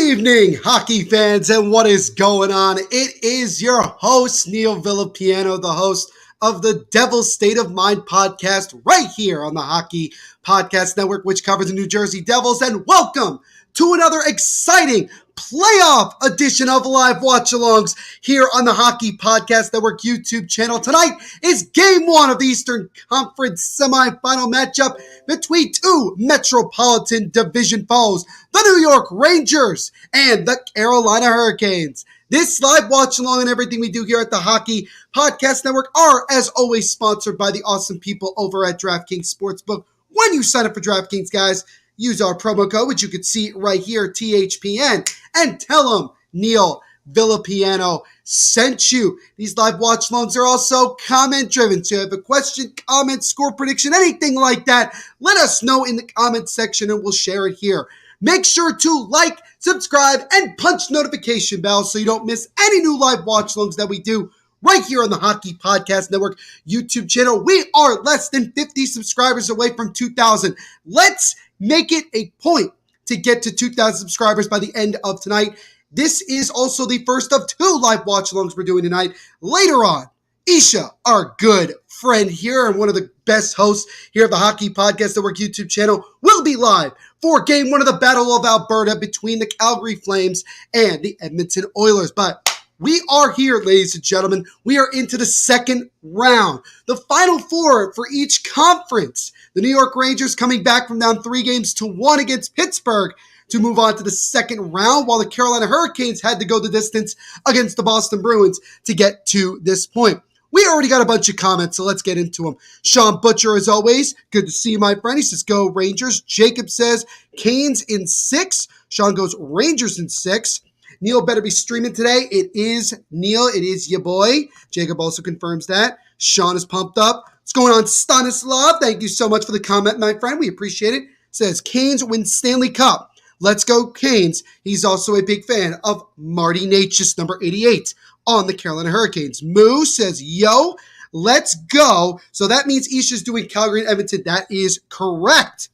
evening, hockey fans, and what is going on? It is your host, Neil Villapiano, the host of the Devil's State of Mind podcast right here on the Hockey Podcast Network, which covers the New Jersey Devils. And welcome to another exciting playoff edition of Live Watchalongs here on the Hockey Podcast Network YouTube channel. Tonight is Game 1 of the Eastern Conference semifinal matchup between two Metropolitan Division foes, the New York Rangers and the Carolina Hurricanes. This live watch along and everything we do here at the Hockey Podcast Network are, as always, sponsored by the awesome people over at DraftKings Sportsbook. When you sign up for DraftKings, guys, use our promo code, which you can see right here, THPN, and tell them Neil Villapiano sent you. These live watch alongs are also comment driven. So if you have a question, comment, score prediction, anything like that, let us know in the comment section and we'll share it here. Make sure to like, subscribe, and punch notification bell so you don't miss any new live watch alongs that we do right here on the Hockey Podcast Network YouTube channel. We are less than 50 subscribers away from 2,000. Let's make it a point to get to 2,000 subscribers by the end of tonight. This is also the first of two live watch-alongs we're doing tonight. Later on, Isha, our good friend here and one of the best hosts here of the Hockey Podcast Network YouTube channel, will be live for Game 1 of the Battle of Alberta between the Calgary Flames and the Edmonton Oilers. But we are here, ladies and gentlemen. We are into the second round. The final four for each conference. The New York Rangers coming back from down 3-1 against Pittsburgh to move on to the second round, while the Carolina Hurricanes had to go the distance against the Boston Bruins to get to this point. We already got a bunch of comments, so let's get into them. Sean Butcher, as always, good to see you, my friend. He says, go Rangers. Jacob says, Canes in 6. Sean goes, Rangers in 6. Neil better be streaming today. It is Neil. It is your boy. Jacob also confirms that. Sean is pumped up. What's going on, Stanislav? Thank you so much for the comment, my friend. We appreciate it. Says, Canes win Stanley Cup. Let's go, Canes. He's also a big fan of Marty Necas, number 88, on the Carolina Hurricanes. Moo says, yo, let's go. So that means Isha's doing Calgary and Edmonton. That is correct.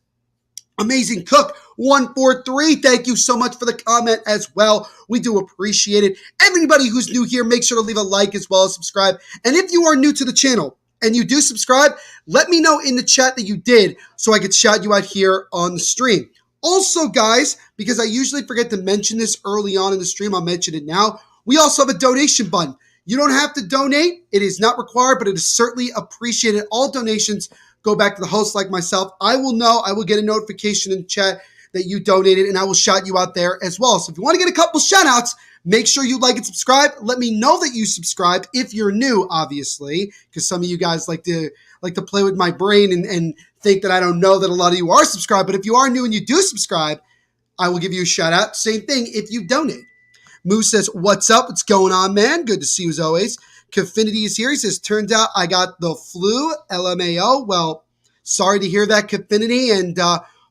Amazing Cook, 143. Thank you so much for the comment as well. We do appreciate it. Everybody who's new here, make sure to leave a like as well as subscribe. And if you are new to the channel and you do subscribe, let me know in the chat that you did so I could shout you out here on the stream. Also, guys, because I usually forget to mention this early on in the stream, I'll mention it now. We also have a donation button. You don't have to donate. It is not required, but it is certainly appreciated. All donations go back to the host like myself. I will know. I will get a notification in the chat that you donated, and I will shout you out there as well. So if you want to get a couple shout outs, make sure you like and subscribe. Let me know that you subscribe if you're new, obviously, because some of you guys like to play with my brain and think that I don't know that a lot of you are subscribed. But if you are new and you do subscribe, I will give you a shout out. Same thing if you donate. Moose says, what's up? What's going on, man? Good to see you as always. Kfinity is here. He says, turns out I got the flu, LMAO. Well, sorry to hear that, Kfinity, and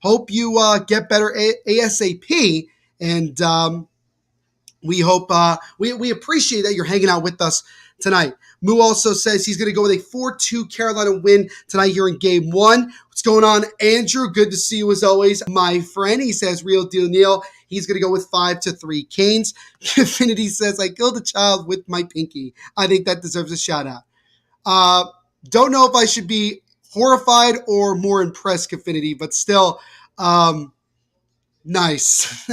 hope you get better ASAP. And we hope, we appreciate that you're hanging out with us tonight. Moo also says he's going to go with a 4-2 Carolina win tonight here in Game 1. What's going on, Andrew? Good to see you as always, my friend. He says, real deal, Neil. He's going to go with 5-3 Canes. Infinity says, I killed a child with my pinky. I think that deserves a shout out. Don't know if I should be horrified or more impressed, Infinity, but still, nice.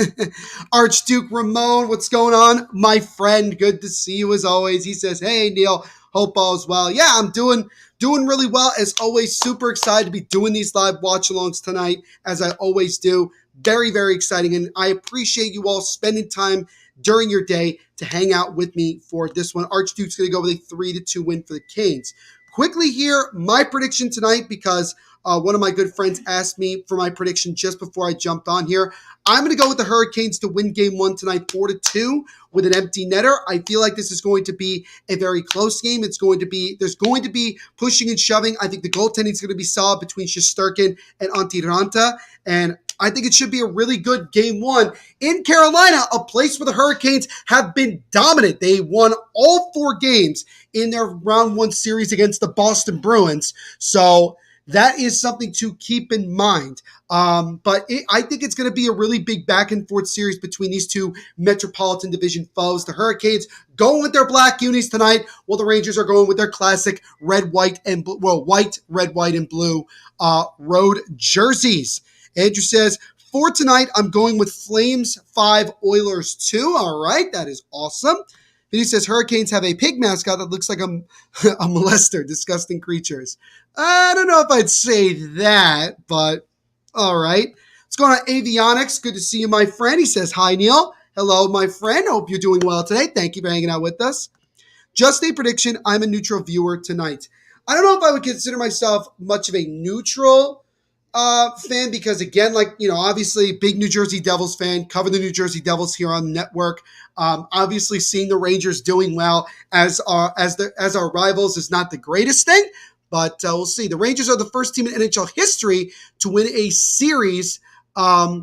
Archduke Ramon, what's going on? My friend, good to see you as always. He says, hey, Neil, hope all is well. Yeah, I'm doing really well. As always, super excited to be doing these live watch-alongs tonight, as I always do. Very, very exciting, and I appreciate you all spending time during your day to hang out with me for this one. Archduke's going to go with a 3-2 win for the Canes. Quickly here, my prediction tonight, because one of my good friends asked me for my prediction just before I jumped on here. I'm going to go with the Hurricanes to win Game 1 tonight, 4-2, with an empty netter. I feel like this is going to be a very close game. There's going to be pushing and shoving. I think the goaltending is going to be solid between Shesterkin and Antiranta, and I think it should be a really good Game 1 in Carolina, a place where the Hurricanes have been dominant. They won all 4 games in their Round 1 series against the Boston Bruins. So that is something to keep in mind. I think it's going to be a really big back and forth series between these two Metropolitan Division foes. The Hurricanes going with their black unis tonight, while the Rangers are going with their classic red, white, and white, red, white, and blue road jerseys. Andrew says, for tonight, I'm going with Flames 5, Oilers 2. All right, that is awesome. Then he says, Hurricanes have a pig mascot that looks like a molester, disgusting creatures. I don't know if I'd say that, but all right. What's going on, Avionics? Good to see you, my friend. He says, hi, Neil. Hello, my friend. Hope you're doing well today. Thank you for hanging out with us. Just a prediction. I'm a neutral viewer tonight. I don't know if I would consider myself much of a neutral fan because, again, obviously big New Jersey Devils fan, cover the New Jersey Devils here on the network. Obviously seeing the Rangers doing well as our rivals is not the greatest thing, but we'll see. The Rangers are the first team in NHL history to win a series. I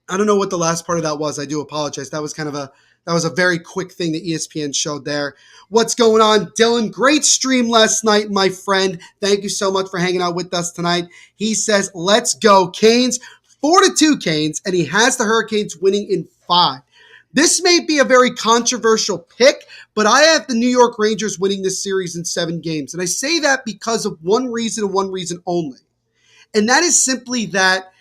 don't know what the last part of that was. I do apologize. That was a very quick thing that ESPN showed there. What's going on, Dylan? Great stream last night, my friend. Thank you so much for hanging out with us tonight. He says, let's go Canes. 4-2 Canes, and he has the Hurricanes winning in 5. This may be a very controversial pick, but I have the New York Rangers winning this series in 7 games. And I say that because of one reason and one reason only. And that is simply that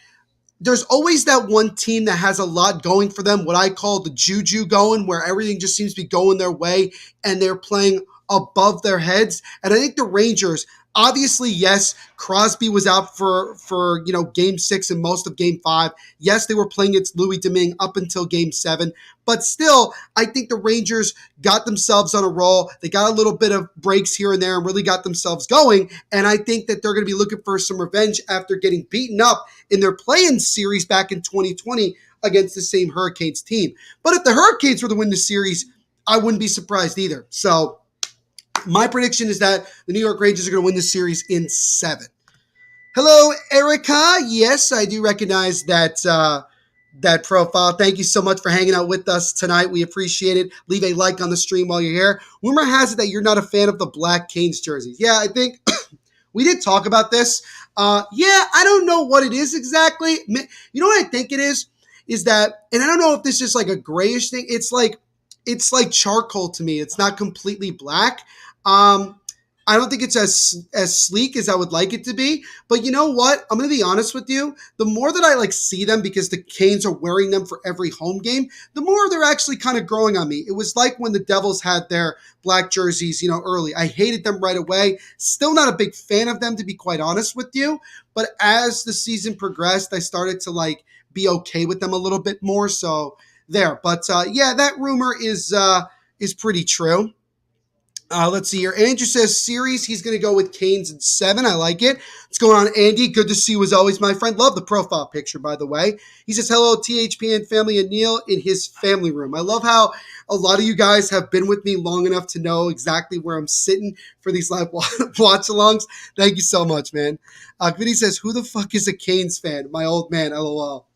there's always that one team that has a lot going for them, what I call the juju going, where everything just seems to be going their way and they're playing above their heads. And I think the Rangers, obviously, yes, Crosby was out for game 6 and most of game 5. Yes, they were playing against Louis Domingue up until game 7. But still, I think the Rangers got themselves on a roll. They got a little bit of breaks here and there and really got themselves going. And I think that they're going to be looking for some revenge after getting beaten up in their play-in series back in 2020 against the same Hurricanes team. But if the Hurricanes were to win the series, I wouldn't be surprised either. So my prediction is that the New York Rangers are going to win the series in 7. Hello, Erica. Yes, I do recognize that profile. Thank you so much for hanging out with us tonight. We appreciate it. Leave a like on the stream while you're here. Rumor has it that you're not a fan of the black Canes jerseys. Yeah, I think we did talk about this. I don't know what it is exactly. You know what I think it is that, and I don't know if this is like a grayish thing. It's like charcoal to me. It's not completely black. I don't think it's as sleek as I would like it to be. But you know what? I'm going to be honest with you. The more that I see them, because the Canes are wearing them for every home game, the more they're actually kind of growing on me. It was like when the Devils had their black jerseys, early. I hated them right away. Still not a big fan of them, to be quite honest with you. But as the season progressed, I started to be okay with them a little bit more. So there. But that rumor is pretty true. Let's see here. Andrew says series. He's going to go with Canes in 7. I like it. What's going on, Andy? Good to see you as always, my friend. Love the profile picture, by the way. He says, hello, THPN family and Neil in his family room. I love how a lot of you guys have been with me long enough to know exactly where I'm sitting for these live watch-alongs. Thank you so much, man. Vinny says, who the fuck is a Canes fan? My old man, LOL.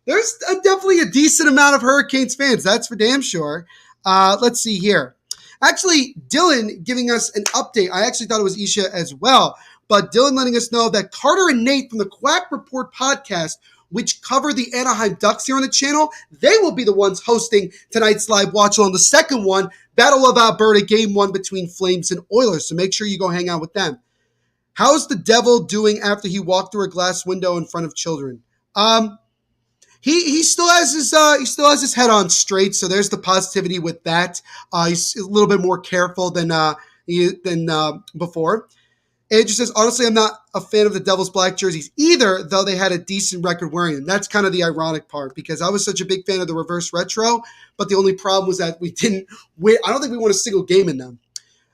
There's definitely a decent amount of Hurricanes fans. That's for damn sure. Let's see here. Actually, Dylan giving us an update. I actually thought it was Isha as well. But Dylan letting us know that Carter and Nate from the Quack Report podcast, which cover the Anaheim Ducks here on the channel, they will be the ones hosting tonight's live watch on the second one, Battle of Alberta, Game 1 between Flames and Oilers. So make sure you go hang out with them. How's the Devil doing after he walked through a glass window in front of children? He still has his head on straight, so there's the positivity with that. He's a little bit more careful than before. Andrew says, honestly, I'm not a fan of the Devils black jerseys either, though they had a decent record wearing them. That's kind of the ironic part, because I was such a big fan of the reverse retro, but the only problem was that we didn't win. I don't think we won a single game in them.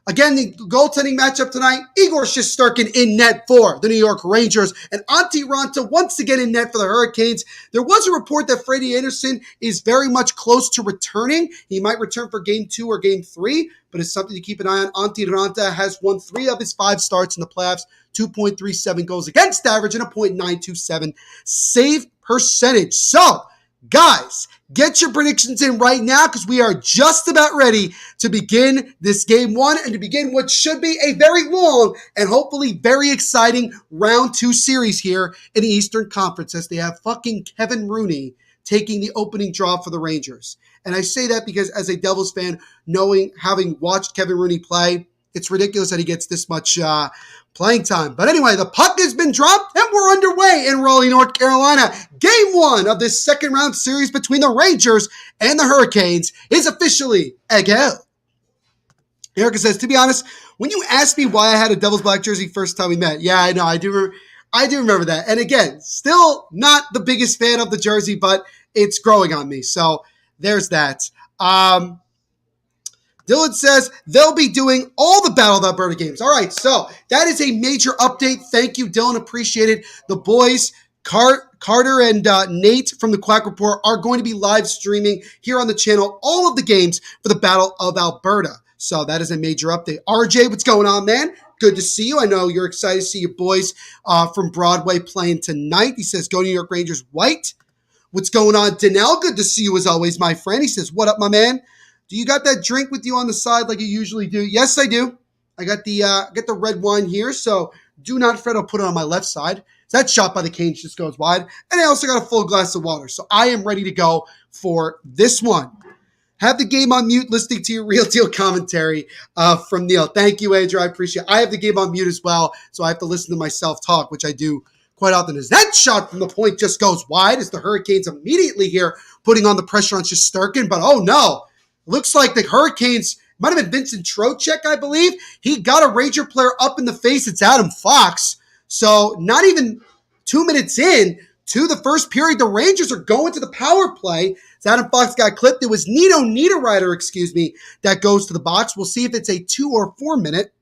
Again, the goaltending matchup tonight, Igor Shesterkin in net for the New York Rangers, and Antti Raanta once again in net for the Hurricanes. There was a report that Freddie Anderson is very much close to returning. He might return for Game 2 or Game 3, but it's something to keep an eye on. Antti Raanta has won 3 of his 5 starts in the playoffs, 2.37 goals against average, and a .927 save percentage. So, guys, Get your predictions in right now because we are just about ready to begin this game one and to begin what should be a very long and hopefully very exciting round two series here in the Eastern Conference as they have fucking Kevin Rooney taking the opening draw for the Rangers. And I say that because as a Devils fan, having watched Kevin Rooney play, it's ridiculous that he gets this much playing time. But anyway, the puck has been dropped and we're underway in Raleigh, North Carolina. Game one of this second round series between the Rangers and the Hurricanes is officially a go. Erica says, to be honest, when you asked me why I had a Devils black jersey first time we met, yeah, I know, I do remember that. And again, still not the biggest fan of the jersey, but it's growing on me. So there's that. Dylan says they'll be doing all the Battle of Alberta games. All right, so that is a major update. Thank you, Dylan. Appreciate it. The boys, Carter and Nate from the Quack Report are going to be live streaming here on the channel all of the games for the Battle of Alberta. So that is a major update. RJ, what's going on, man? Good to see you. I know you're excited to see your boys from Broadway playing tonight. He says, go New York Rangers white. What's going on, Danelle? Good to see you as always, my friend. He says, what up, my man? Do you got that drink with you on the side like you usually do? Yes, I do. I got the red wine here, so do not fret. I'll put it on my left side. That shot by the Canes just goes wide. And I also got a full glass of water, so I am ready to go for this one. Have the game on mute, listening to your Real Deal commentary from Neil. Thank you, Andrew. I appreciate it. I have the game on mute as well, so I have to listen to myself talk, which I do quite often. As that shot from the point just goes wide as the Hurricanes immediately here putting on the pressure on Shesterkin, but oh no. Looks like the Hurricanes, might have been Vincent Trocheck, I believe. He got a Ranger player up in the face. It's Adam Fox. So not even 2 minutes in to the first period, the Rangers are going to the power play. So Adam Fox got clipped. It was Nito Niederreiter, that goes to the box. We'll see if it's a 2 or 4 minute.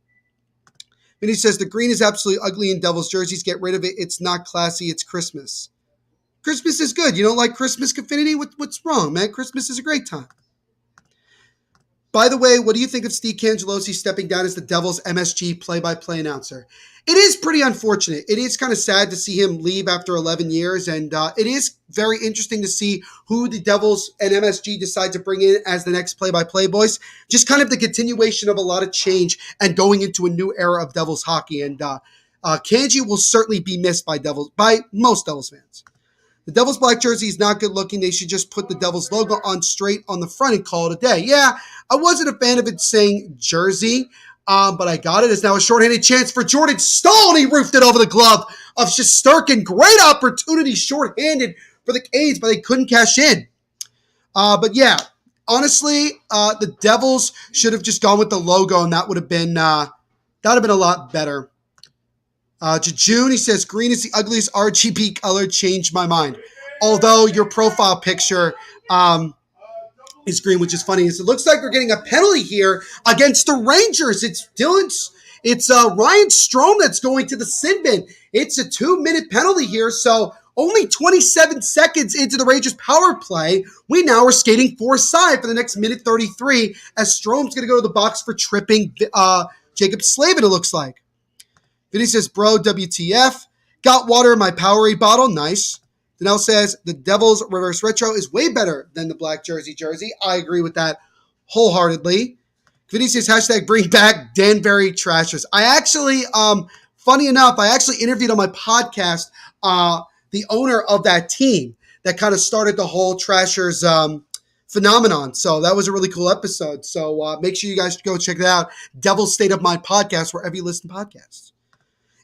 And he says, the green is absolutely ugly in Devils jerseys. Get rid of it. It's not classy. It's Christmas. Christmas is good. You don't like Christmas, Confinity? What's wrong, man? Christmas is a great time. By the way, what do you think of Steve Cangelosi stepping down as the Devils MSG play-by-play announcer? It is pretty unfortunate. It is kind of sad to see him leave after 11 years, and it is very interesting to see who the Devils and MSG decide to bring in as the next play-by-play boys. Just kind of the continuation of a lot of change and going into a new era of Devils hockey, and Kanji will certainly be missed by most Devils fans. The Devils black jersey is not good looking. They should just put the Devils logo on straight on the front and call it a day. Yeah, I wasn't a fan of it saying jersey, but I got it. It's now a shorthanded chance for Jordan Stahl, and he roofed it over the glove of Shesterkin. Great opportunity shorthanded for the Canes, but they couldn't cash in. But yeah, honestly, the Devils should have just gone with the logo, and that would have been a lot better. June, he says, green is the ugliest RGB color, changed my mind. Although your profile picture is green, which is funny. It looks like we're getting a penalty here against the Rangers. It's Ryan Strome that's going to the sin bin. It's a 2-minute penalty here, so only 27 seconds into the Rangers power play, we now are skating four-side for the next minute 33 as Strome's going to go to the box for tripping Jacob Slavin, it looks like. Vinny says, bro, WTF. Got water in my Powerade bottle. Nice. Danelle says, the Devils reverse retro is way better than the black jersey. I agree with that wholeheartedly. Vinny says, hashtag bring back Danbury Trashers. I actually, funny enough, I actually interviewed on my podcast the owner of that team that kind of started the whole Trashers phenomenon. So that was a really cool episode. So make sure you guys go check it out. Devil's State of Mind podcast, wherever you listen to podcasts.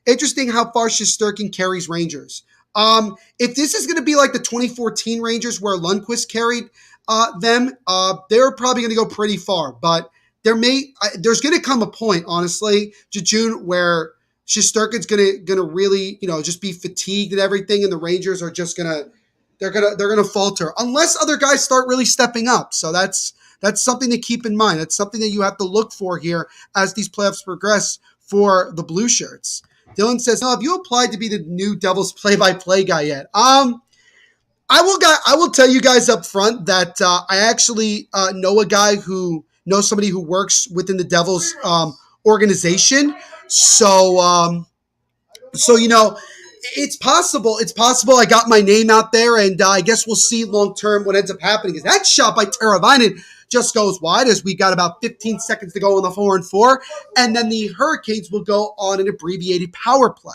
Interesting how far Shesterkin carries Rangers. If this is going to be like the 2014 Rangers where Lundqvist carried them, they're probably going to go pretty far. But there's going to come a point, honestly, June, where Shesterkin's going to really, just be fatigued and everything, and the Rangers are just they're gonna falter unless other guys start really stepping up. So that's something to keep in mind. That's something that you have to look for here as these playoffs progress for the Blue Shirts. Dylan says, "No, have you applied to be the new Devils play-by-play guy yet?" I will tell you guys up front that I actually know a guy who knows somebody who works within the Devils organization. So It's possible. It's possible. I got my name out there, and I guess we'll see long term what ends up happening. Is that shot by Teravainen just goes wide as we got about 15 seconds to go on the 4-on-4, and then the Hurricanes will go on an abbreviated power play.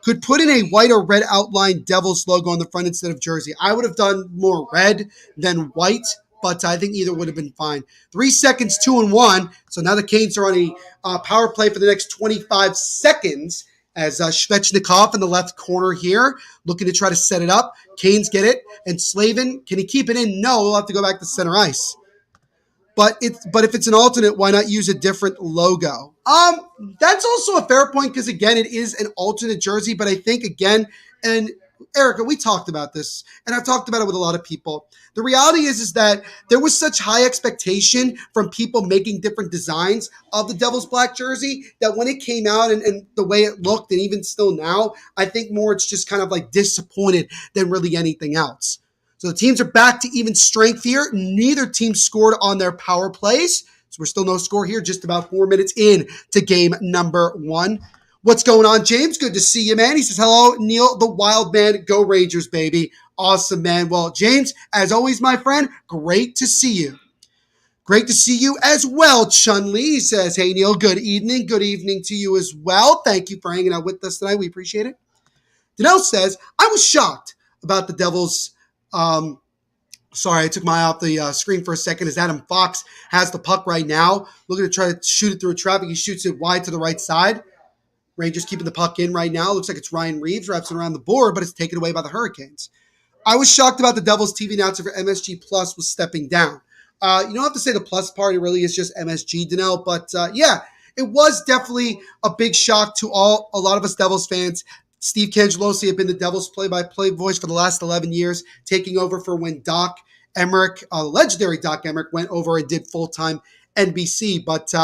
Could put in a white or red outline Devils logo on the front instead of jersey. I would have done more red than white, but I think either would have been fine. 3 seconds, 2-1. So now the Canes are on a power play for the next 25 seconds as Svechnikov in the left corner here, looking to try to set it up. Canes get it, and Slavin, can he keep it in? No, he'll have to go back to center ice. But if it's an alternate, why not use a different logo? That's also a fair point because, again, it is an alternate jersey. But I think, again, and Erica, we talked about this, and I've talked about it with a lot of people. The reality is that there was such high expectation from people making different designs of the Devils black jersey that when it came out and the way it looked, and even still now, I think more it's just kind of like disappointed than really anything else. So the teams are back to even strength here. Neither team scored on their power plays. So we're still no score here, just about 4 minutes in to game number 1. What's going on, James? Good to see you, man. He says, hello, Neil, the wild man. Go Rangers, baby. Awesome, man. Well, James, as always, my friend, great to see you. Great to see you as well, Chun-Li says, hey, Neil, good evening. Good evening to you as well. Thank you for hanging out with us tonight. We appreciate it. Danelle says, I was shocked about the Devils. Sorry, I took my eye off the screen for a second as Adam Fox has the puck right now. Looking to try to shoot it through traffic. He shoots it wide to the right side. Rangers keeping the puck in right now. Looks like it's Ryan Reeves wraps it around the board, but it's taken away by the Hurricanes. I was shocked about the Devils TV announcer for MSG Plus was stepping down. You don't have to say the plus part. It really is just MSG, Danelle. But yeah, it was definitely a big shock to a lot of us Devils fans. Steve Cangelosi had been the Devils play-by-play voice for the last 11 years, taking over for when Doc Emmerich, legendary Doc Emmerich, went over and did full-time NBC. But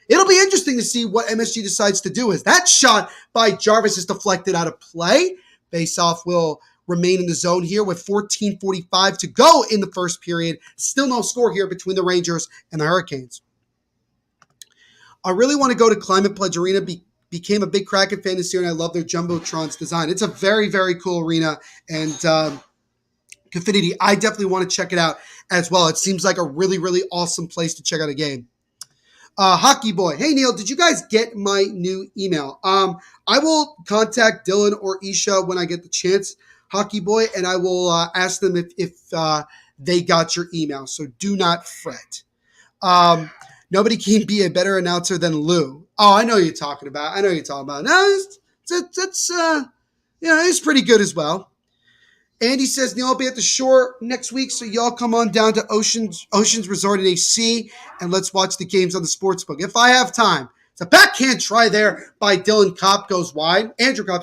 it'll be interesting to see what MSG decides to do. As that shot by Jarvis is deflected out of play. Face-off will remain in the zone here with 14:45 to go in the first period. Still no score here between the Rangers and the Hurricanes. I really want to go to Climate Pledge Arena. Became a big Kraken fan this year, and I love their Jumbotrons design. It's a very, very cool arena, and Confinity, I definitely want to check it out as well. It seems like a really, really awesome place to check out a game. Hockey Boy, hey Neil, did you guys get my new email? I will contact Dylan or Isha when I get the chance, Hockey Boy, and I will ask them if they got your email, so do not fret. Nobody can be a better announcer than Lou. Oh, I know who you're talking about. No, it's pretty good as well. Andy says, Neil, I'll be at the shore next week, so y'all come on down to Oceans Resort in AC, and let's watch the games on the sportsbook. If I have time. It's a backhand try there by Dylan Kopp goes wide. Andrew Kopp,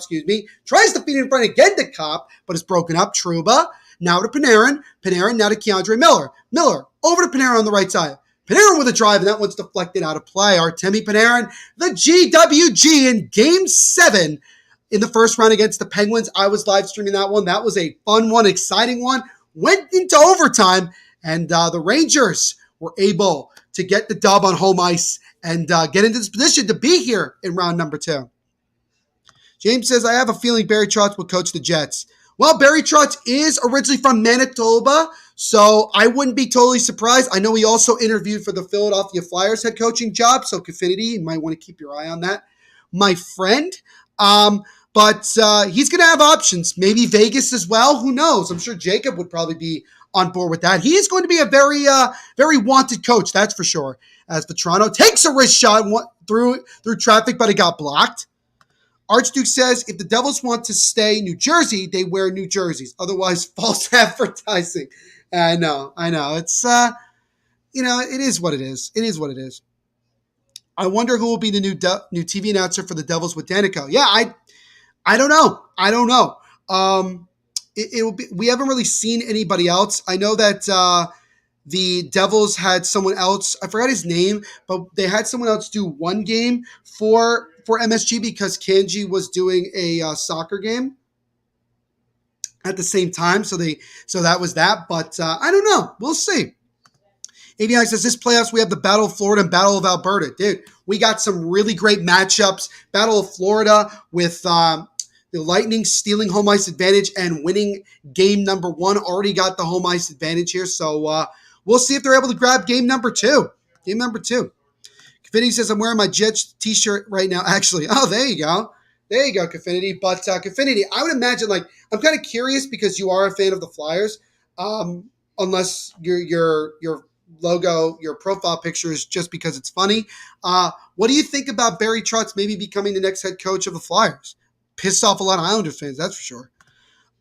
tries to feed in front again to Kopp, but it's broken up. Trouba, now to Panarin. Panarin, now to Keandre Miller. Miller, over to Panarin on the right side. Panarin with a drive, and that one's deflected out of play. Artemi Panarin, the GWG in Game 7 in the first round against the Penguins. I was live streaming that one. That was a fun one, exciting one. Went into overtime, and the Rangers were able to get the dub on home ice and get into this position to be here in round number 2. James says, I have a feeling Barry Trotz will coach the Jets. Well, Barry Trotz is originally from Manitoba, so I wouldn't be totally surprised. I know he also interviewed for the Philadelphia Flyers head coaching job, so Confinity, you might want to keep your eye on that, my friend. But he's going to have options. Maybe Vegas as well. Who knows? I'm sure Jacob would probably be on board with that. He is going to be a very, very wanted coach, that's for sure. As Vetrano takes a wrist shot through traffic, but it got blocked. Archduke says, if the Devils want to stay New Jersey, they wear New Jerseys. Otherwise, false advertising. I know. It's, it is what it is. It is what it is. I wonder who will be the new TV announcer for the Devils with Danico. Yeah, I don't know. It will be. We haven't really seen anybody else. I know that the Devils had someone else. I forgot his name, but they had someone else do one game for MSG because Kanji was doing a soccer game at the same time. So that was that. But I don't know. We'll see. ABI says, this playoffs, we have the Battle of Florida and Battle of Alberta. Dude, we got some really great matchups. Battle of Florida with the The Lightning stealing home ice advantage and winning game number 1. Already got the home ice advantage here. So we'll see if they're able to grab game number 2. Game number 2. Kaffinity says, I'm wearing my Jets t-shirt right now. Actually, oh, there you go. There you go, Kaffinity. But Kaffinity, I would imagine, like, I'm kind of curious because you are a fan of the Flyers. Unless your logo, your profile picture is just because it's funny. What do you think about Barry Trotz maybe becoming the next head coach of the Flyers? Pissed off a lot of Islanders fans, that's for sure.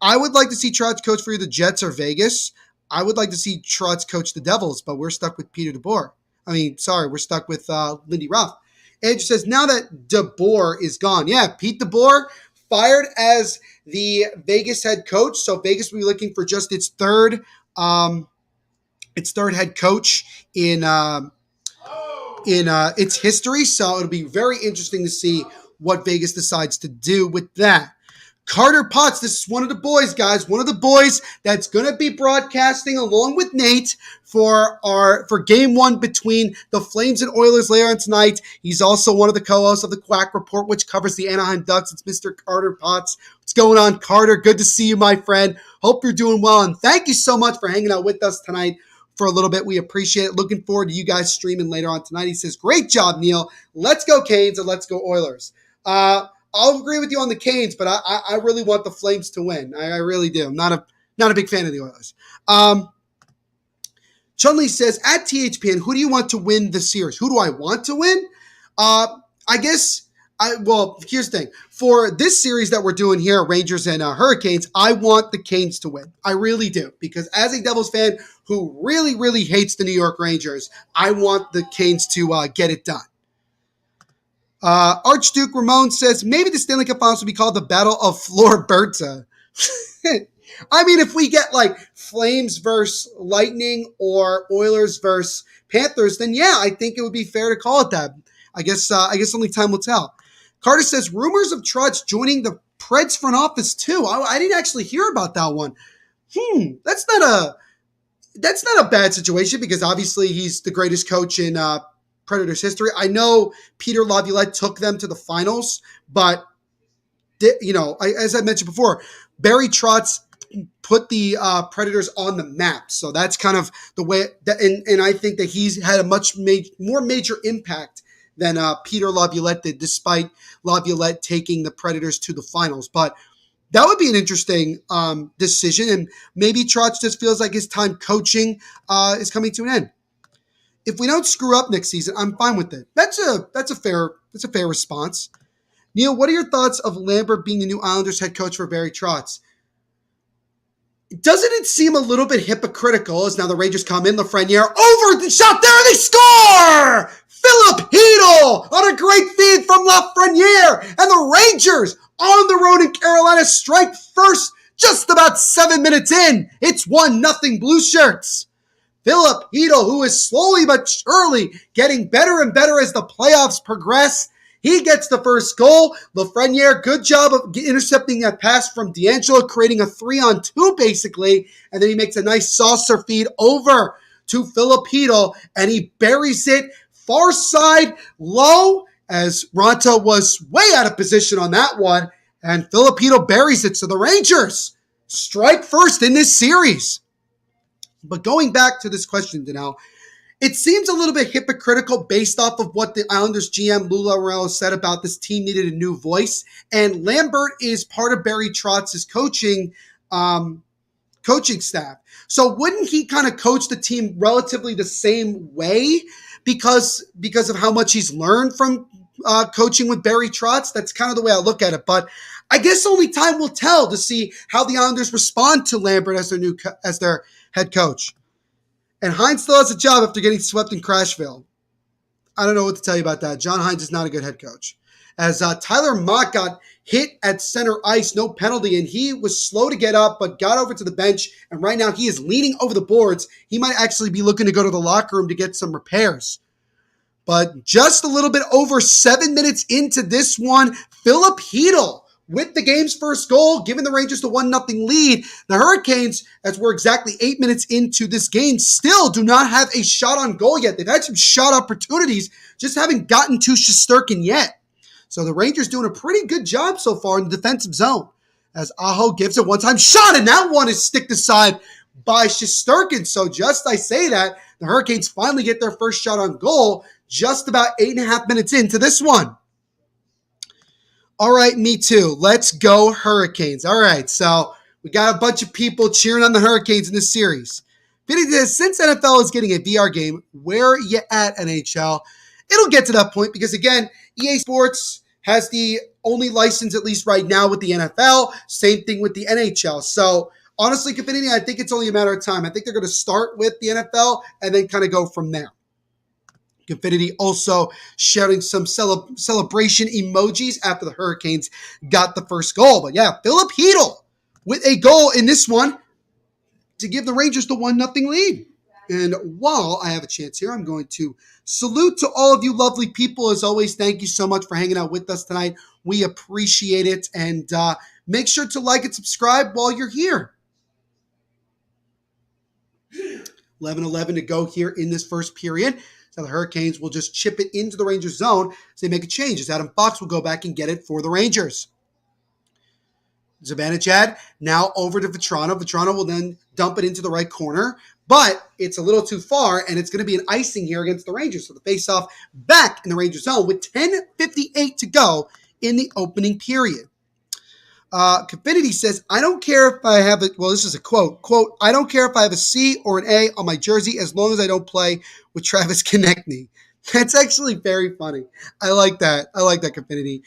I would like to see Trotz coach for either Jets or Vegas. I would like to see Trotz coach the Devils, but we're stuck with Peter DeBoer. We're stuck with Lindy Ruff. Andrew says, now that DeBoer is gone. Yeah, Pete DeBoer fired as the Vegas head coach. So Vegas will be looking for just its third head coach in its history. So it'll be very interesting to see what Vegas decides to do with that. Carter Potts, this is one of the boys, guys. One of the boys that's going to be broadcasting along with Nate for game 1 between the Flames and Oilers later on tonight. He's also one of the co-hosts of the Quack Report, which covers the Anaheim Ducks. It's Mr. Carter Potts. What's going on, Carter? Good to see you, my friend. Hope you're doing well, and thank you so much for hanging out with us tonight for a little bit. We appreciate it. Looking forward to you guys streaming later on tonight. He says, great job, Neil. Let's go Canes and let's go Oilers. I'll agree with you on the Canes, but I really want the Flames to win. I really do. I'm not a big fan of the Oilers. Chun-Li says, at THPN, who do you want to win the series? Who do I want to win? Here's the thing. For this series that we're doing here, Rangers and Hurricanes, I want the Canes to win. I really do. Because as a Devils fan who really, really hates the New York Rangers, I want the Canes to get it done. Archduke Ramon says, maybe the Stanley Cup Finals will be called the Battle of Florberta. I mean, if we get like Flames versus Lightning or Oilers versus Panthers, then yeah, I think it would be fair to call it that. I guess only time will tell. Carter says, rumors of Trotz joining the Preds front office too. I didn't actually hear about that one. That's not a bad situation because obviously he's the greatest coach in Predators history. I know Peter Laviolette took them to the finals, but as I mentioned before, Barry Trotz put the Predators on the map. So that's kind of the way that, and I think that he's had a much more major impact than Peter Laviolette did, despite Laviolette taking the Predators to the finals. But that would be an interesting decision, and maybe Trotz just feels like his time coaching is coming to an end. If we don't screw up next season, I'm fine with it. That's a fair response. Neil, what are your thoughts of Lambert being the new Islanders head coach for Barry Trotz? Doesn't it seem a little bit hypocritical as now the Rangers come in, Lafreniere over the shot there and they score! Philip Hedl on a great feed from Lafreniere, and the Rangers on the road in Carolina strike first just about 7 minutes in. It's 1-0 Blue Shirts. Philip Hedl, who is slowly but surely getting better and better as the playoffs progress, he gets the first goal. Lafreniere, good job of intercepting that pass from D'Angelo, creating a 3-on-2 basically, and then he makes a nice saucer feed over to Philip Hedl, and he buries it far side low, as Ronta was way out of position on that one, and Philip Hedl buries it. So the Rangers strike first in this series. But going back to this question, Danelle, it seems a little bit hypocritical based off of what the Islanders GM Lou Lamoriello said about this team needed a new voice. And Lambert is part of Barry Trotz's coaching staff. So wouldn't he kind of coach the team relatively the same way because of how much he's learned from coaching with Barry Trotz? That's kind of the way I look at it. But I guess only time will tell to see how the Islanders respond to Lambert as their head coach. And Hines still has a job after getting swept in Crashville. I don't know what to tell you about that. John Hines is not a good head coach. As Tyler Mott got hit at center ice, no penalty, and he was slow to get up, but got over to the bench, and right now he is leaning over the boards. He might actually be looking to go to the locker room to get some repairs. But just a little bit over 7 minutes into this one, Philip Hedl with the game's first goal, giving the Rangers the 1-0 lead. The Hurricanes, as we're exactly 8 minutes into this game, still do not have a shot on goal yet. They've had some shot opportunities, just haven't gotten to Shesterkin yet. So the Rangers doing a pretty good job so far in the defensive zone. As Aho gives it one-time shot, and that one is sticked aside by Shesterkin. So just I say that, the Hurricanes finally get their first shot on goal just about 8.5 minutes into this one. All right, me too. Let's go Hurricanes. All right, so we got a bunch of people cheering on the Hurricanes in this series. Since NFL is getting a VR game, where you at, NHL? It'll get to that point because, again, EA Sports has the only license, at least right now, with the NFL. Same thing with the NHL. So, honestly, Confinity, I think it's only a matter of time. I think they're going to start with the NFL and then kind of go from there. Confinity also sharing some celebration emojis after the Hurricanes got the first goal. But yeah, Philip Hedl with a goal in this one to give the Rangers the 1-0 lead. And while I have a chance here, I'm going to salute to all of you lovely people. As always, thank you so much for hanging out with us tonight. We appreciate it. And make sure to like and subscribe while you're here. 11:11 to go here in this first period. So the Hurricanes will just chip it into the Rangers zone as they make a change. As Adam Fox will go back and get it for the Rangers. Zibanejad now over to Vetrano. Vetrano will then dump it into the right corner, but it's a little too far, and it's going to be an icing here against the Rangers. So the face-off back in the Rangers zone with 10:58 to go in the opening period. Confinity says, I don't care if I have it. Well, this is a quote. Quote, I don't care if I have a C or an A on my jersey as long as I don't play with Travis Konechny. That's actually very funny. I like that. Confinity.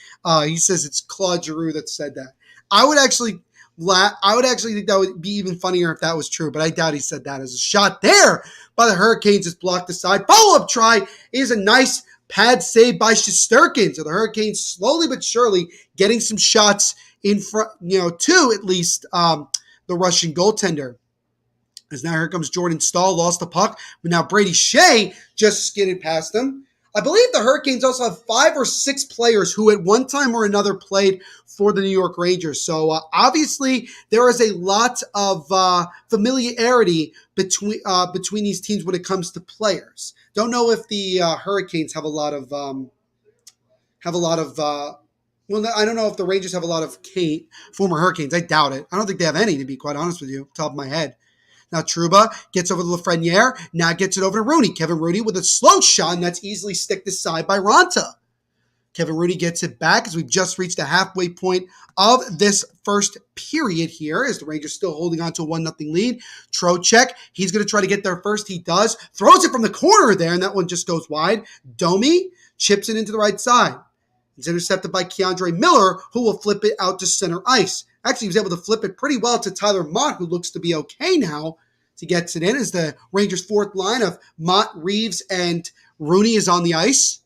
He says it's Claude Giroux that said that. I would actually think that would be even funnier if that was true, but I doubt he said that. As a shot there by the Hurricanes is blocked aside. Follow-up try is a nice pad save by Shesterkin. So the Hurricanes slowly but surely getting some shots in front, to at least the Russian goaltender. As now here comes Jordan Stahl, lost the puck, but now Brady Shea just skidded past him. I believe the Hurricanes also have 5 or 6 players who at one time or another played for the New York Rangers. So obviously there is a lot of familiarity between these teams when it comes to players. Don't know if the Hurricanes have a lot of well, I don't know if the Rangers have a lot of former Hurricanes. I doubt it. I don't think they have any, to be quite honest with you, top of my head. Now Trouba gets over to Lafreniere. Now gets it over to Rooney. Kevin Rooney with a slow shot, and that's easily sticked aside by Ranta. Kevin Rooney gets it back as we've just reached the halfway point of this first period here as the Rangers still holding on to a 1-0 lead. Trocheck, he's going to try to get there first. He does. Throws it from the corner there, and that one just goes wide. Domi chips it into the right side. It's intercepted by Keandre Miller, who will flip it out to center ice. Actually, he was able to flip it pretty well to Tyler Mott, who looks to be okay now. He gets it in as the Rangers' fourth line of Mott, Reeves, and Rooney is on the ice.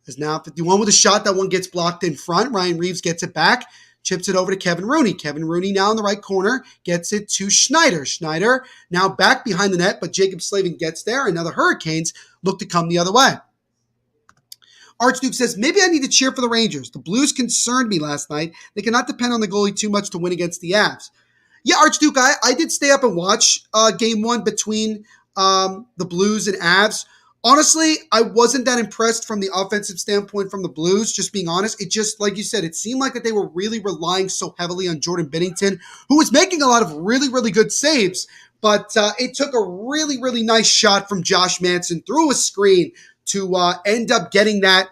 There's now 51 with a shot. That one gets blocked in front. Ryan Reeves gets it back, chips it over to Kevin Rooney. Kevin Rooney now in the right corner gets it to Schneider. Schneider now back behind the net, but Jacob Slavin gets there, and now the Hurricanes look to come the other way. Archduke says, maybe I need to cheer for the Rangers. The Blues concerned me last night. They cannot depend on the goalie too much to win against the Avs. Yeah, Archduke, I did stay up and watch game one between the Blues and Avs. Honestly, I wasn't that impressed from the offensive standpoint from the Blues, just being honest. It just, like you said, it seemed like that they were really relying so heavily on Jordan Binnington, who was making a lot of really, really good saves. But it took a really, really nice shot from Josh Manson through a screen to end up getting that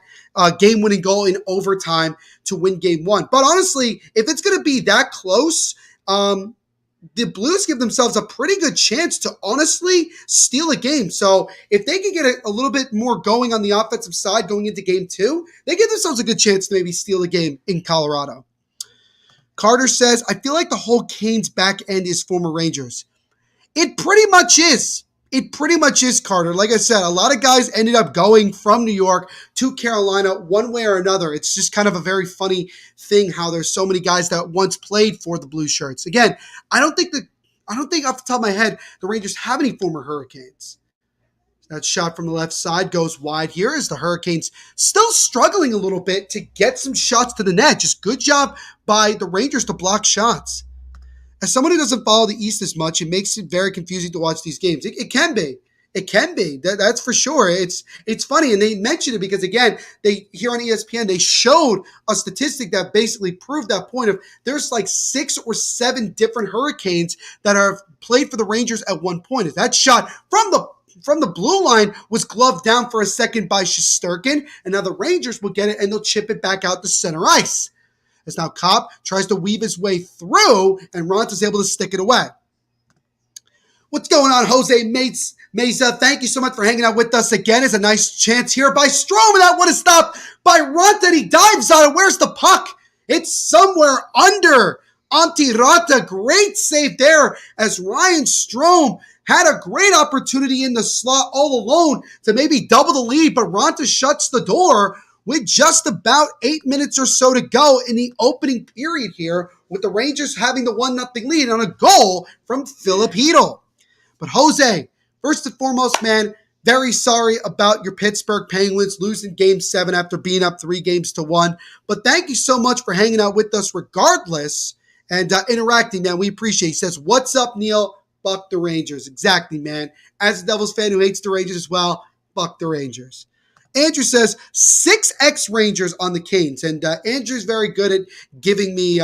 game-winning goal in overtime to win game one. But honestly, if it's going to be that close, the Blues give themselves a pretty good chance to honestly steal a game. So if they can get a little bit more going on the offensive side going into game two, they give themselves a good chance to maybe steal a game in Colorado. Carter says, I feel like the whole Canes back end is former Rangers. It pretty much is. It pretty much is, Carter. Like I said, a lot of guys ended up going from New York to Carolina one way or another. It's just kind of a very funny thing how there's so many guys that once played for the Blue Shirts. Again, I don't think off the top of my head the Rangers have any former Hurricanes. That shot from the left side goes wide here as the Hurricanes still struggling a little bit to get some shots to the net. Just good job by the Rangers to block shots. As someone who doesn't follow the East as much, it makes it very confusing to watch these games. It can be. It can be. That's for sure. It's funny, and they mentioned it because again, they here on ESPN they showed a statistic that basically proved that point of there's like 6 or 7 different Hurricanes that are played for the Rangers at one point. That shot from the blue line was gloved down for a second by Shesterkin, and now the Rangers will get it and they'll chip it back out to center ice. As now Copp tries to weave his way through, and Ronta's able to stick it away. What's going on, Jose Mesa? Thank you so much for hanging out with us again. It's a nice chance here by Strome, and that one is stopped by Ronta, and he dives on it. Where's the puck? It's somewhere under Antti Ronta. Great save there as Ryan Strome had a great opportunity in the slot all alone to maybe double the lead, but Ronta shuts the door with just about 8 minutes or so to go in the opening period here, with the Rangers having the 1-0 lead on a goal from Philip Hedl. But Jose, first and foremost, man, very sorry about your Pittsburgh Penguins losing Game 7 after being up 3-1. But thank you so much for hanging out with us regardless and interacting, man. We appreciate it. He says, what's up, Neil? Buck the Rangers. Exactly, man. As a Devils fan who hates the Rangers as well, buck the Rangers. Andrew says 6x Rangers on the Canes. And Andrew's very good at giving me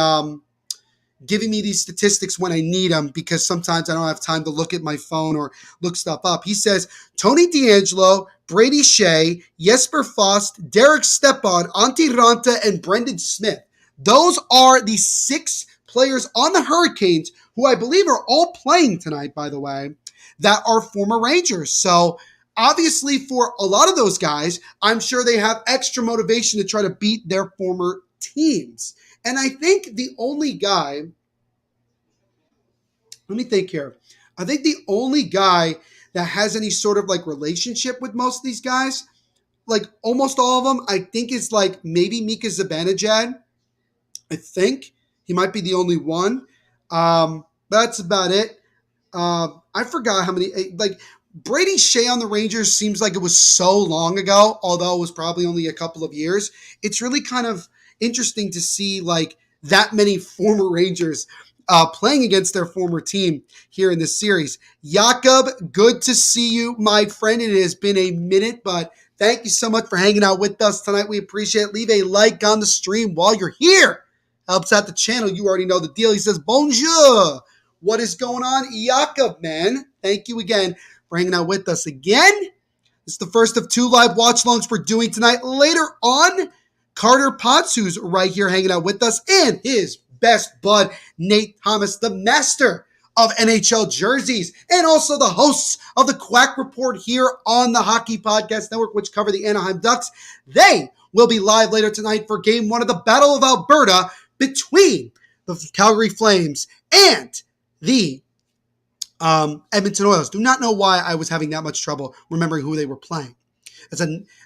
these statistics when I need them because sometimes I don't have time to look at my phone or look stuff up. He says Tony DeAngelo, Brady Shea, Jesper Fast, Derek Stepan, Antti Ronta, and Brendan Smith. Those are the 6 players on the Hurricanes who I believe are all playing tonight, by the way, that are former Rangers. So obviously for a lot of those guys, I'm sure they have extra motivation to try to beat their former teams. And I think the only guy, let me think here. I think the only guy that has any sort of like relationship with most of these guys, like almost all of them, I think is like maybe Mika Zibanejad. I think he might be the only one. That's about it. I forgot how many, like Brady Shea on the Rangers seems like it was so long ago, although it was probably only a couple of years. It's really kind of interesting to see like that many former Rangers playing against their former team here in this series. Jakob, good to see you, my friend. It has been a minute, but thank you so much for hanging out with us tonight. We appreciate it. Leave a like on the stream while you're here. Helps out the channel. You already know the deal. He says, bonjour. What is going on, Jakob, man? Thank you again for hanging out with us again. This is the first of 2 live watch-alongs we're doing tonight. Later on, Carter Potts, who's right here hanging out with us, and his best bud, Nate Thomas, the master of NHL jerseys, and also the hosts of the Quack Report here on the Hockey Podcast Network, which cover the Anaheim Ducks. They will be live later tonight for Game 1 of the Battle of Alberta between the Calgary Flames and the Edmonton Oilers. Do not know why I was having that much trouble remembering who they were playing.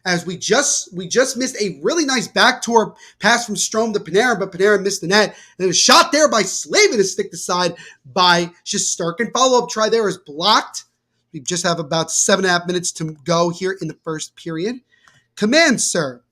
As we just missed a really nice backdoor pass from Strome to Panarin, but Panarin missed the net. And a shot there by Slavin is sticked aside by Shesterkin. Follow-up try there is blocked. We just have about 7.5 minutes to go here in the first period. Commands, sir.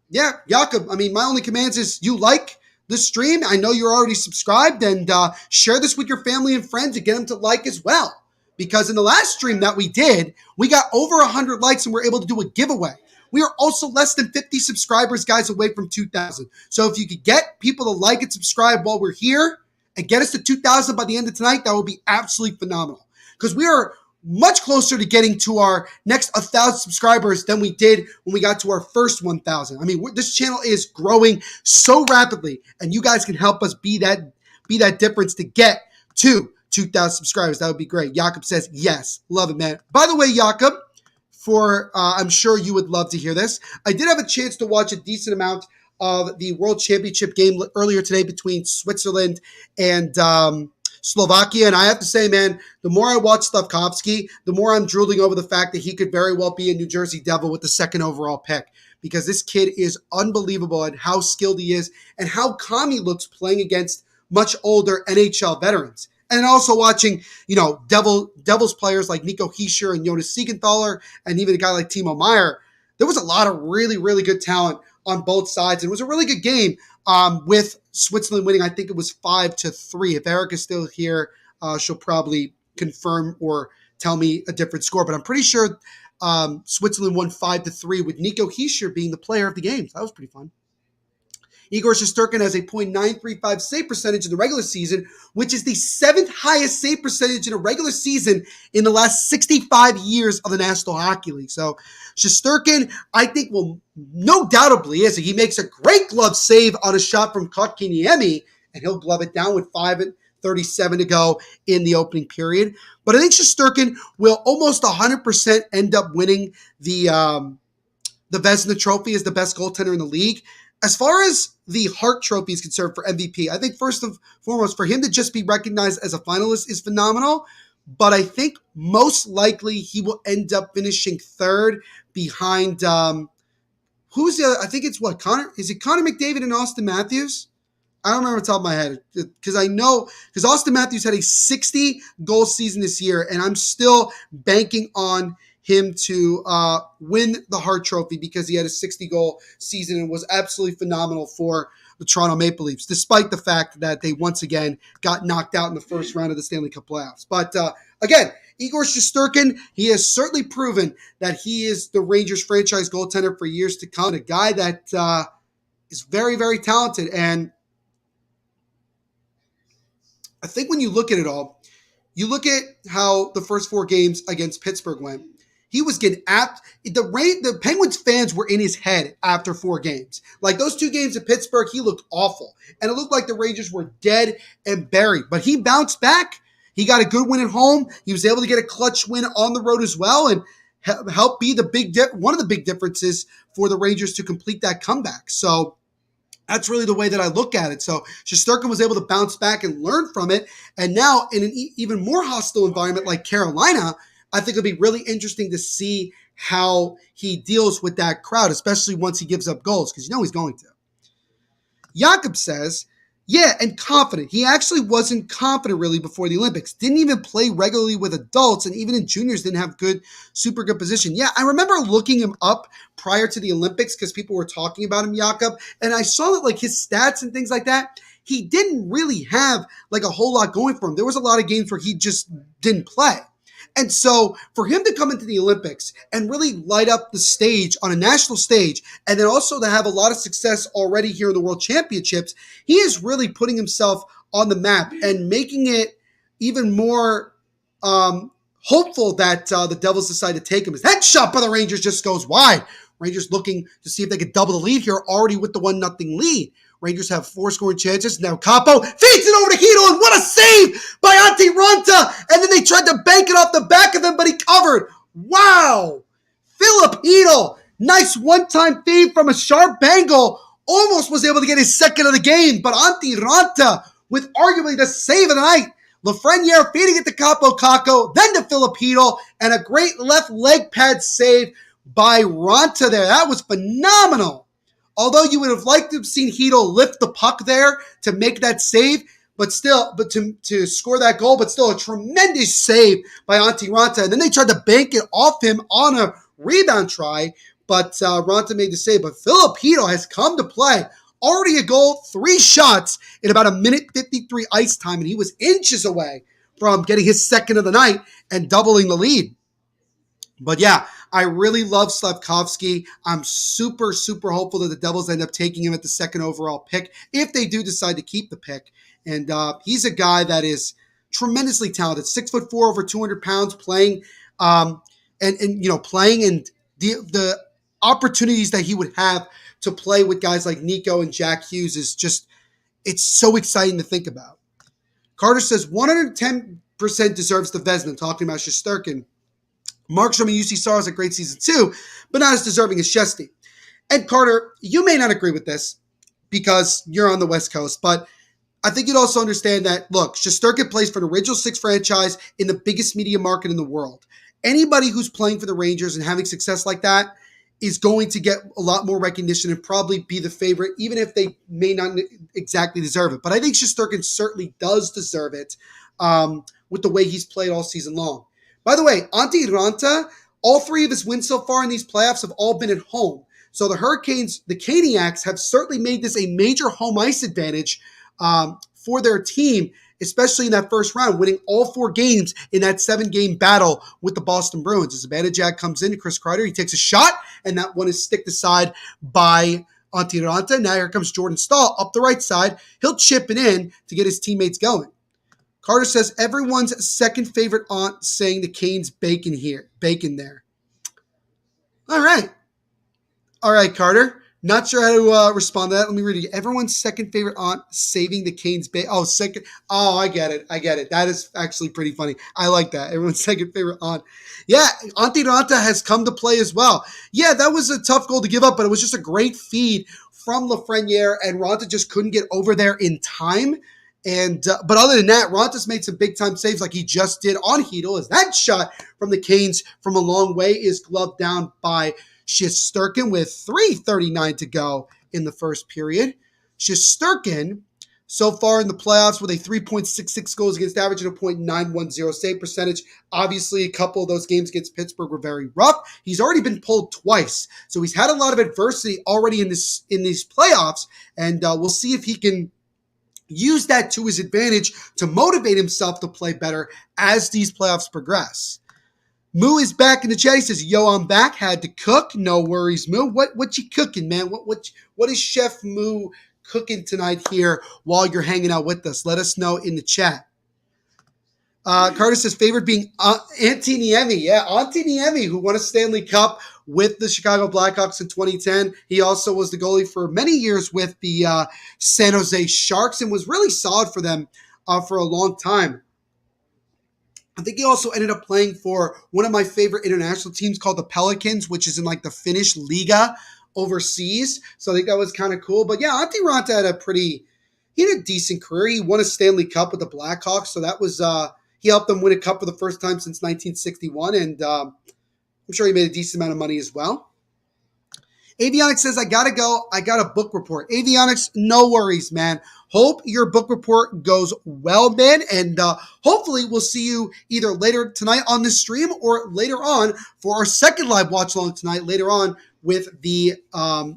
Yeah, Jakob, I mean, my only commands is you like the stream. I know you're already subscribed, and share this with your family and friends and get them to like as well. Because in the last stream that we did, we got over 100 likes and we're able to do a giveaway. We are also less than 50 subscribers, guys, away from 2,000. So if you could get people to like and subscribe while we're here and get us to 2,000 by the end of tonight, that would be absolutely phenomenal. Because we are much closer to getting to our next 1,000 subscribers than we did when we got to our first 1,000. I mean, this channel is growing so rapidly, and you guys can help us be that difference to get to 2,000 subscribers. That would be great. Jakob says, yes. Love it, man. By the way, Jakob, I'm sure you would love to hear this. I did have a chance to watch a decent amount of the World Championship game earlier today between Switzerland and Slovakia. And I have to say, man, the more I watch Slavkovsky, the more I'm drooling over the fact that he could very well be a New Jersey Devil with the 2nd overall pick. Because this kid is unbelievable at how skilled he is and how calm he looks playing against much older NHL veterans. And also watching, Devils players like Nico Hischier and Jonas Siegenthaler, and even a guy like Timo Meier. There was a lot of really, really good talent on both sides. And it was a really good game with Switzerland winning. I think it was 5-3. If Eric is still here, she'll probably confirm or tell me a different score. But I'm pretty sure Switzerland won 5-3 with Nico Hischier being the player of the game. So that was pretty fun. Igor Shesterkin has a .935 save percentage in the regular season, which is the 7th highest save percentage in a regular season in the last 65 years of the National Hockey League. So Shesterkin, I think, will no doubtably, as he makes a great glove save on a shot from Kotkaniemi, and he'll glove it down with 5:37 to go in the opening period. But I think Shesterkin will almost 100% end up winning the Vezina Trophy as the best goaltender in the league. As far as the Hart Trophy is concerned for MVP, I think first and foremost, for him to just be recognized as a finalist is phenomenal. But I think most likely he will end up finishing third behind who's the other? I think it's Connor? Is it Connor McDavid and Austin Matthews? I don't remember off the top of my head because Austin Matthews had a 60-goal season this year, and I'm still banking on him to win the Hart Trophy because he had a 60-goal season and was absolutely phenomenal for the Toronto Maple Leafs, despite the fact that they once again got knocked out in the first round of the Stanley Cup playoffs. But again, Igor Shesterkin, he has certainly proven that he is the Rangers franchise goaltender for years to come, a guy that is very, very talented. And I think when you look at it all, you look at how the first 4 games against Pittsburgh went. He was getting the Penguins fans were in his head after 4 games. Like those 2 games at Pittsburgh, he looked awful. And it looked like the Rangers were dead and buried. But he bounced back. He got a good win at home. He was able to get a clutch win on the road as well and help be one of the big differences for the Rangers to complete that comeback. So that's really the way that I look at it. So Shesterkin was able to bounce back and learn from it. And now in an even more hostile environment like Carolina, I think it'll be really interesting to see how he deals with that crowd, especially once he gives up goals, because he's going to. Jakob says, yeah, and confident. He actually wasn't confident really before the Olympics. Didn't even play regularly with adults, and even in juniors didn't have super good position. Yeah, I remember looking him up prior to the Olympics because people were talking about him, Jakob, and I saw that like his stats and things like that, he didn't really have like a whole lot going for him. There was a lot of games where he just didn't play. And so for him to come into the Olympics and really light up the stage on a national stage, and then also to have a lot of success already here in the World Championships, he is really putting himself on the map and making it even more hopeful that the Devils decide to take him. That shot by the Rangers just goes wide. Rangers looking to see if they could double the lead here, already with the 1-0 lead. Rangers have 4 scoring chances. Now Capo feeds it over to Chytil, and what a save by Antti Ranta! And then they tried to bank it off the back of him, but he covered. Wow! Philip Chytil, nice one-time feed from a sharp angle, almost was able to get his second of the game, but Antti Ranta with arguably the save of the night. Lafreniere feeding it to Capo Kakko, then to Philip Chytil, and a great left leg pad save by Ranta there. That was phenomenal. Although you would have liked to have seen Chytil lift the puck there to make that save, but to score that goal, but still a tremendous save by Antti Ranta. And then they tried to bank it off him on a rebound try, but Ranta made the save. But Philip Chytil has come to play. Already a goal, 3 shots in about 1:53 ice time, and he was inches away from getting his second of the night and doubling the lead. But yeah, I really love Slafkovsky. I'm super, super hopeful that the Devils end up taking him at the 2nd overall pick if they do decide to keep the pick. And he's a guy that is tremendously talented, 6'4", over 200 pounds, playing, playing, and the opportunities that he would have to play with guys like Nico and Jack Hughes is just, it's so exciting to think about. Carter says 110% deserves the Vezina, talking about Shesterkin. Markstrom and UC Saros a great season too, but not as deserving as Shesty. And Carter, you may not agree with this because you're on the West Coast, but I think you'd also understand that, look, Shesterkin plays for the original 6 franchise in the biggest media market in the world. Anybody who's playing for the Rangers and having success like that is going to get a lot more recognition and probably be the favorite, even if they may not exactly deserve it. But I think Shesterkin certainly does deserve it with the way he's played all season long. By the way, Antti Ranta, all 3 of his wins so far in these playoffs have all been at home. So the Hurricanes, the Caniacs, have certainly made this a major home ice advantage for their team. especially in that first round, winning all 4 games in that 7-game battle with the Boston Bruins. As Zibanejad comes in to Chris Kreider, he takes a shot, and that one is sticked aside by Antti Raanta. Now here comes Jordan Staal up the right side. He'll chip it in to get his teammates going. Carter says, everyone's second favorite aunt saying the Canes bacon there. All right, Carter. Not sure how to respond to that. Let me read it. Everyone's second favorite aunt saving the Canes bacon. Oh, I get it. That is actually pretty funny. I like that. Everyone's second favorite aunt. Yeah, Antti Raanta has come to play as well. Yeah, that was a tough goal to give up, but it was just a great feed from Lafreniere, and Raanta just couldn't get over there in time. And but other than that, Ronta's made some big-time saves like he just did on Hedel, as that shot from the Canes from a long way is gloved down by Shesterkin with 3:39 to go in the first period. Shesterkin, so far in the playoffs with a 3.66 goals against average and a .910 save percentage. Obviously, a couple of those games against Pittsburgh were very rough. He's already been pulled twice, so he's had a lot of adversity already in these playoffs, and we'll see if he can use that to his advantage to motivate himself to play better as these playoffs progress. Moo is back in the chat. He says, yo, I'm back. Had to cook. No worries, Moo. What you cooking, man? What is Chef Moo cooking tonight here while you're hanging out with us? Let us know in the chat. Carter says, favorite being Antti Niemi. Yeah, Antti Niemi, who won a Stanley Cup with the Chicago Blackhawks in 2010. He also was the goalie for many years with the San Jose Sharks and was really solid for them for a long time. I think he also ended up playing for one of my favorite international teams called the Pelicans, which is in like the Finnish Liga overseas. So I think that was kind of cool. But yeah, Antti Raanta had a decent career. He won a Stanley Cup with the Blackhawks. So that was, he helped them win a cup for the first time since 1961. And I'm sure he made a decent amount of money as well. Avionics says, I gotta go. I got a book report. Avionics, no worries, man. Hope your book report goes well, man. And hopefully we'll see you either later tonight on this stream or later on for our second live watch along tonight, later on with the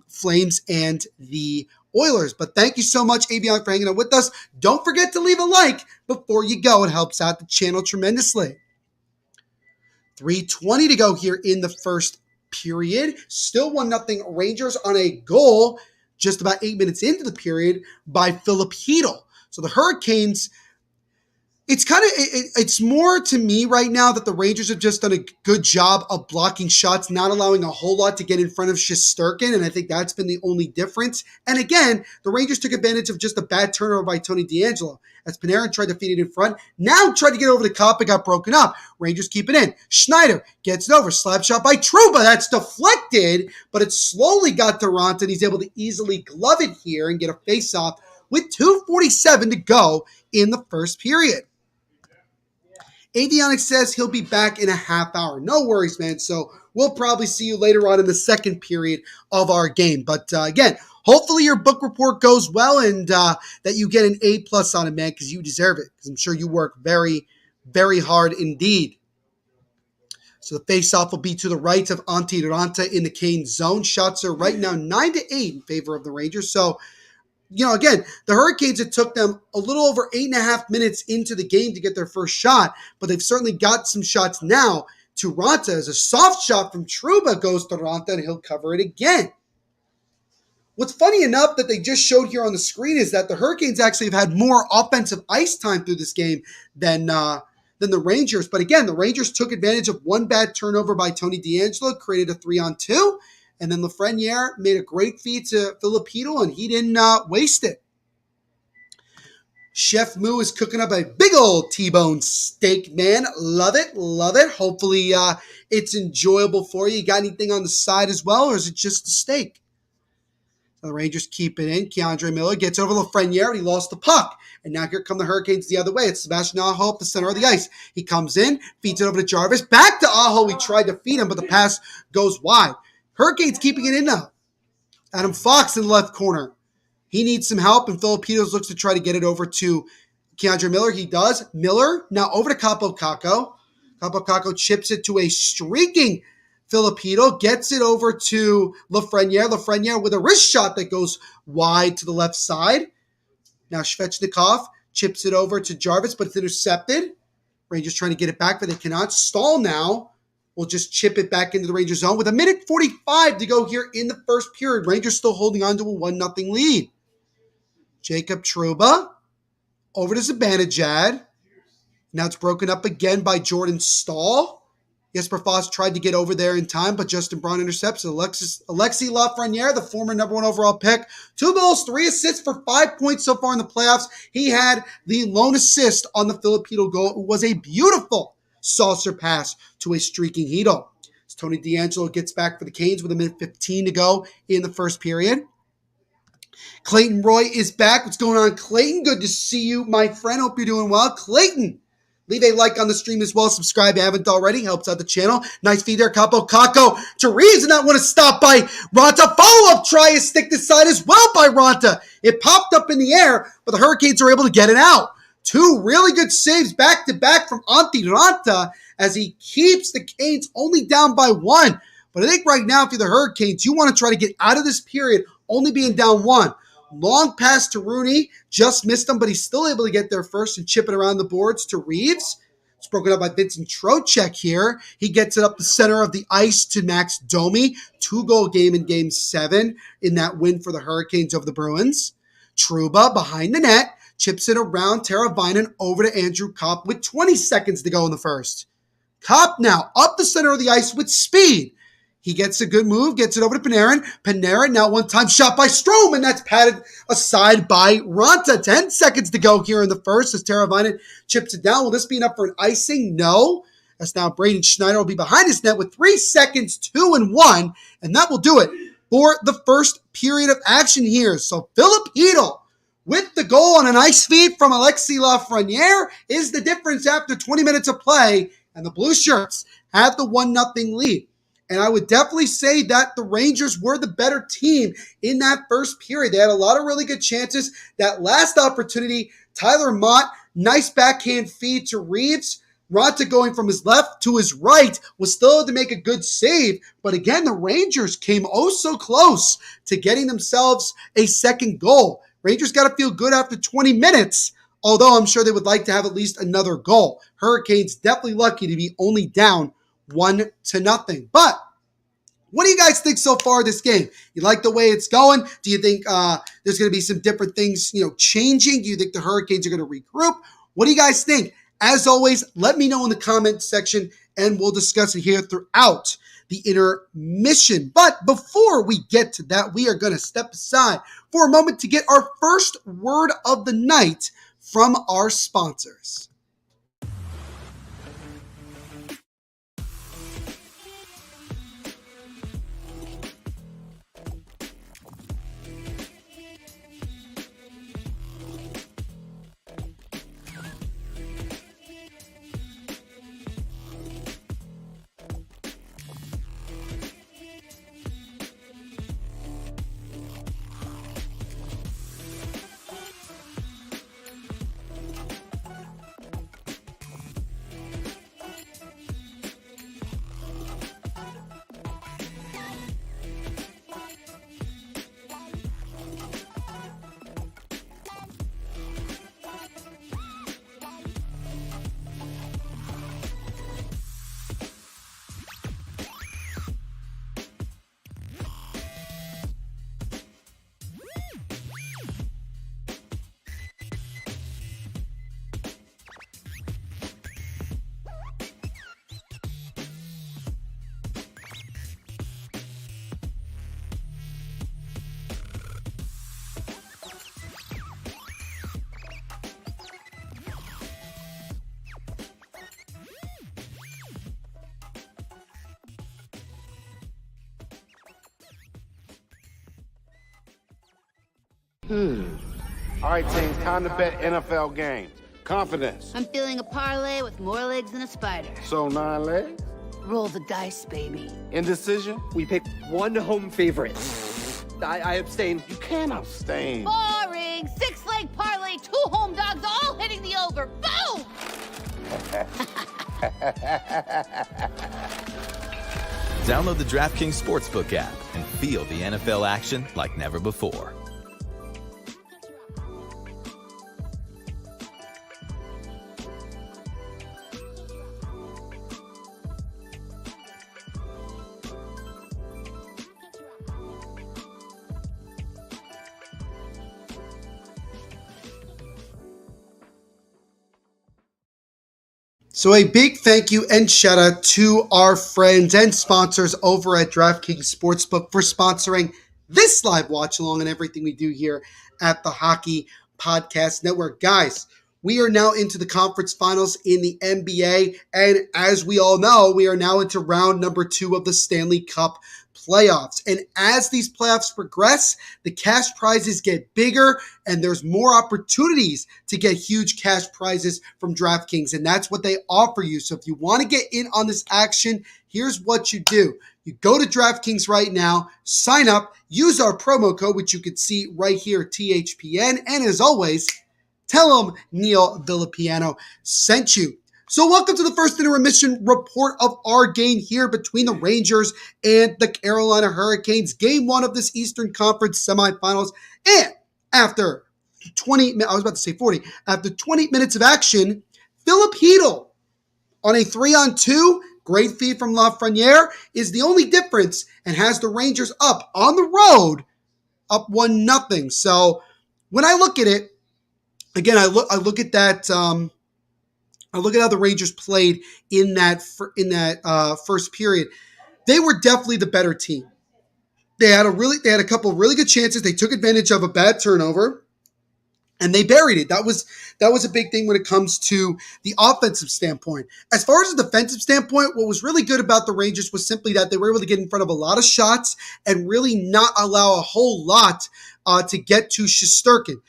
Flames and the Oilers. But thank you so much, Avionics, for hanging out with us. Don't forget to leave a like before you go. It helps out the channel tremendously. 3:20 to go here in the first period. Still 1-0 Rangers on a goal just about 8 minutes into the period by Philip Hedel. So the Hurricanes, it's more to me right now that the Rangers have just done a good job of blocking shots, not allowing a whole lot to get in front of Shesterkin, and I think that's been the only difference. And again, the Rangers took advantage of just a bad turnover by Tony DeAngelo, as Panarin tried to feed it in front. Now tried to get over the cup, it got broken up. Rangers keep it in. Schneider gets it over. Slap shot by Trouba. That's deflected, but it slowly got to Raanta, and he's able to easily glove it here and get a face-off with 2:47 to go in the first period. Avionics says he'll be back in a half hour. No worries, man. So we'll probably see you later on in the second period of our game. But again, hopefully your book report goes well and that you get an A+ on it, man, because you deserve it. Because I'm sure you work very, very hard indeed. So the face-off will be to the right of Antti Raanta in the Kane zone. Shots are right now 9-8 in favor of the Rangers. So, you know, again, the Hurricanes, it took them a little over 8.5 minutes into the game to get their first shot, but they've certainly got some shots now to Raanta. As a soft shot from Trouba goes to Raanta, and he'll cover it again. What's funny enough that they just showed here on the screen is that the Hurricanes actually have had more offensive ice time through this game than the Rangers. But again, the Rangers took advantage of one bad turnover by Tony DeAngelo, created a 3-on-2. And then Lafreniere made a great feed to Philip Hedel, and he didn't waste it. Chef Moo is cooking up a big old T-bone steak, man. Love it, love it. Hopefully it's enjoyable for you. You got anything on the side as well, or is it just a steak? So the Rangers keep it in. Keandre Miller gets over Lafreniere, and he lost the puck. And now here come the Hurricanes the other way. It's Sebastian Aho up the center of the ice. He comes in, feeds it over to Jarvis. Back to Aho. He tried to feed him, but the pass goes wide. Hurricanes keeping it in now. Adam Fox in the left corner. He needs some help, and Philip Hedel looks to try to get it over to Keandre Miller. He does. Miller now over to Kaapo Kakko. Kaapo Kakko chips it to a streaking Philip Hedel. Gets it over to Lafreniere. Lafreniere with a wrist shot that goes wide to the left side. Now Svechnikov Chips it over to Jarvis, but it's intercepted. Rangers trying to get it back, but they cannot. Stahl now will just chip it back into the Rangers zone with 1:45 to go here in the first period. Rangers still holding on to a 1-0 lead. Jacob Trouba over to Zibanejad. Now it's broken up again by Jordan Stahl. Jesper Foss tried to get over there in time, but Justin Braun intercepts. Alexis Lafreniere, the former number 1 overall pick, 2 goals, 3 assists for 5 points so far in the playoffs. He had the lone assist on the Filipino goal. It was a beautiful saucer pass to a streaking Hito. As Tony DeAngelo gets back for the Canes with 1:15 to go in the first period. Clayton Roy is back. What's going on, Clayton? Good to see you, my friend. Hope you're doing well. Clayton, leave a like on the stream as well. Subscribe if you haven't already. Helps out the channel. Nice feed there. Capo Kako to Reeves, and that one is stopped by Ronta. Follow-up try is stick this side as well by Ronta. It popped up in the air, but the Hurricanes are able to get it out. 2 really good saves back-to-back from Antti Ronta as he keeps the Canes only down by 1. But I think right now, if you're the Hurricanes, you want to try to get out of this period only being down 1. Long pass to Rooney, just missed him, but he's still able to get there first and chip it around the boards to Reeves. It's broken up by Vincent Trocheck here. He gets it up the center of the ice to Max Domi. 2-goal game in Game 7 in that win for the Hurricanes over the Bruins. Trouba behind the net, chips it around Teravainen over to Andrew Kopp with 20 seconds to go in the first. Kopp now up the center of the ice with speed. He gets a good move, gets it over to Panarin. Panarin now one-time shot by Strome, and that's patted aside by Ronta. 10 seconds to go here in the first as Teravainen chips it down. Will this be enough for an icing? No. As now Braden Schneider will be behind his net with 3 seconds, 2-1, and that will do it for the first period of action here. So Philip Hedl with the goal on an ice feed from Alexis Lafreniere is the difference after 20 minutes of play, and the Blue Shirts have the 1-0 lead. And I would definitely say that the Rangers were the better team in that first period. They had a lot of really good chances. That last opportunity, Tyler Mott, nice backhand feed to Reeves. Ronta going from his left to his right was still able to make a good save. But again, the Rangers came oh so close to getting themselves a second goal. Rangers got to feel good after 20 minutes, although I'm sure they would like to have at least another goal. Hurricanes definitely lucky to be only down 1-0. But what do you guys think so far of this game? You like the way it's going? Do you think there's going to be some different things, changing? Do you think the Hurricanes are going to regroup? What do you guys think? As always, let me know in the comment section, and we'll discuss it here throughout the intermission. But before we get to that, we are going to step aside for a moment to get our first word of the night from our sponsors. All right, team, time to bet NFL games. Confidence. I'm feeling a parlay with more legs than a spider. So 9 legs? Roll the dice, baby. Indecision? We pick one home favorite. I abstain. You can't abstain. Boring! 6-leg parlay, 2 home dogs, all hitting the over. Boom! Download the DraftKings Sportsbook app and feel the NFL action like never before. So a big thank you and shout out to our friends and sponsors over at DraftKings Sportsbook for sponsoring this live watch along and everything we do here at the Hockey Podcast Network. Guys, we are now into the conference finals in the NBA, and as we all know, we are now into round number 2 of the Stanley Cup playoffs. And as these playoffs progress, the cash prizes get bigger and there's more opportunities to get huge cash prizes from DraftKings. And that's what they offer you. So if you want to get in on this action, here's what you do. You go to DraftKings right now, sign up, use our promo code, which you can see right here, THPN. And as always, tell them Neil Villapiano sent you. So welcome to the first intermission report of our game here between the Rangers and the Carolina Hurricanes. Game 1 of this Eastern Conference semifinals. And after 40, after 20 minutes of action, Philip Hedl on a 3-on-2, great feed from Lafreniere, is the only difference and has the Rangers up on the road, up 1-0. So when I look at it, again, I look at that. I look at how the Rangers played in that first period. They were definitely the better team. They had a couple of really good chances. They took advantage of a bad turnover, and they buried it. That was a big thing when it comes to the offensive standpoint. As far as the defensive standpoint, what was really good about the Rangers was simply that they were able to get in front of a lot of shots and really not allow a whole lot to get to Shesterkin.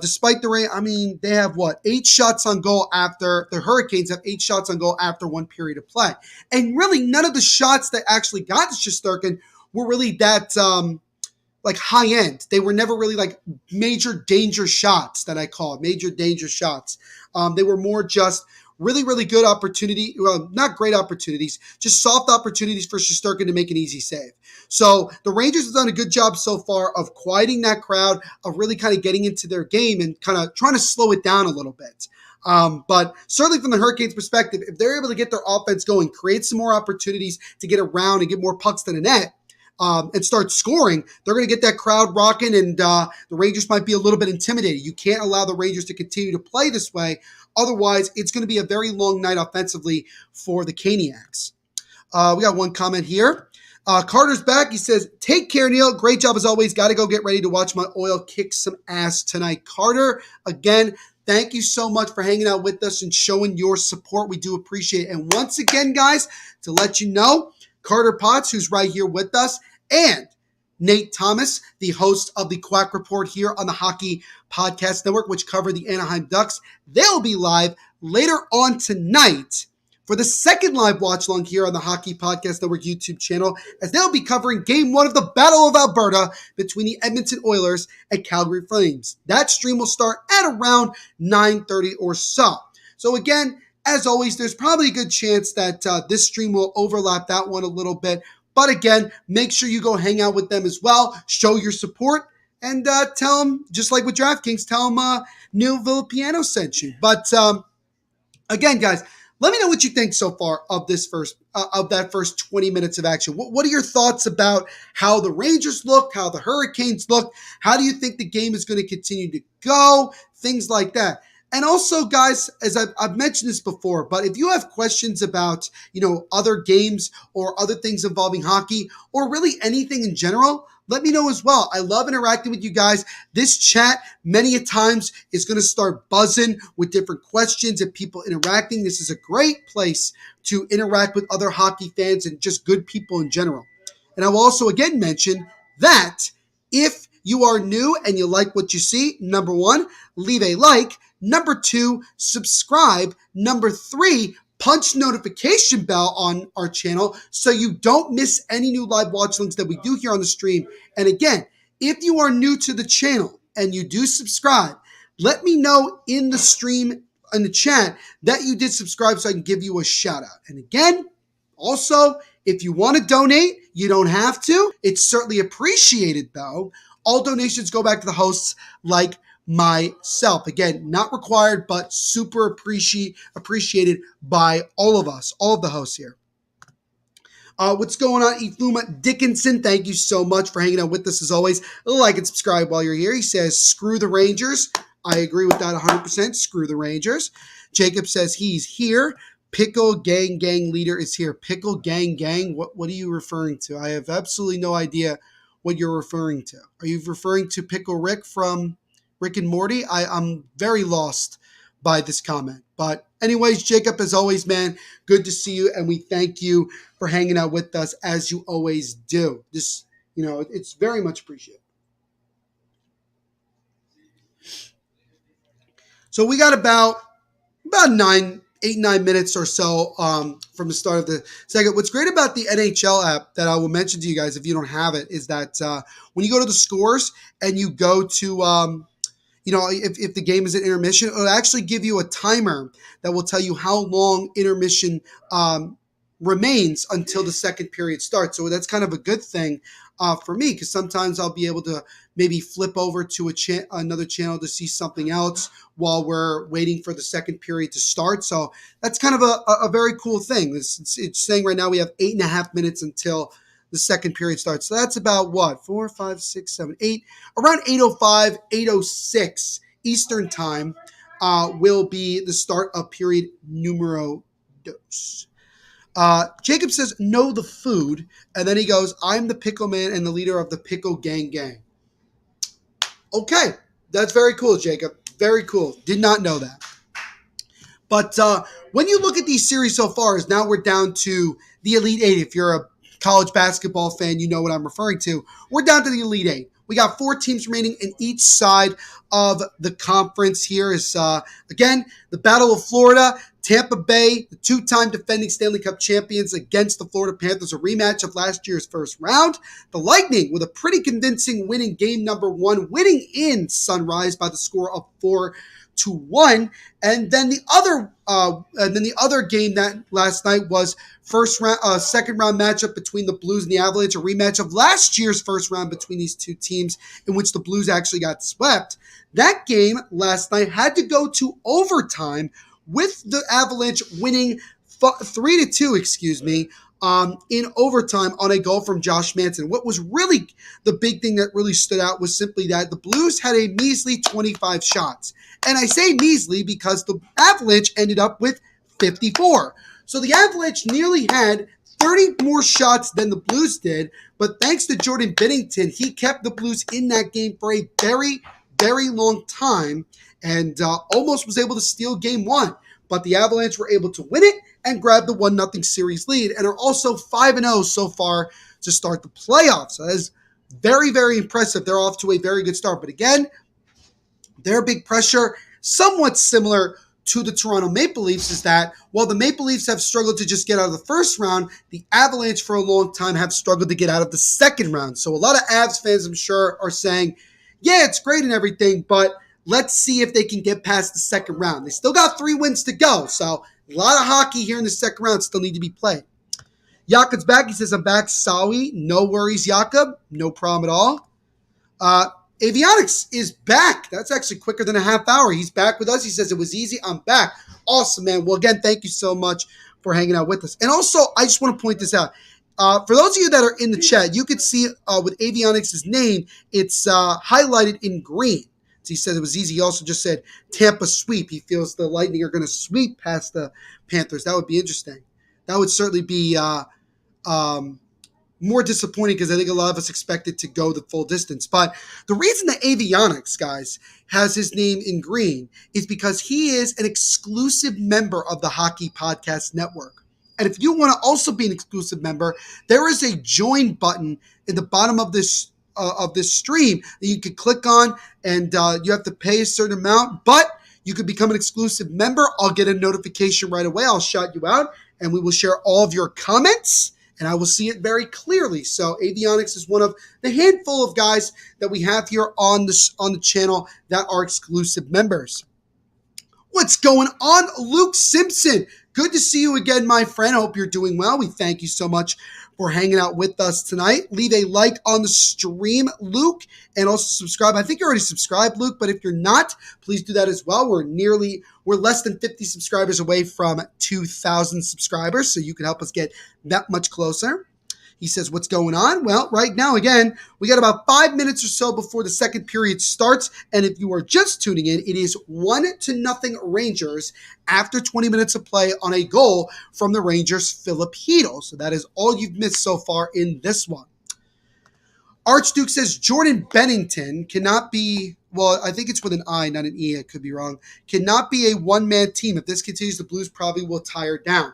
Despite the rain, they have 8 shots on goal after the Hurricanes have 8 shots on goal after 1 period of play. And really none of the shots that actually got to Shesterkin were really that high end. They were never really major danger shots that I call major danger shots. They were more just really, really good opportunity. Well, not great opportunities, just soft opportunities for Shesterkin to make an easy save. So the Rangers have done a good job so far of quieting that crowd, of really kind of getting into their game and kind of trying to slow it down a little bit. But certainly from the Hurricanes' perspective, if they're able to get their offense going, create some more opportunities to get around and get more pucks to the net, and start scoring, they're going to get that crowd rocking, and the Rangers might be a little bit intimidated. You can't allow the Rangers to continue to play this way. Otherwise, it's going to be a very long night offensively for the Caniacs. We got one comment here. Carter's back. He says, take care, Neil. Great job as always. Got to go get ready to watch my oil kick some ass tonight. Carter, again, thank you so much for hanging out with us and showing your support. We do appreciate it. And once again, guys, to let you know, Carter Potts, who's right here with us, and Nate Thomas, the host of the Quack Report here on the Hockey Podcast Network, which cover the Anaheim Ducks. They'll be live later on tonight for the second live watch along here on the Hockey Podcast Network YouTube channel, as they'll be covering Game 1 of the Battle of Alberta between the Edmonton Oilers and Calgary Flames. That stream will start at around 9:30 or so. So again, as always, there's probably a good chance that this stream will overlap that one a little bit. But again, make sure you go hang out with them as well. Show your support and tell them, just like with DraftKings, tell them Neil Villapiano sent you. But again, guys, let me know what you think so far of that first 20 minutes of action. What are your thoughts about how the Rangers looked, how the Hurricanes looked? How do you think the game is going to continue to go? Things like that. And also, guys, as I've mentioned this before, but if you have questions about, other games or other things involving hockey or really anything in general, let me know as well. I love interacting with you guys. This chat, many a times, is going to start buzzing with different questions and people interacting. This is a great place to interact with other hockey fans and just good people in general. And I will also again mention that if you are new and you like what you see, number 1, leave a like. Number 2, subscribe. Number 3, punch notification bell on our channel so you don't miss any new live watch links that we do here on the stream. And again, if you are new to the channel and you do subscribe, let me know in the stream, in the chat, that you did subscribe so I can give you a shout out. And again, also, if you want to donate, you don't have to. It's certainly appreciated though. All donations go back to the hosts like myself. Again, not required, but super appreciated by all of us, all of the hosts here. What's going on, Ifuma Dickinson? Thank you so much for hanging out with us as always. Like and subscribe while you're here. He says, screw the Rangers. I agree with that 100%. Screw the Rangers. Jacob says he's here. Pickle Gang leader is here. Pickle Gang. What are you referring to? I have absolutely no idea what you're referring to. Are you referring to Pickle Rick from Rick and Morty? I'm very lost by this comment. But anyways, Jacob, as always, man, good to see you, and we thank you for hanging out with us as you always do. It's very much appreciated. So we got about 9 minutes or so from the start of the segment. What's great about the NHL app that I will mention to you guys if you don't have it is that when you go to the scores and you go to if the game is at intermission, it'll actually give you a timer that will tell you how long intermission remains until the second period starts. So that's kind of a good thing for me, because sometimes I'll be able to maybe flip over to another channel to see something else while we're waiting for the second period to start. So that's kind of a very cool thing. It's saying right now we have 8.5 minutes until the second period starts. So that's about what? 4, 5, 6, 7, 8. Around 8:05, 8:06 Eastern time will be the start of period numero dos. Jacob says, know the food. And then he goes, I'm the pickle man and the leader of the Pickle Gang. Okay. That's very cool, Jacob. Very cool. Did not know that. But when you look at these series so far, is now we're down to the Elite Eight. If you're a college basketball fan, you know what I'm referring to. We're down to the Elite Eight. We got 4 teams remaining in each side of the conference. Here is, again, the Battle of Florida. Tampa Bay, the 2-time defending Stanley Cup champions against the Florida Panthers, a rematch of last year's first round. The Lightning with a pretty convincing win in game number 1, winning in Sunrise by the score of 4-1. And then the other game that last night was second round matchup between the Blues and the Avalanche, a rematch of last year's first round between these two teams, in which the Blues actually got swept. That game last night had to go to overtime, with the Avalanche winning 3-2, in overtime on a goal from Josh Manson. What was really the big thing that really stood out was simply that the Blues had a measly 25 shots. And I say measly because the Avalanche ended up with 54. So the Avalanche nearly had 30 more shots than the Blues did, but thanks to Jordan Binnington, he kept the Blues in that game for a very, very long time, and almost was able to steal game 1. But the Avalanche were able to win it and grab the 1-0 series lead, and are also 5-0 so far to start the playoffs. So that is very, very impressive. They're off to a very good start. But again, their big pressure, somewhat similar to the Toronto Maple Leafs, is that while the Maple Leafs have struggled to just get out of the first round, the Avalanche for a long time have struggled to get out of the second round. So a lot of Avs fans, I'm sure, are saying, yeah, it's great and everything, but let's see if they can get past the second round. They still got 3 wins to go, so a lot of hockey here in the second round still need to be played. Jakob's back. He says, I'm back, Sawi. No worries, Jakob. No problem at all. Avionics is back. That's actually quicker than a half hour. He's back with us. He says, it was easy. I'm back. Awesome, man. Well, again, thank you so much for hanging out with us. And also, I just want to point this out. For those of you that are in the chat, you could see with Avionics' name, it's highlighted in green. So he said it was easy. He also just said Tampa sweep. He feels the Lightning are going to sweep past the Panthers. That would be interesting. That would certainly be more disappointing, because I think a lot of us expected to go the full distance. But the reason that Avionics, guys, has his name in green is because he is an exclusive member of the Hockey Podcast Network. And if you want to also be an exclusive member, there is a join button in the bottom of this stream that you could click on, and you have to pay a certain amount, but you could become an exclusive member. I'll get a notification right away. I'll shout you out, and we will share all of your comments, and I will see it very clearly. So Avionics is one of the handful of guys that we have here on the channel that are exclusive members. What's going on, Luke Simpson? Good to see you again, my friend. I hope you're doing well. We thank you so much for hanging out with us tonight. Leave a like on the stream, Luke, and also subscribe. I think you're already subscribed, Luke, but if you're not, please do that as well. We're less than 50 subscribers away from 2,000 subscribers, so you can help us get that much closer. He says, what's going on? Well, right now, again, we got about 5 minutes or so before the second period starts. And if you are just tuning in, it is 1-0 Rangers after 20 minutes of play on a goal from the Rangers' Philip Hedl. So that is all you've missed so far in this one. Archduke says Jordan Bennington cannot be, well, I think it's with an I, not an E, I could be wrong, cannot be a one-man team. If this continues, the Blues probably will tire down.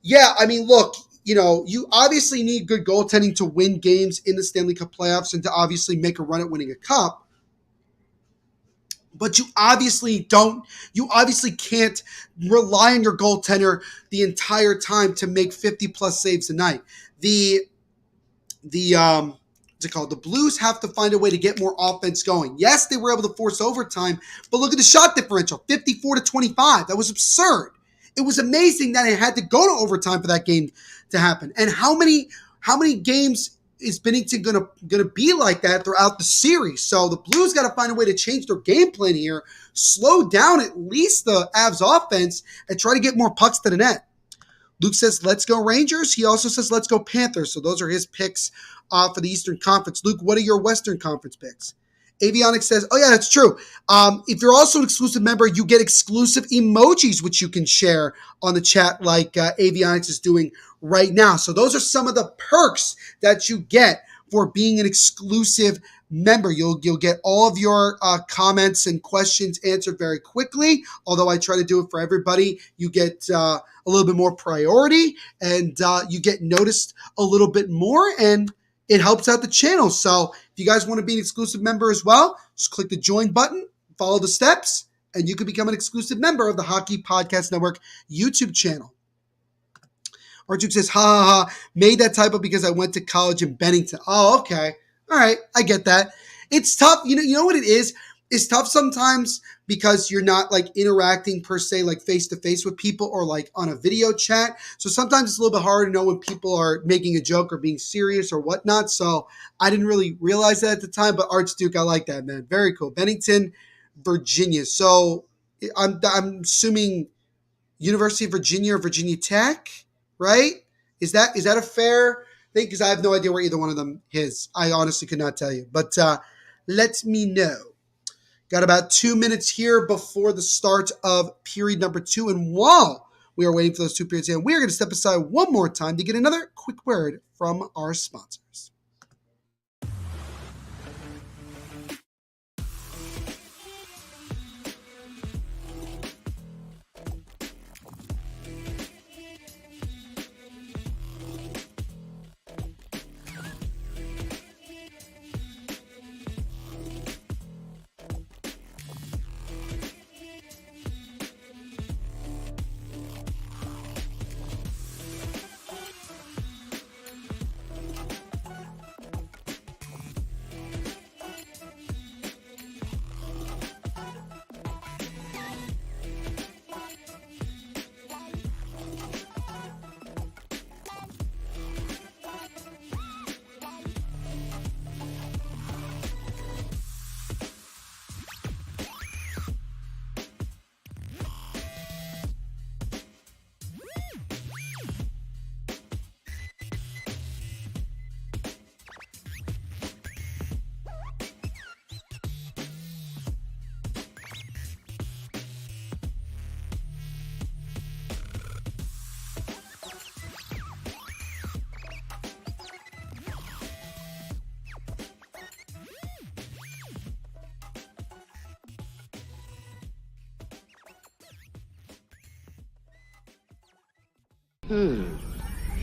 Yeah, I mean, look, you obviously need good goaltending to win games in the Stanley Cup playoffs and to obviously make a run at winning a cup. But you obviously can't rely on your goaltender the entire time to make 50-plus saves a night. The Blues have to find a way to get more offense going. Yes, they were able to force overtime, but look at the shot differential, 54-25. That was absurd. It was amazing that it had to go to overtime for that game to happen. And how many games is Binnington gonna be like that throughout the series? So the Blues got to find a way to change their game plan here, slow down at least the Avs offense, and try to get more pucks to the net. Luke says, let's go Rangers. He also says, let's go Panthers. So those are his picks for the Eastern Conference. Luke, what are your Western Conference picks? Avionics says, oh yeah, that's true. If you're also an exclusive member, you get exclusive emojis, which you can share on the chat like Avionics is doing right now. So those are some of the perks that you get for being an exclusive member. You'll get all of your comments and questions answered very quickly. Although I try to do it for everybody, you get a little bit more priority and you get noticed a little bit more, and it helps out the channel. So if you guys want to be an exclusive member as well, just click the join button, follow the steps, and you can become an exclusive member of the Hockey Podcast Network YouTube channel. Archuk says, ha ha ha, made that typo because I went to college in Bennington. Oh, okay. All right, I get that. It's tough. You know what it is? It's tough sometimes because you're not like interacting per se, like face to face with people or like on a video chat. So sometimes it's a little bit hard to know when people are making a joke or being serious or whatnot. So I didn't really realize that at the time, but Archduke, I like that, man. Very cool. Bennington, Virginia. So I'm assuming University of Virginia or Virginia Tech, right? Is that a fair thing? Because I have no idea where either one of them is. I honestly could not tell you, but let me know. Got about 2 minutes here before the start of period number 2. And while we are waiting for those 2 periods in, we are going to step aside one more time to get another quick word from our sponsors.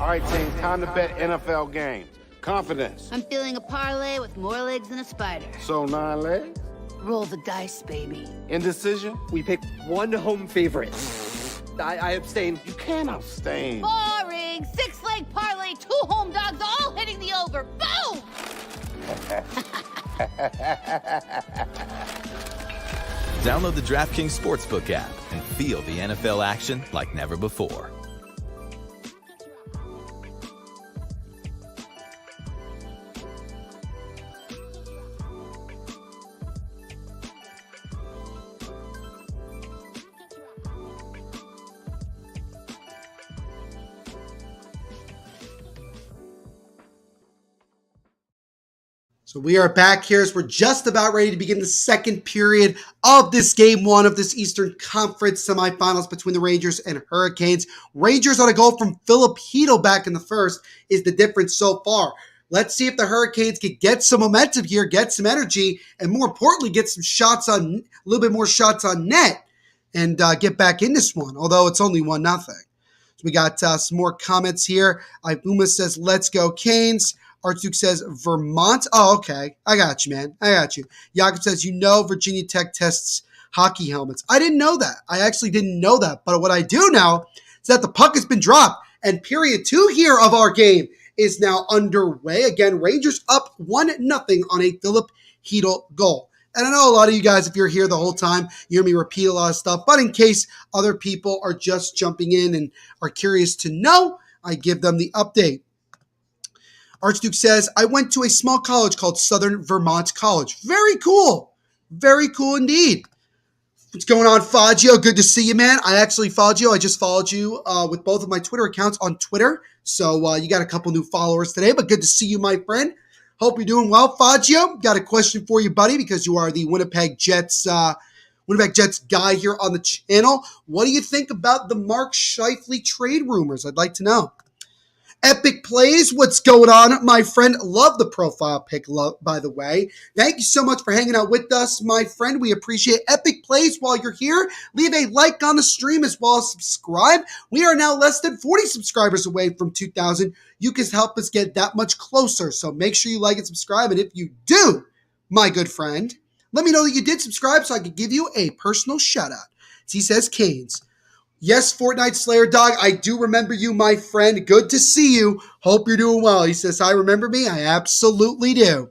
All right, team, time to bet NFL games. Confidence. I'm feeling a parlay with more legs than a spider. So 9 legs? Roll the dice, baby. Indecision? We pick one home favorite. I abstain. You can't abstain. Boring. 6-leg parlay, 2 home dogs, all hitting the over. Boom! Download the DraftKings Sportsbook app and feel the NFL action like never before. So we are back here as we're just about ready to begin the second period of this game one of this Eastern Conference semifinals between the Rangers and Hurricanes. Rangers on a goal from Philip Hedl back in the first is the difference so far. Let's see if the Hurricanes can get some momentum here, get some energy, and more importantly, get some shots on, a little bit more shots on net and get back in this one, although it's only 1-0. So we got some more comments here. Ibuma says, let's go Canes. Archduke says, Vermont. Oh, okay. I got you, man. I got you. Jakob says, Virginia Tech tests hockey helmets. I didn't know that. I actually didn't know that. But what I do know is that the puck has been dropped. And period 2 here of our game is now underway. Again, Rangers up 1-0 on a Philip Hedl goal. And I know a lot of you guys, if you're here the whole time, you hear me repeat a lot of stuff. But in case other people are just jumping in and are curious to know, I give them the update. Archduke says, I went to a small college called Southern Vermont College. Very cool. Very cool indeed. What's going on, Faggio? Good to see you, man. I actually followed you. I just followed you with both of my Twitter accounts on Twitter. So you got a couple new followers today, but good to see you, my friend. Hope you're doing well, Faggio. Got a question for you, buddy, because you are the Winnipeg Jets guy here on the channel. What do you think about the Mark Scheifele trade rumors? I'd like to know. Epic Plays, what's going on, my friend? Love the profile pic, by the way. Thank you so much for hanging out with us, my friend. We appreciate Epic Plays. While you're here, leave a like on the stream as well as subscribe. We are now less than 40 subscribers away from 2,000. You can help us get that much closer, so make sure you like and subscribe. And if you do, my good friend, let me know that you did subscribe so I could give you a personal shout-out. He says, Canes. Yes, Fortnite Slayer Dog, I do remember you, my friend. Good to see you. Hope you're doing well. He says, I remember me. I absolutely do.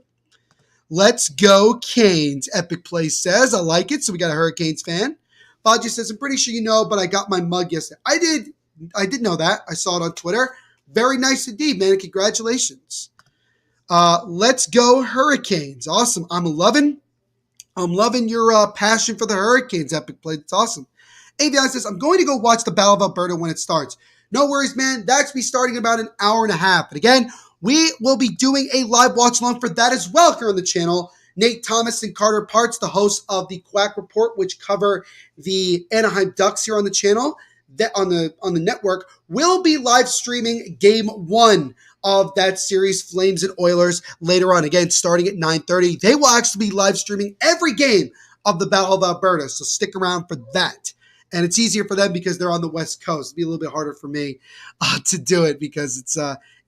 Let's go, Canes. Epic Play says, I like it. So we got a Hurricanes fan. Faji says, I'm pretty sure you know, but I got my mug yesterday. I did know that. I saw it on Twitter. Very nice indeed, man. Congratulations. Let's go, Hurricanes. Awesome. I'm loving your passion for the Hurricanes, Epic Play. It's awesome. Avion says, I'm going to go watch the Battle of Alberta when it starts. No worries, man. That's be starting in about an hour and a half. And again, we will be doing a live watch along for that as well here on the channel. Nate Thomas and Carter Parts, the hosts of the Quack Report, which cover the Anaheim Ducks here on the channel, on the network, will be live streaming game one of that series, Flames and Oilers, later on. Again, starting at 9:30. They will actually be live streaming every game of the Battle of Alberta, so stick around for that. And it's easier for them because they're on the West Coast. It'll be a little bit harder for me to do it because it's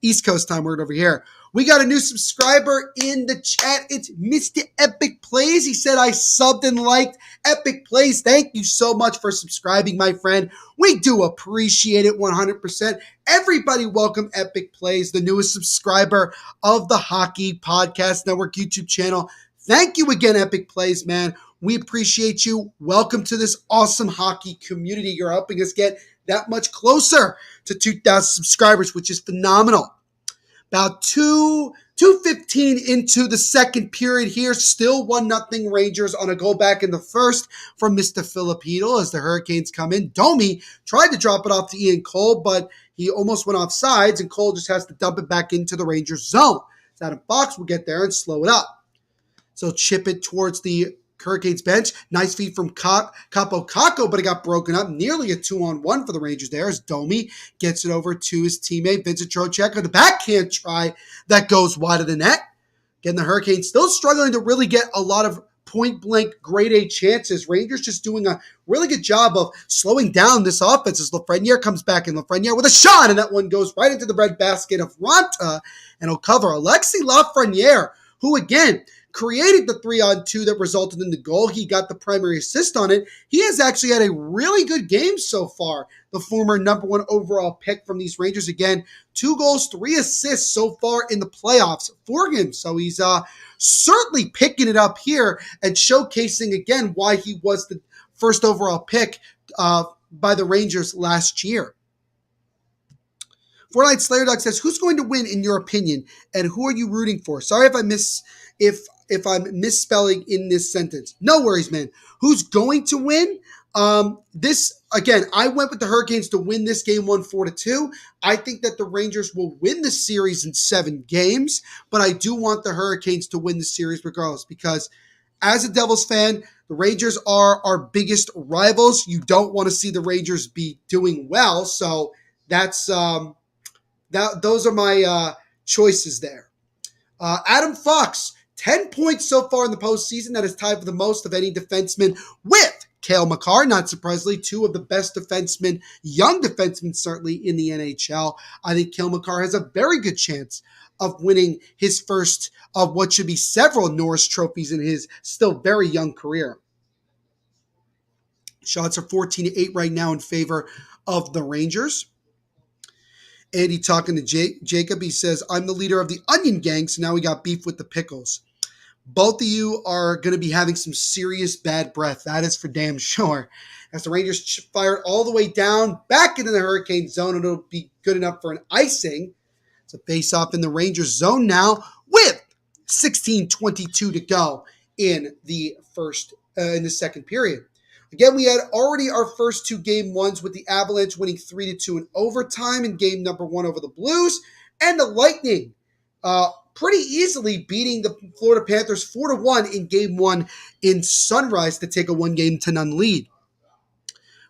East Coast time. We're over here. We got a new subscriber in the chat. It's Mr. Epic Plays. He said, I subbed and liked Epic Plays. Thank you so much for subscribing, my friend. We do appreciate it 100%. Everybody welcome Epic Plays, the newest subscriber of the Hockey Podcast Network YouTube channel. Thank you again, Epic Plays, man. We appreciate you. Welcome to this awesome hockey community. You're helping us get that much closer to 2,000 subscribers, which is phenomenal. About 2:15 into the second period here. Still 1-0 Rangers on a goal back in the first from Mr. Philip Hedl as the Hurricanes come in. Domi tried to drop it off to Ian Cole, but he almost went off sides, and Cole just has to dump it back into the Rangers zone. So Adam Fox will get there and slow it up. So chip it towards the Hurricanes bench. Nice feed from Capo Caco, but it got broken up. Nearly a 2-on-1 for the Rangers there as Domi gets it over to his teammate Vincent Trocheck. The backhand try that goes wide of the net. Again, the Hurricanes still struggling to really get a lot of point-blank grade A chances. Rangers just doing a really good job of slowing down this offense as Lafreniere comes back in. Lafreniere with a shot, and that one goes right into the red basket of Ranta, and he'll cover. Alexis Lafreniere, who again created the 3-on-2 that resulted in the goal. He got the primary assist on it. He has actually had a really good game so far. The former number 1 overall pick from these Rangers. Again, 2 goals, 3 assists so far in the playoffs for him. So he's certainly picking it up here and showcasing again why he was the first overall pick by the Rangers last year. Fortnite Slayer Dog says, who's going to win in your opinion, and who are you rooting for? Sorry if I'm misspelling in this sentence. No worries, man. Who's going to win? This again, I went with the Hurricanes to win this game 4-2. I think that the Rangers will win the series in 7 games, but I do want the Hurricanes to win the series regardless because as a Devils fan, the Rangers are our biggest rivals. You don't want to see the Rangers be doing well, so that's those are my choices there. Adam Fox, 10 points so far in the postseason. That is tied for the most of any defenseman with Cale Makar. Not surprisingly, 2 of the best defensemen, young defensemen certainly in the NHL. I think Cale Makar has a very good chance of winning his first of what should be several Norris trophies in his still very young career. Shots are 14-8 right now in favor of the Rangers. Andy talking to Jacob, he says, I'm the leader of the Onion Gang, so now we got beef with the Pickles. Both of you are going to be having some serious bad breath. That is for damn sure. As the Rangers fired all the way down, back into the Hurricane zone, it'll be good enough for an icing. It's a face-off in the Rangers zone now with 16:22 to go in the second period. Again, we had already our first 2 game ones with the Avalanche winning 3-2 in overtime in game number 1 over the Blues, and the Lightning pretty easily beating the Florida Panthers 4-1 in game 1 in Sunrise to take a 1-0 lead.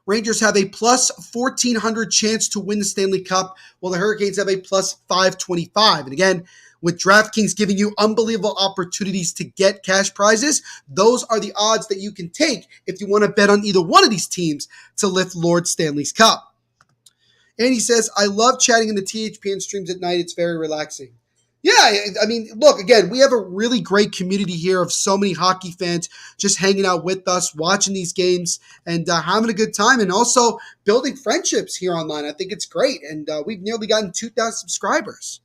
Rangers have a plus 1,400 chance to win the Stanley Cup, while the Hurricanes have a plus 525. And again, with DraftKings giving you unbelievable opportunities to get cash prizes, those are the odds that you can take if you want to bet on either one of these teams to lift Lord Stanley's Cup. And he says, I love chatting in the THPN streams at night. It's very relaxing. Yeah, I mean, look, again, we have a really great community here of so many hockey fans just hanging out with us, watching these games, and having a good time, and also building friendships here online. I think it's great, and we've nearly gotten 2,000 subscribers.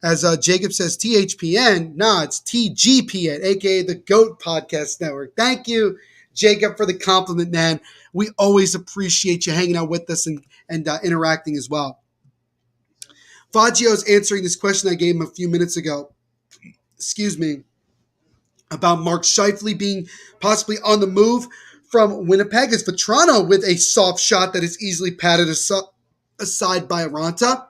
As Jacob says, THPN, it's TGPN, a.k.a. the GOAT Podcast Network. Thank you, Jacob, for the compliment, man. We always appreciate you hanging out with us and interacting as well. Faggio's answering this question I gave him a few minutes ago. About Mark Scheifele being possibly on the move from Winnipeg. As Vetrano with a soft shot that is easily patted aside by Aranta.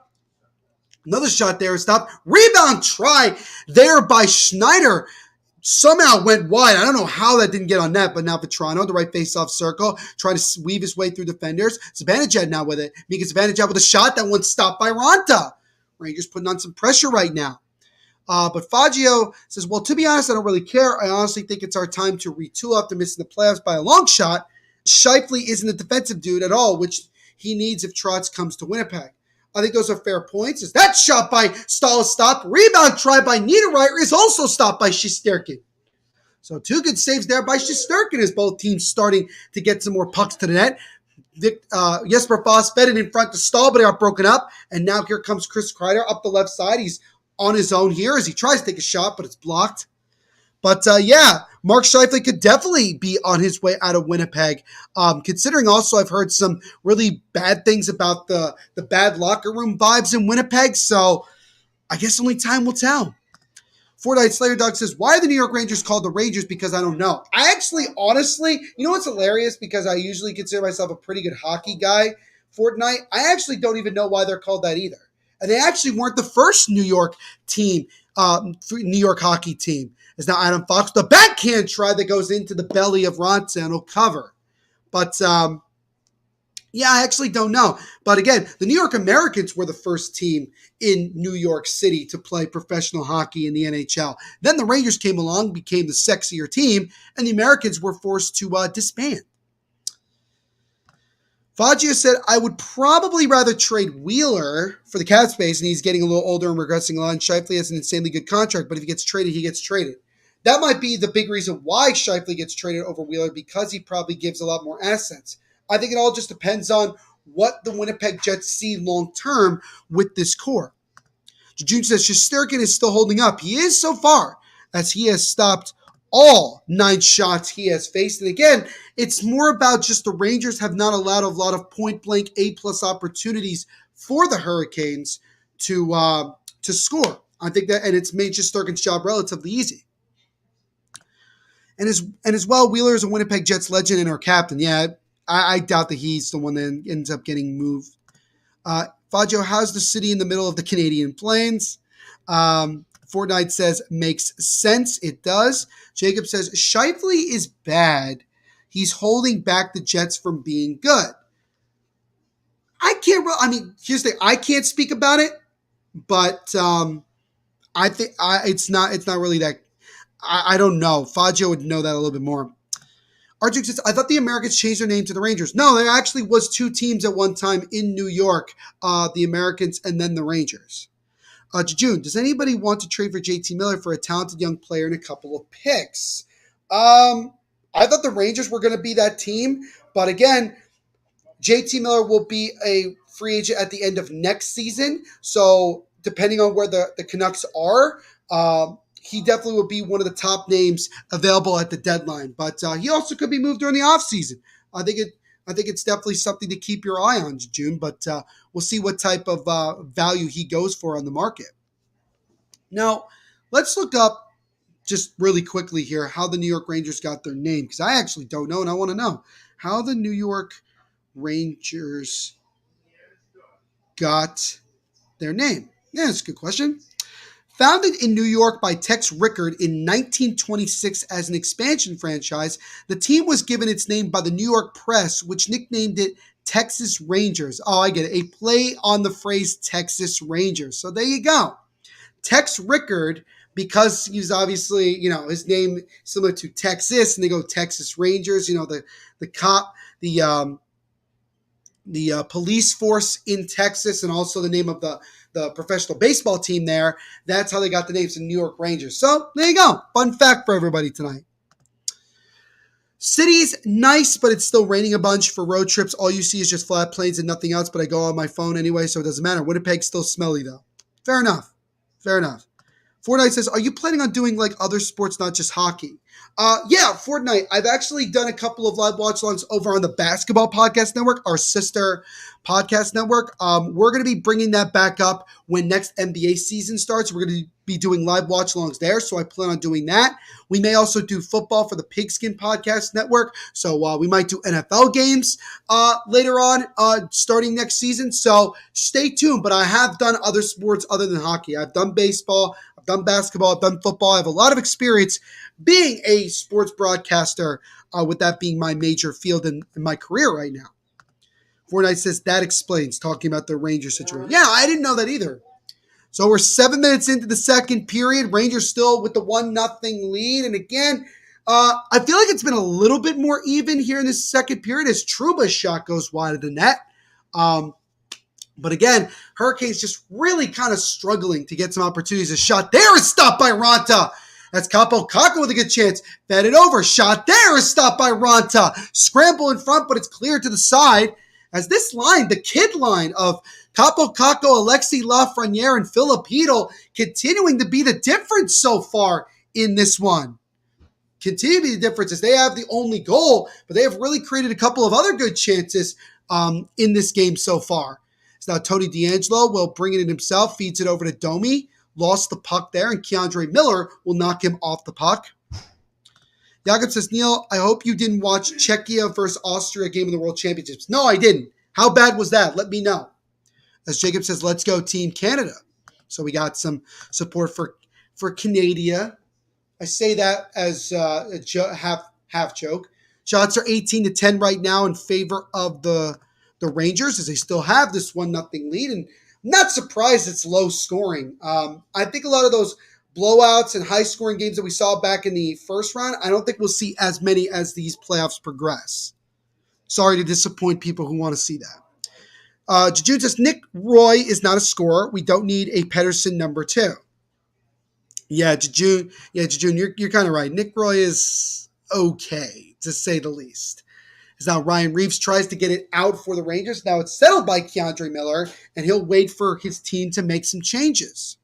Another shot there is stopped. Rebound try there by Schneider. Somehow went wide. I don't know how that didn't get on net, but now Vetrano, the right face-off circle, trying to weave his way through defenders. Zibanejad now with it. Mika Zibanejad with a shot that went stopped by Aranta. Rangers putting on some pressure right now. But Faggio says, well, to be honest, I don't really care. I honestly think it's our time to retool after missing the playoffs by a long shot. Scheifele isn't a defensive dude at all, which he needs if Trotz comes to Winnipeg. I think those are fair points. Is that shot by Stahl is stopped. Rebound try by Niederreiter is also stopped by Shesterkin. So 2 good saves there by Shesterkin as both teams starting to get some more pucks to the net. Jesper Foss fed it in front to Stahl, but they are broken up. And now here comes Chris Kreider up the left side. He's on his own here as he tries to take a shot, but it's blocked. But Mark Scheifele could definitely be on his way out of Winnipeg. Considering also I've heard some really bad things about the bad locker room vibes in Winnipeg. So I guess only time will tell. Fortnite Slayer Dog says, why are the New York Rangers called the Rangers? Because I don't know. I actually, honestly, you know what's hilarious? Because I usually consider myself a pretty good hockey guy. Fortnite, I actually don't even know why they're called that either. And they actually weren't the first New York team, New York hockey team. It's now Adam Fox, the backhand try that goes into the belly of Ronson and will cover. But, I actually don't know. But again, the New York Americans were the first team in New York City to play professional hockey in the NHL. Then the Rangers came along, became the sexier team, and the Americans were forced to disband. Faggio said, I would probably rather trade Wheeler for the cap space, and he's getting a little older and regressing a lot, and Scheifele has an insanely good contract, but if he gets traded, he gets traded. That might be the big reason why Scheifele gets traded over Wheeler, because he probably gives a lot more assets. I think it all just depends on what the Winnipeg Jets see long-term with this core. Jujun says, Shesterkin is still holding up. He is so far, as he has stopped all 9 shots he has faced. And again, it's more about just the Rangers have not allowed a lot of point-blank A-plus opportunities for the Hurricanes to score. I think that, and it's made Shesterkin's job relatively easy. And as well, Wheeler is a Winnipeg Jets legend and our captain. Yeah, I doubt that he's the one that ends up getting moved. Faggio, how's the city in the middle of the Canadian Plains? Fortnite says, makes sense. It does. Jacob says, Shifley is bad. He's holding back the Jets from being good. Here's the thing. I can't speak about it, but I think it's not really that. I don't know. Faggio would know that a little bit more. Archie says, I thought the Americans changed their name to the Rangers. No, there actually was two teams at one time in New York, the Americans and then the Rangers. June, does anybody want to trade for JT Miller for a talented young player and a couple of picks? I thought the Rangers were going to be that team, but again, JT Miller will be a free agent at the end of next season, so depending on where the Canucks are, he definitely will be one of the top names available at the deadline. But he also could be moved during the offseason. I think it's definitely something to keep your eye on, June. But we'll see what type of value he goes for on the market. Now, let's look up just really quickly here how the New York Rangers got their name, because I actually don't know, and I want to know how the New York Rangers got their name. Yeah, that's a good question. Founded in New York by Tex Rickard in 1926 as an expansion franchise, the team was given its name by the New York Press, which nicknamed it Texas Rangers. Oh, I get it. A play on the phrase Texas Rangers. So there you go. Tex Rickard, because he's obviously, his name similar to Texas, and they go Texas Rangers, the cop, the police force in Texas, and also the name of the professional baseball team there. That's how they got the names of New York Rangers. So there you go. Fun fact for everybody tonight. City's nice, but it's still raining a bunch for road trips. All you see is just flat plains and nothing else, but I go on my phone anyway, so it doesn't matter. Winnipeg's still smelly, though. Fair enough. Fortnite says, are you planning on doing like other sports, not just hockey? Yeah, Fortnite. I've actually done a couple of live watch-alongs over on the Basketball Podcast Network, our sister podcast network. We're going to be bringing that back up when next NBA season starts. We're going to be doing live watch-alongs there, so I plan on doing that. We may also do football for the Pigskin Podcast Network, so we might do NFL games later on, starting next season. So stay tuned, but I have done other sports other than hockey. I've done baseball, I've done basketball, I've done football. I have a lot of experience being a sports broadcaster, with that being my major field in my career right now. Fortnite says, that explains, talking about the Rangers situation. Yeah, I didn't know that either. So we're 7 minutes into the second period. Rangers still with the 1-0 lead. And again, I feel like it's been a little bit more even here in this second period as Trouba's shot goes wide of the net. But again, Hurricanes just really kind of struggling to get some opportunities. A shot there is stopped by Ranta. That's Capo Caco with a good chance. Fed it over. Shot there is stopped by Ranta. Scramble in front, but it's clear to the side. As this line, the kid line of Capo Caco, Alexi Lafreniere, and Filipino continuing to be the difference so far in this one. Continue to be the difference as they have the only goal, but they have really created a couple of other good chances in this game so far. So now Tony D'Angelo will bring it in himself, feeds it over to Domi, lost the puck there, and Keandre Miller will knock him off the puck. Jakob says, Neil, I hope you didn't watch Czechia versus Austria game in the World Championships. No, I didn't. How bad was that? Let me know. As Jacob says, let's go Team Canada. So we got some support for Canada. I say that as a half joke. Shots are 18-10 right now in favor of the Rangers as they still have this 1-0 lead. And I'm not surprised it's low scoring. I think a lot of those blowouts and high-scoring games that we saw back in the first round, I don't think we'll see as many as these playoffs progress. Sorry to disappoint people who want to see that. Jujun says, Nick Roy is not a scorer. We don't need a Pedersen number 2. Yeah, Jujun, you're kind of right. Nick Roy is okay, to say the least. As now Ryan Reeves tries to get it out for the Rangers. Now it's settled by Keandre Miller, and he'll wait for his team to make some changes.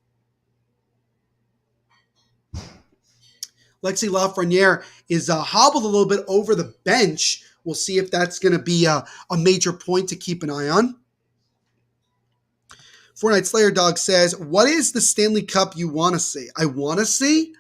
Alexi Lafreniere is hobbled a little bit over the bench. We'll see if that's going to be a major point to keep an eye on. Fortnite Slayer Dog says, what is the Stanley Cup you want to see? I want to see?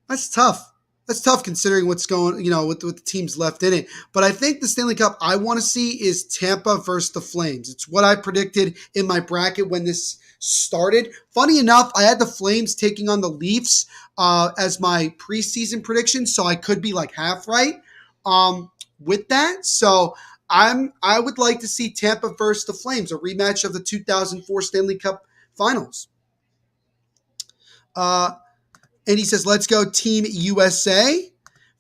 That's tough. That's tough considering what's going, with the teams left in it. But I think the Stanley Cup I want to see is Tampa versus the Flames. It's what I predicted in my bracket when this started. Funny enough, I had the Flames taking on the Leafs as my preseason prediction, so I could be like half right with that. So I would like to see Tampa versus the Flames, a rematch of the 2004 Stanley Cup Finals. And he says, let's go Team USA.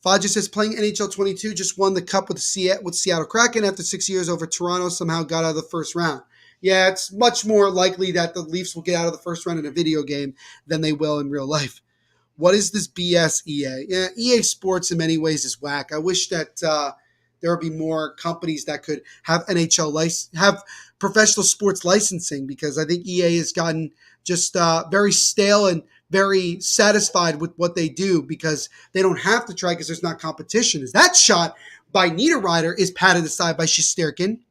Faja says, playing NHL 22, just won the Cup with Seattle Kraken after 6 years over Toronto, somehow got out of the first round. Yeah, it's much more likely that the Leafs will get out of the first round in a video game than they will in real life. What is this BS, EA? Yeah, EA Sports in many ways is whack. I wish that there would be more companies that could have have professional sports licensing, because I think EA has gotten just very stale and very satisfied with what they do because they don't have to try because there's not competition. As that shot by Niederreiter is patted aside by Shesterkin.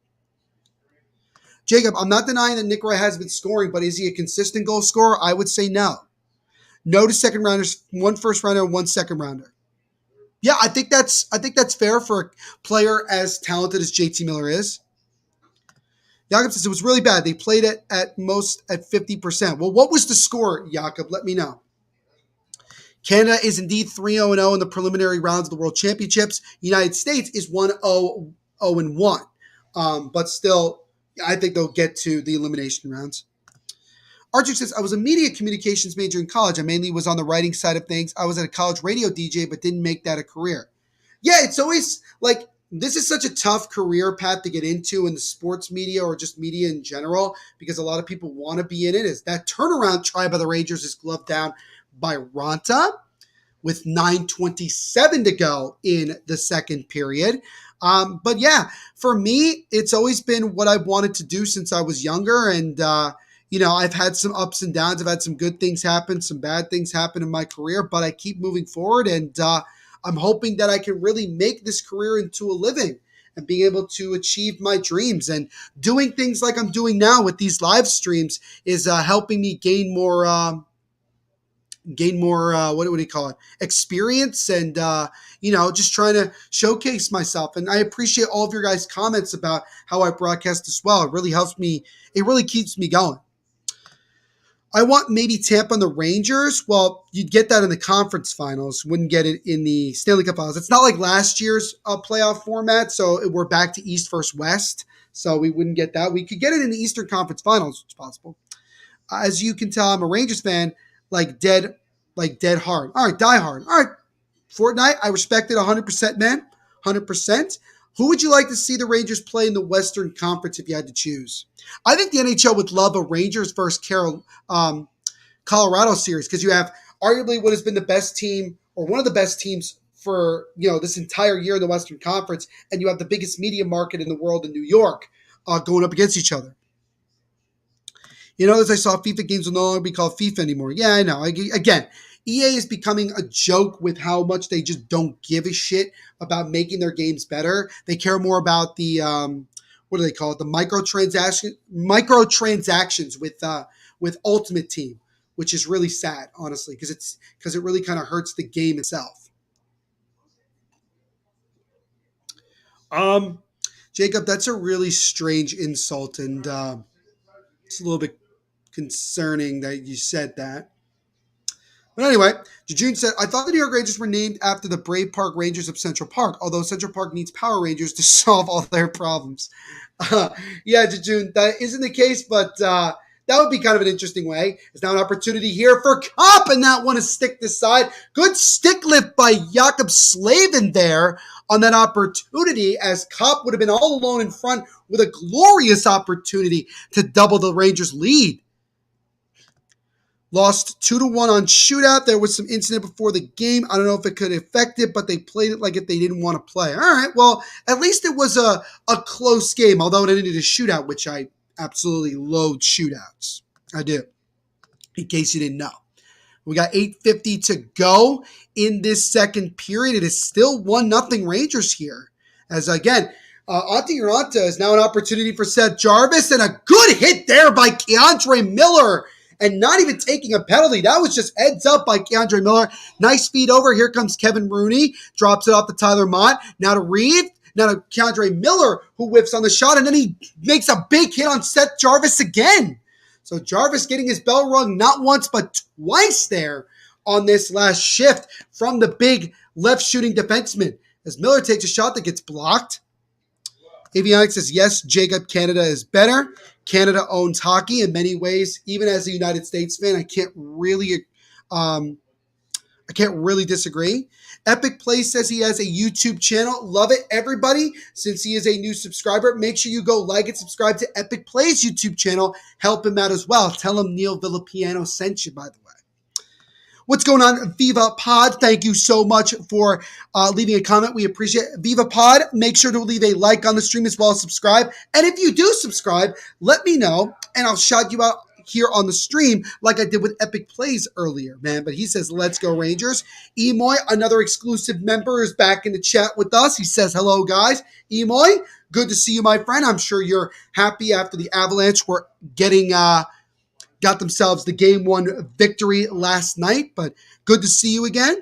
Jacob, I'm not denying that Nick Roy has been scoring, but is he a consistent goal scorer? I would say no. No to second rounders, 1 first rounder, 1 second rounder. Yeah, I think that's fair for a player as talented as JT Miller is. Jakob says it was really bad. They played it at most at 50%. Well, what was the score, Jakob? Let me know. Canada is indeed 3-0-0 in the preliminary rounds of the World Championships. United States is 1-0-1. But still, I think they'll get to the elimination rounds. Archer says, I was a media communications major in college. I mainly was on the writing side of things. I was at a college radio DJ, but didn't make that a career. Yeah, it's always like, this is such a tough career path to get into in the sports media or just media in general, because a lot of people want to be in it. Is that turnaround try by the Rangers is gloved down by Ronta with 9:27 to go in the second period. But yeah, for me, it's always been what I've wanted to do since I was younger. And, I've had some ups and downs. I've had some good things happen, some bad things happen in my career, but I keep moving forward. And I'm hoping that I can really make this career into a living and being able to achieve my dreams. And doing things like I'm doing now with these live streams is helping me gain more, what do you call it? Experience and, just trying to showcase myself. And I appreciate all of your guys' comments about how I broadcast as well. It really helps me. It really keeps me going. I want maybe Tampa and the Rangers. Well, you'd get that in the conference finals. Wouldn't get it in the Stanley Cup finals. It's not like last year's playoff format, so we're back to East versus West. So we wouldn't get that. We could get it in the Eastern Conference Finals, which is possible. As you can tell, I'm a Rangers fan, dead hard. All right, die hard. All right, Fortnite, I respect it 100%, man. 100%. Who would you like to see the Rangers play in the Western Conference if you had to choose? I think the NHL would love a Rangers versus Colorado series, because you have arguably what has been the best team or one of the best teams for this entire year in the Western Conference, and you have the biggest media market in the world in New York going up against each other. As I saw, FIFA games will no longer be called FIFA anymore. Yeah, I know. Again, EA is becoming a joke with how much they just don't give a shit about making their games better. They care more about the what do they call it? The microtransactions with Ultimate Team, which is really sad, honestly, because it really kind of hurts the game itself. Jacob, that's a really strange insult, and it's a little bit concerning that you said that. But anyway, Jejun said, I thought the New York Rangers were named after the Brave Park Rangers of Central Park, although Central Park needs Power Rangers to solve all their problems. Yeah, Jejun, that isn't the case, but that would be kind of an interesting way. There's now an opportunity here for Kopp, and not want to stick this side. Good stick lift by Jakob Slavin there on that opportunity, as Kopp would have been all alone in front with a glorious opportunity to double the Rangers' lead. Lost 2-1 on shootout. There was some incident before the game. I don't know if it could affect it, but they played it like if they didn't want to play. All right, well, at least it was a close game, although it ended a shootout, which I absolutely loathe shootouts. I do, in case you didn't know. We got 8:50 to go in this second period. It is still 1-0 Rangers here. As again, Antti Ranta is now an opportunity for Seth Jarvis, and a good hit there by Keandre Miller. and not even taking a penalty. That was just heads up by Keandre Miller. Nice feed over. Here comes Kevin Rooney. Drops it off to Tyler Mott. Now to Reeve. Now to Keandre Miller, who whiffs on the shot, and then he makes a big hit on Seth Jarvis again. So Jarvis getting his bell rung not once but twice there on this last shift from the big left shooting defenseman. As Miller takes a shot that gets blocked. Avionics says, yes, Jacob, Canada is better. Canada owns hockey in many ways. Even as a United States fan, I can't really disagree. Epic Play says he has a YouTube channel. Love it, everybody. Since he is a new subscriber, make sure you go like and subscribe to Epic Play's YouTube channel. Help him out as well. Tell him Neil Villapiano sent you, by the way. What's going on, Viva Pod? Thank you so much for leaving a comment. We appreciate it. Viva Pod, make sure to leave a like on the stream as well as subscribe. And if you do subscribe, let me know, and I'll shout you out here on the stream like I did with Epic Plays earlier, man. But he says, let's go Rangers. Emoy, another exclusive member, is back in the chat with us. He says, hello, guys. Emoy, good to see you, my friend. I'm sure you're happy after the Avalanche were got themselves the Game 1 victory last night, but good to see you again.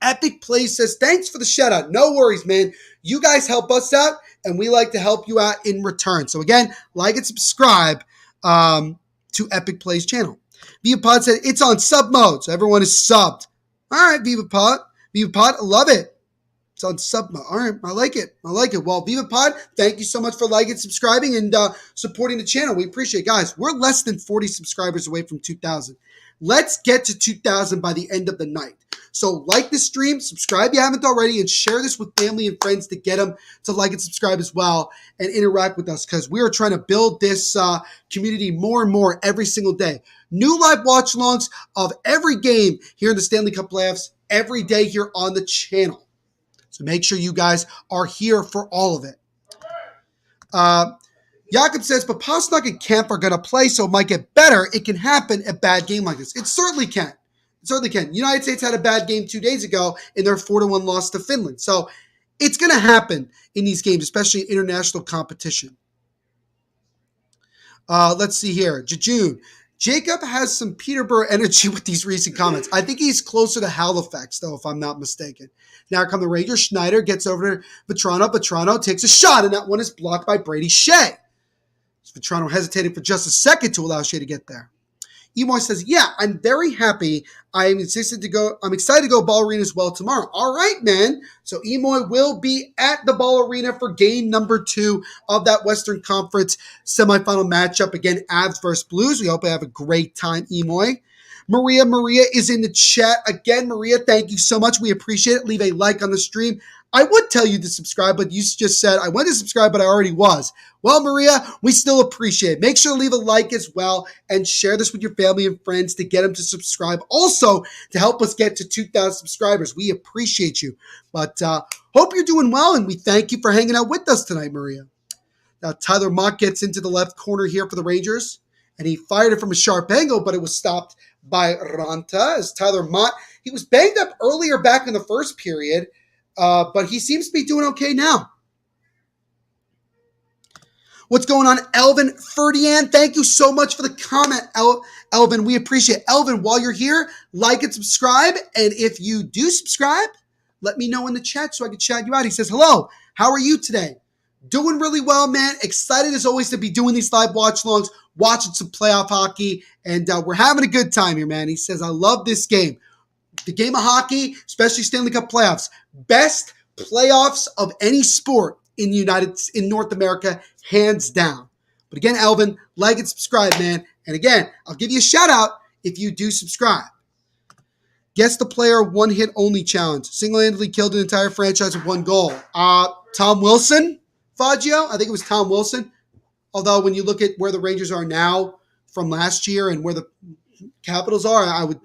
Epic Play says, thanks for the shout out. No worries, man. You guys help us out, and we like to help you out in return. So again, like and subscribe to Epic Play's channel. Viva Pod said it's on sub mode, so everyone is subbed. All right, Viva Pod. Viva Pod, love it. It's on sub mode. All right, I like it. Well, Viva Pod, thank you so much for liking, subscribing, and supporting the channel. We appreciate it. Guys, we're less than 40 subscribers away from 2,000. Let's get to 2,000 by the end of the night. So like this stream, subscribe if you haven't already, and share this with family and friends to get them to like and subscribe as well and interact with us, because we are trying to build this community more and more every single day. New live watch-alongs of every game here in the Stanley Cup playoffs every day here on the channel. So make sure you guys are here for all of it. Jakob says, but Pastrnak and Kemp are going to play, so it might get better. It can happen a bad game like this. It certainly can. It certainly can. United States had a bad game 2 days ago in their 4-1 loss to Finland. So it's going to happen in these games, especially in international competition. Let's see here. Jejune. Jacob has some Peterborough energy with these recent comments. I think he's closer to Halifax, though, if I'm not mistaken. Now come the Rangers. Schneider gets over to Vetrano. Vetrano takes a shot, and that one is blocked by Brady Shea. Vetrano hesitated for just a second to allow Shea to get there. Emoy says, yeah, I'm very happy. I'm excited to go Ball Arena as well tomorrow. All right, man. So Emoy will be at the Ball Arena for game number 2 of that Western Conference semifinal matchup. Again, Avs versus Blues. We hope you have a great time, Emoy. Maria is in the chat. Again, Maria, thank you so much. We appreciate it. Leave a like on the stream. I would tell you to subscribe, but you just said I went to subscribe, but I already was. Well, Maria, we still appreciate it. Make sure to leave a like as well and share this with your family and friends to get them to subscribe. Also, to help us get to 2,000 subscribers. We appreciate you. But hope you're doing well, and we thank you for hanging out with us tonight, Maria. Now, Tyler Mott gets into the left corner here for the Rangers, and he fired it from a sharp angle, but it was stopped by Ranta. As Tyler Mott, he was banged up earlier back in the first period, but he seems to be doing okay now. What's going on, Elvin Ferdian? Thank you so much for the comment, Elvin. We appreciate it. Elvin, while you're here, like and subscribe. And if you do subscribe, let me know in the chat so I can shout you out. He says, hello, how are you today? Doing really well, man. Excited as always to be doing these live watch-alongs, watching some playoff hockey, and we're having a good time here, man. He says, I love this game. The game of hockey, especially Stanley Cup playoffs, best playoffs of any sport in North America, hands down. But again, Elvin, like and subscribe, man. And again, I'll give you a shout out if you do subscribe. Guess the player one hit only challenge. Single-handedly killed an entire franchise with 1 goal. Tom Wilson, Faggio. I think it was Tom Wilson. Although when you look at where the Rangers are now from last year and where the Capitals are, I would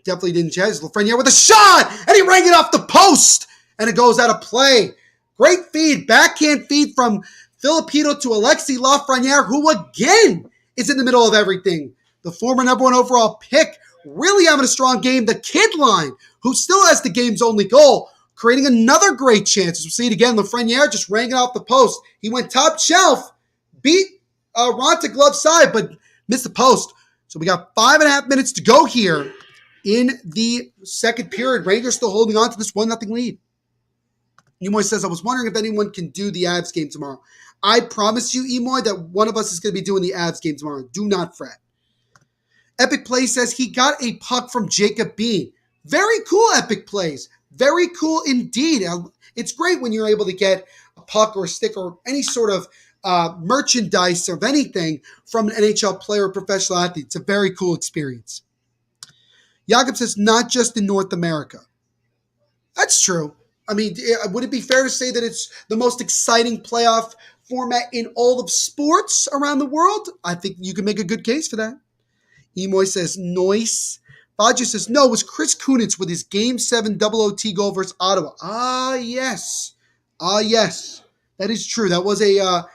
definitely didn't chance. Lafreniere with a shot, and he rang it off the post, and it goes out of play. Great feed, backhand feed from Filipino to Alexis Lafreniere, who again is in the middle of everything. The former number 1 overall pick, really having a strong game. The kid line, who still has the game's only goal, creating another great chance. We'll see it again. Lafreniere just rang it off the post. He went top shelf, beat Ronta glove side, but missed the post. So we got 5.5 minutes to go here in the second period. Rangers still holding on to this 1-0 lead. Emoy says, I was wondering if anyone can do the Avs game tomorrow. I promise you, Emoy, that one of us is going to be doing the Avs game tomorrow. Do not fret. Epic Play says he got a puck from Jacob Bean. Very cool, Epic Plays. Very cool indeed. It's great when you're able to get a puck or a stick or any sort of merchandise of anything from an NHL player or professional athlete. It's a very cool experience. Jakob says, not just in North America. That's true. I mean, would it be fair to say that it's the most exciting playoff format in all of sports around the world? I think you can make a good case for that. Emoy says, noise. Baja says, no, it was Chris Kunitz with his Game 7 double OT goal versus Ottawa. Yes. That is true. That was that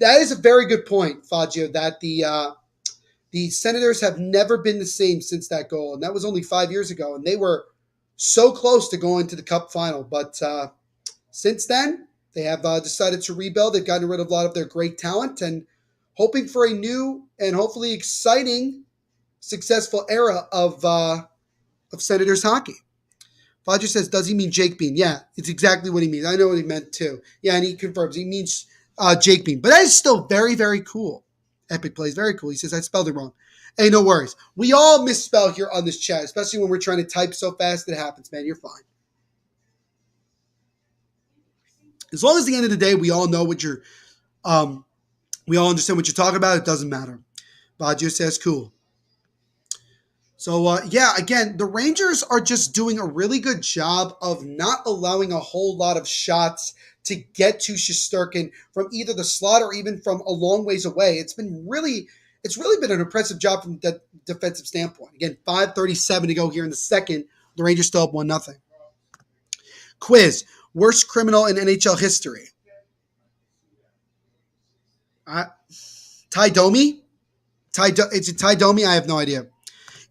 is a very good point, Fagio, that the Senators have never been the same since that goal. And that was only 5 years ago. And they were so close to going to the Cup final. But since then, they have decided to rebuild. They've gotten rid of a lot of their great talent and hoping for a new and hopefully exciting, successful era of Senators hockey. Fodger says, does he mean Jake Bean? Yeah, it's exactly what he means. I know what he meant too. Yeah, and he confirms he means Jake Bean. But that is still very, very cool. Epic Plays, very cool. He says, I spelled it wrong. Hey, no worries. We all misspell here on this chat, especially when we're trying to type so fast it happens, man. You're fine. As long as at the end of the day, we all know what you're, we all understand what you're talking about, it doesn't matter. Baggio says, cool. So, again, the Rangers are just doing a really good job of not allowing a whole lot of shots to get to Shesterkin from either the slot or even from a long ways away. It's really been an impressive job from the defensive standpoint. Again, 5:37 to go here in the second. The Rangers still up 1-0. Quiz. Worst criminal in NHL history. Ty Domi? Is it Ty Domi? I have no idea.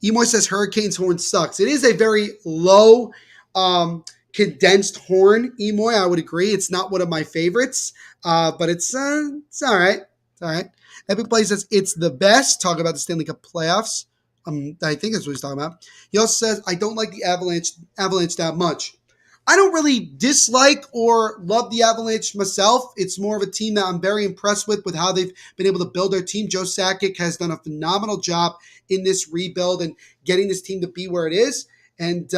Emoy says Hurricane's horn sucks. It is a very low condensed horn, Emoy. I would agree. It's not one of my favorites, but it's all right. It's all right. Epic Play says it's the best. Talk about the Stanley Cup playoffs. I think that's what he's talking about. He also says, I don't like the Avalanche that much. I don't really dislike or love the Avalanche myself. It's more of a team that I'm very impressed with how they've been able to build their team. Joe Sakic has done a phenomenal job in this rebuild and getting this team to be where it is. And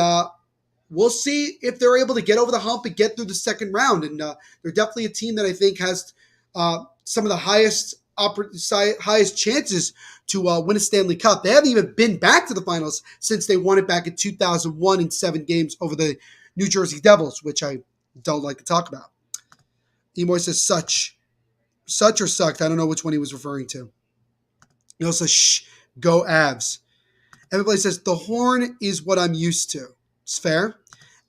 we'll see if they're able to get over the hump and get through the second round. And they're definitely a team that I think has some of the highest chances to win a Stanley Cup. They haven't even been back to the finals since they won it back in 2001 in 7 games over the New Jersey Devils, which I don't like to talk about. Emoy says such or sucked. I don't know which one he was referring to. He also says, go Avs. Everybody says, the horn is what I'm used to. It's fair.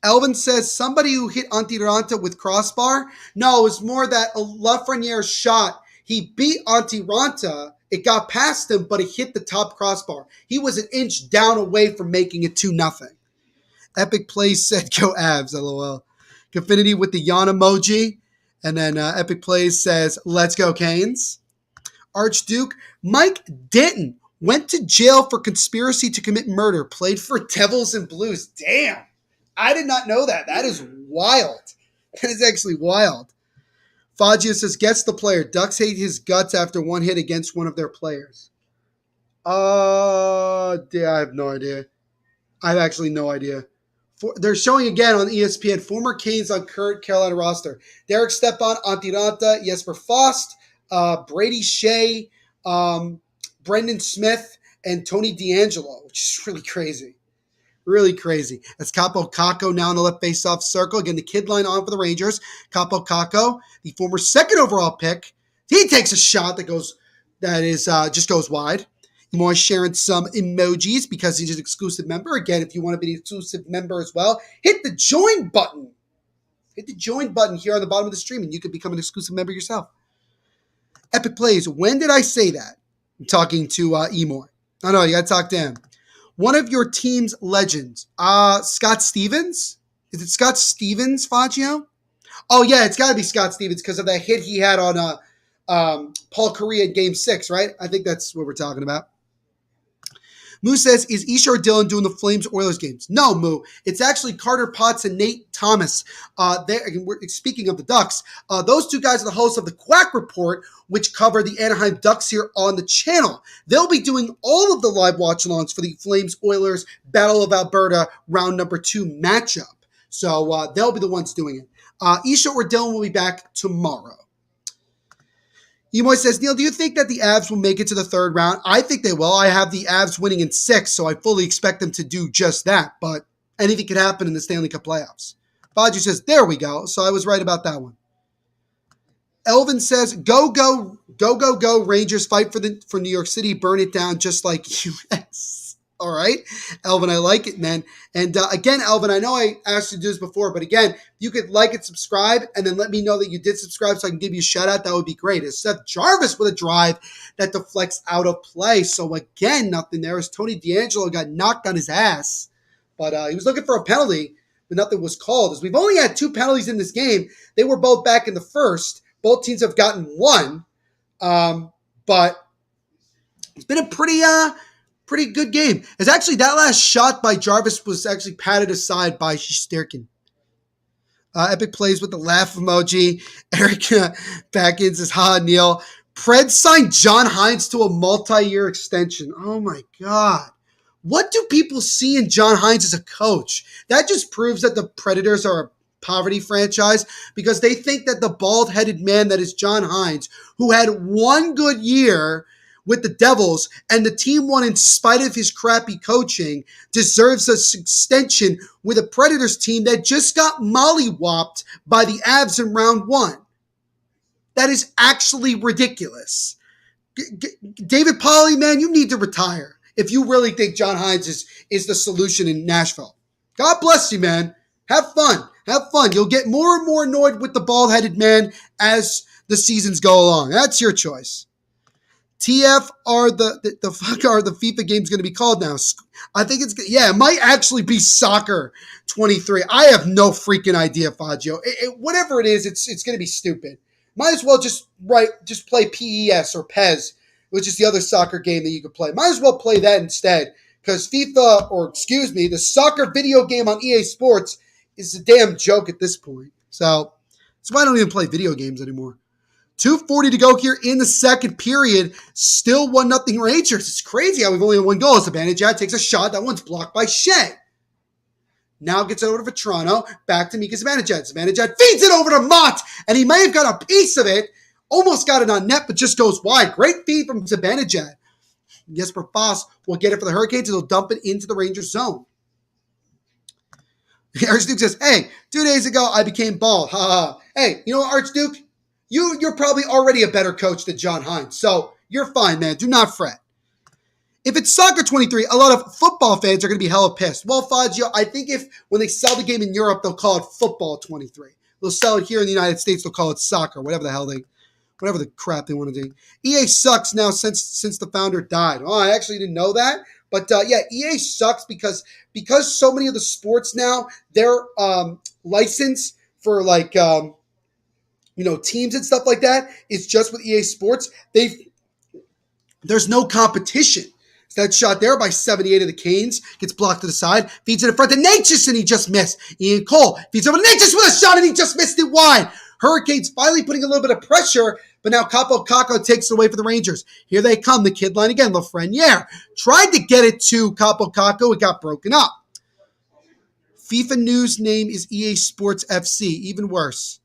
Elvin says, somebody who hit Antiranta with crossbar. No, it was more that a Lafreniere shot. He beat Antiranta. It got past him, but it hit the top crossbar. He was an inch down away from making it 2-0. Epic Plays said, go Avs, LOL. Confinity with the yawn emoji. And then Epic Plays says, let's go Canes. Archduke, Mike Denton went to jail for conspiracy to commit murder. Played for Devils and Blues. Damn. I did not know that. That is wild. That is actually wild. Fagio says, gets the player. Ducks hate his guts after one hit against one of their players. I have no idea. I have actually no idea. They're showing again on ESPN, former Canes on current Carolina roster. Derek Stepan, Antiranta, Jesper Fost, Brady Shea, Brendan Smith, and Tony D'Angelo, which is really crazy. Really crazy. That's Capo Caco now in the left face-off circle. Again, the kid line on for the Rangers. Capo Caco, the former second overall pick. He takes a shot that just goes wide. More sharing some emojis because he's an exclusive member. Again, if you want to be an exclusive member as well, hit the join button. Hit the join button here on the bottom of the stream and you can become an exclusive member yourself. Epic Plays. When did I say that? I'm talking to Emoy. I know, you got to talk to him. One of your team's legends. Scott Stevens? Is it Scott Stevens, Fagio? Oh, yeah, it's got to be Scott Stevens because of that hit he had on Paul Correa in Game 6, right? I think that's what we're talking about. Moo says, is Isha or Dylan doing the Flames-Oilers games? No, Moo. It's actually Carter Potts and Nate Thomas. Speaking of the Ducks, those two guys are the hosts of the Quack Report, which cover the Anaheim Ducks here on the channel. They'll be doing all of the live watch-alongs for the Flames-Oilers Battle of Alberta round number 2 matchup. So they'll be the ones doing it. Isha or Dylan will be back tomorrow. Emoy says, Neil, do you think that the Avs will make it to the third round? I think they will. I have the Avs winning in 6, so I fully expect them to do just that. But anything could happen in the Stanley Cup playoffs. Baji says, there we go. So I was right about that one. Elvin says, go, Rangers, fight for New York City, burn it down just like US. All right, Elvin, I like it, man. And again, Elvin, I know I asked you to do this before, but again, you could like and subscribe and then let me know that you did subscribe so I can give you a shout out. That would be great. It's Seth Jarvis with a drive that deflects out of play. So again, nothing there. As Tony DeAngelo got knocked on his ass, but he was looking for a penalty, but nothing was called. As we've only had 2 penalties in this game. They were both back in the first. Both teams have gotten 1, but it's been a pretty good game. It's actually that last shot by Jarvis was actually patted aside by Shesterkin. Epic plays with the laugh emoji. Erica Backins says, Neil. Pred signed John Hines to a multi-year extension. Oh my God. What do people see in John Hines as a coach? That just proves that the Predators are a poverty franchise because they think that the bald-headed man that is John Hines, who had 1 good year with the Devils, and the team won in spite of his crappy coaching, deserves an extension with a Predators team that just got mollywopped by the Avs in round 1. That is actually ridiculous. David Polley, man, you need to retire if you really think John Hines is the solution in Nashville. God bless you, man. Have fun. Have fun. You'll get more and more annoyed with the bald-headed man as the seasons go along. That's your choice. TF are the fuck are the FIFA games going to be called now? I think it might actually be Soccer 23. I have no freaking idea, Faggio. Whatever it is, it's going to be stupid. Might as well just play PES or PES, which is the other soccer game that you could play. Might as well play that instead, because the soccer video game on EA Sports is a damn joke at this point. So that's why I don't even play video games anymore. 2:40 to go here in the second period. Still 1-0 Rangers. It's crazy how we've only had 1 goal. Zibanejad takes a shot. That one's blocked by Shea. Now gets it over to Vetrano. Back to Mika Zibanejad. Zibanejad feeds it over to Mott, and he may have got a piece of it. Almost got it on net, but just goes wide. Great feed from Zibanejad. Jesper Foss will get it for the Hurricanes, and they'll dump it into the Rangers zone. Archduke says, hey, 2 days ago I became bald. Ha ha. Hey, you know what, Archduke? You're probably already a better coach than John Hines, so you're fine, man. Do not fret. If it's Soccer 23, a lot of football fans are going to be hella pissed. Well, Faggio, I think when they sell the game in Europe, they'll call it Football 23. They'll sell it here in the United States, they'll call it Soccer, whatever the crap they want to do. EA sucks now since the founder died. Oh, I actually didn't know that. But EA sucks because so many of the sports now, their license for teams and stuff like that is just with EA Sports. There's no competition. So that shot there by 78 of the Canes gets blocked to the side, feeds it in front to Natchez, and he just missed. Ian Cole feeds over to Natchez with a shot, and he just missed it wide. Hurricanes finally putting a little bit of pressure, but now Capo Caco takes it away for the Rangers. Here they come, the kid line again. Lafreniere tried to get it to Capo Caco. It got broken up. FIFA news name is EA Sports FC. Even worse.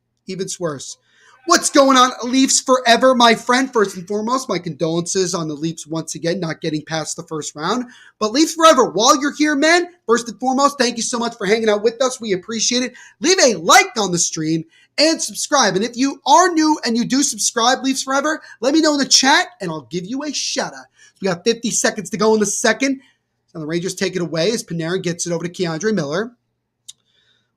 What's going on, Leafs forever, my friend? First and foremost, my condolences on the Leafs once again not getting past the first round. But Leafs forever, while you're here, man, first and foremost, thank you so much for hanging out with us. We appreciate it. Leave a like on the stream and subscribe. And if you are new and you do subscribe, Leafs forever, let me know in the chat and I'll give you a shout out. We got 50 seconds to go in the second. So the Rangers take it away as Panarin gets it over to Keandre Miller.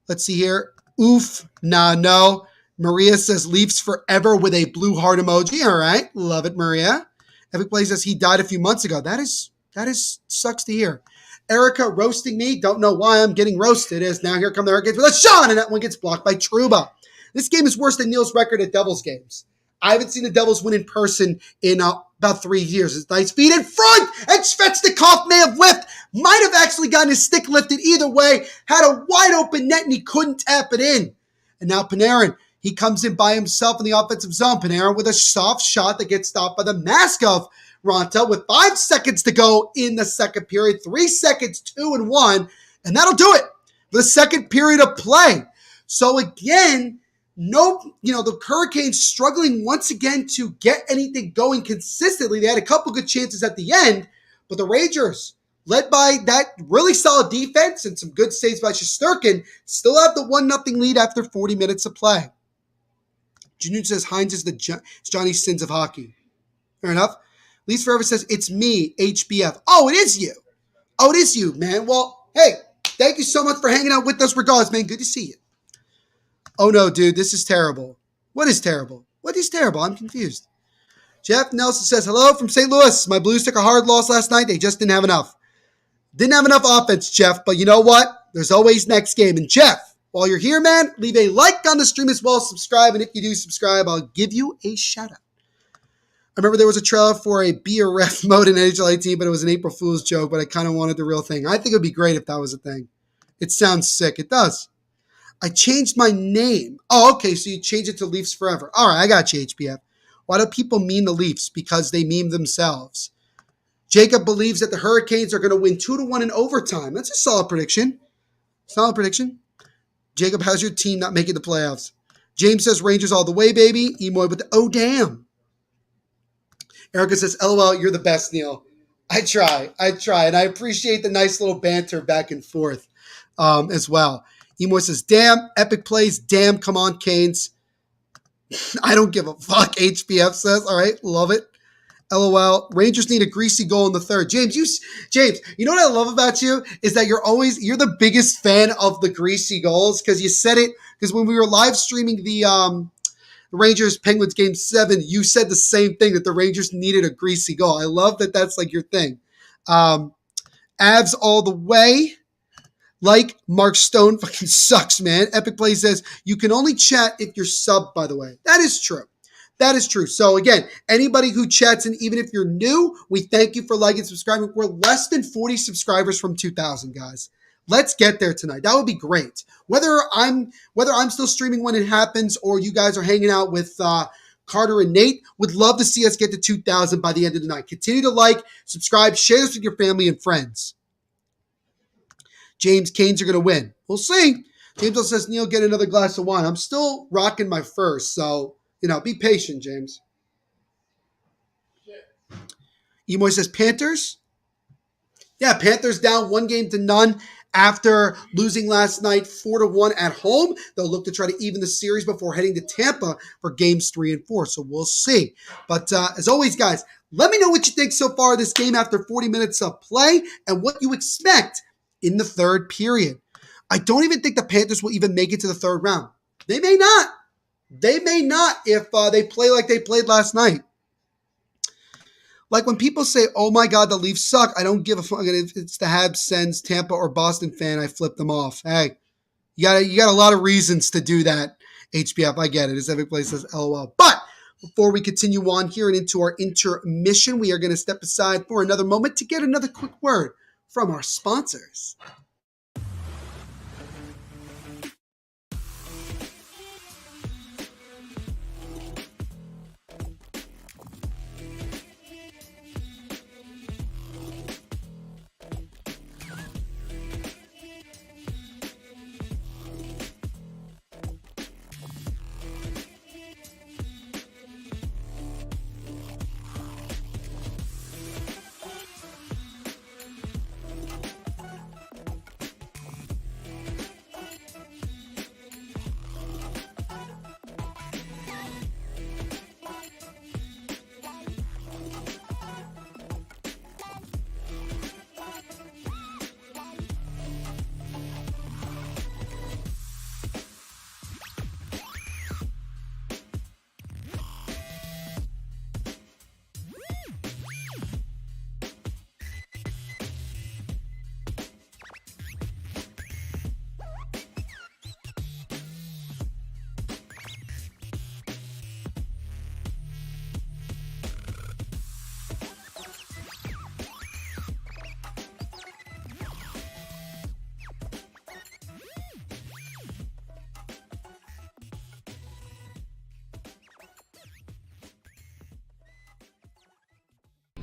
Let's see here. Oof. Nah, no. Maria says Leafs forever with a blue heart emoji. All right. Love it, Maria. Epic Play says he died a few months ago. That is sucks to hear. Erica roasting me. Don't know why I'm getting roasted. As now here come the Hurricanes with a shot, and that one gets blocked by Trouba. This game is worse than Neil's record at Devils games. I haven't seen the Devils win in person in about 3 years. It's nice feed in front, and Svechnikov may have whiffed. Might have actually gotten his stick lifted either way. Had a wide open net, and he couldn't tap it in. And now Panarin, he comes in by himself in the offensive zone. Panarin with a soft shot that gets stopped by the mask of Ronta with 5 seconds to go in the second period. 3 seconds, 2 and 1. And that'll do it for the second period of play. So again, the Hurricanes struggling once again to get anything going consistently. They had a couple good chances at the end, but the Rangers, led by that really solid defense and some good saves by Shesterkin, still have the 1-0 lead after 40 minutes of play. Junior says Hines is Johnny Sins of hockey. Fair enough. Leafs Forever says, it's me, HBF. Oh, it is you. Oh, it is you, man. Well, hey, thank you so much for hanging out with us regardless, man. Good to see you. Oh, no, dude, this is terrible. What is terrible? What is terrible? I'm confused. Jeff Nelson says, hello from St. Louis. My Blues took a hard loss last night. They just didn't have enough. Didn't have enough offense, Jeff, but you know what? There's always next game. And Jeff, while you're here, man, leave a like on the stream as well as subscribe. And if you do subscribe, I'll give you a shout out. I remember there was a trailer for a Be a Ref mode in NHL 18, but it was an April Fool's joke, but I kind of wanted the real thing. I think it would be great if that was a thing. It sounds sick. It does. I changed my name. Oh, okay, so you changed it to Leafs Forever. All right, I got you, HBF. Why do people meme the Leafs? Because they meme themselves. Jacob believes that the Hurricanes are going to win 2-1 in overtime. That's a solid prediction. Solid prediction. Jacob, how's your team not making the playoffs? James says Rangers all the way, baby. Emoy with the oh, damn. Erica says, LOL, you're the best, Neil. I try. And I appreciate the nice little banter back and forth as well. Emoy says, damn, epic plays. Damn, come on, Canes. I don't give a fuck, HBF says. All right, love it. LOL. Rangers need a greasy goal in the third. James, you know what I love about you is that you're the biggest fan of the greasy goals because you said it, because when we were live streaming the Rangers-Penguins Game 7, you said the same thing, that the Rangers needed a greasy goal. I love that that's like your thing. Avs all the way. Like Mark Stone fucking sucks, man. Epic Play says, you can only chat if you're subbed, by the way. That is true. That is true. So again, anybody who chats, and even if you're new, we thank you for liking and subscribing. We're less than 40 subscribers from 2,000, guys. Let's get there tonight. That would be great. Whether I'm still streaming when it happens or you guys are hanging out with Carter and Nate, would love to see us get to 2,000 by the end of the night. Continue to like, subscribe, share this with your family and friends. James, Canes are going to win. We'll see. James also says, Neil, get another glass of wine. I'm still rocking my first, so, be patient, James. Emoy says, Panthers? Yeah, Panthers down 1-0 after losing last night 4-1 at home. They'll look to try to even the series before heading to Tampa for games 3 and 4, so we'll see. But as always, guys, let me know what you think so far of this game after 40 minutes of play and what you expect in the third period. I don't even think the Panthers will even make it to the third round. They may not. They may not if they play like they played last night. Like when people say, oh my God, the Leafs suck, I don't give a fuck. If it's the Habs, Sens, Tampa, or Boston fan, I flip them off. Hey, you got a lot of reasons to do that, HBF. I get it. As every place says LOL. But before we continue on here and into our intermission, we are going to step aside for another moment to get another quick word from our sponsors.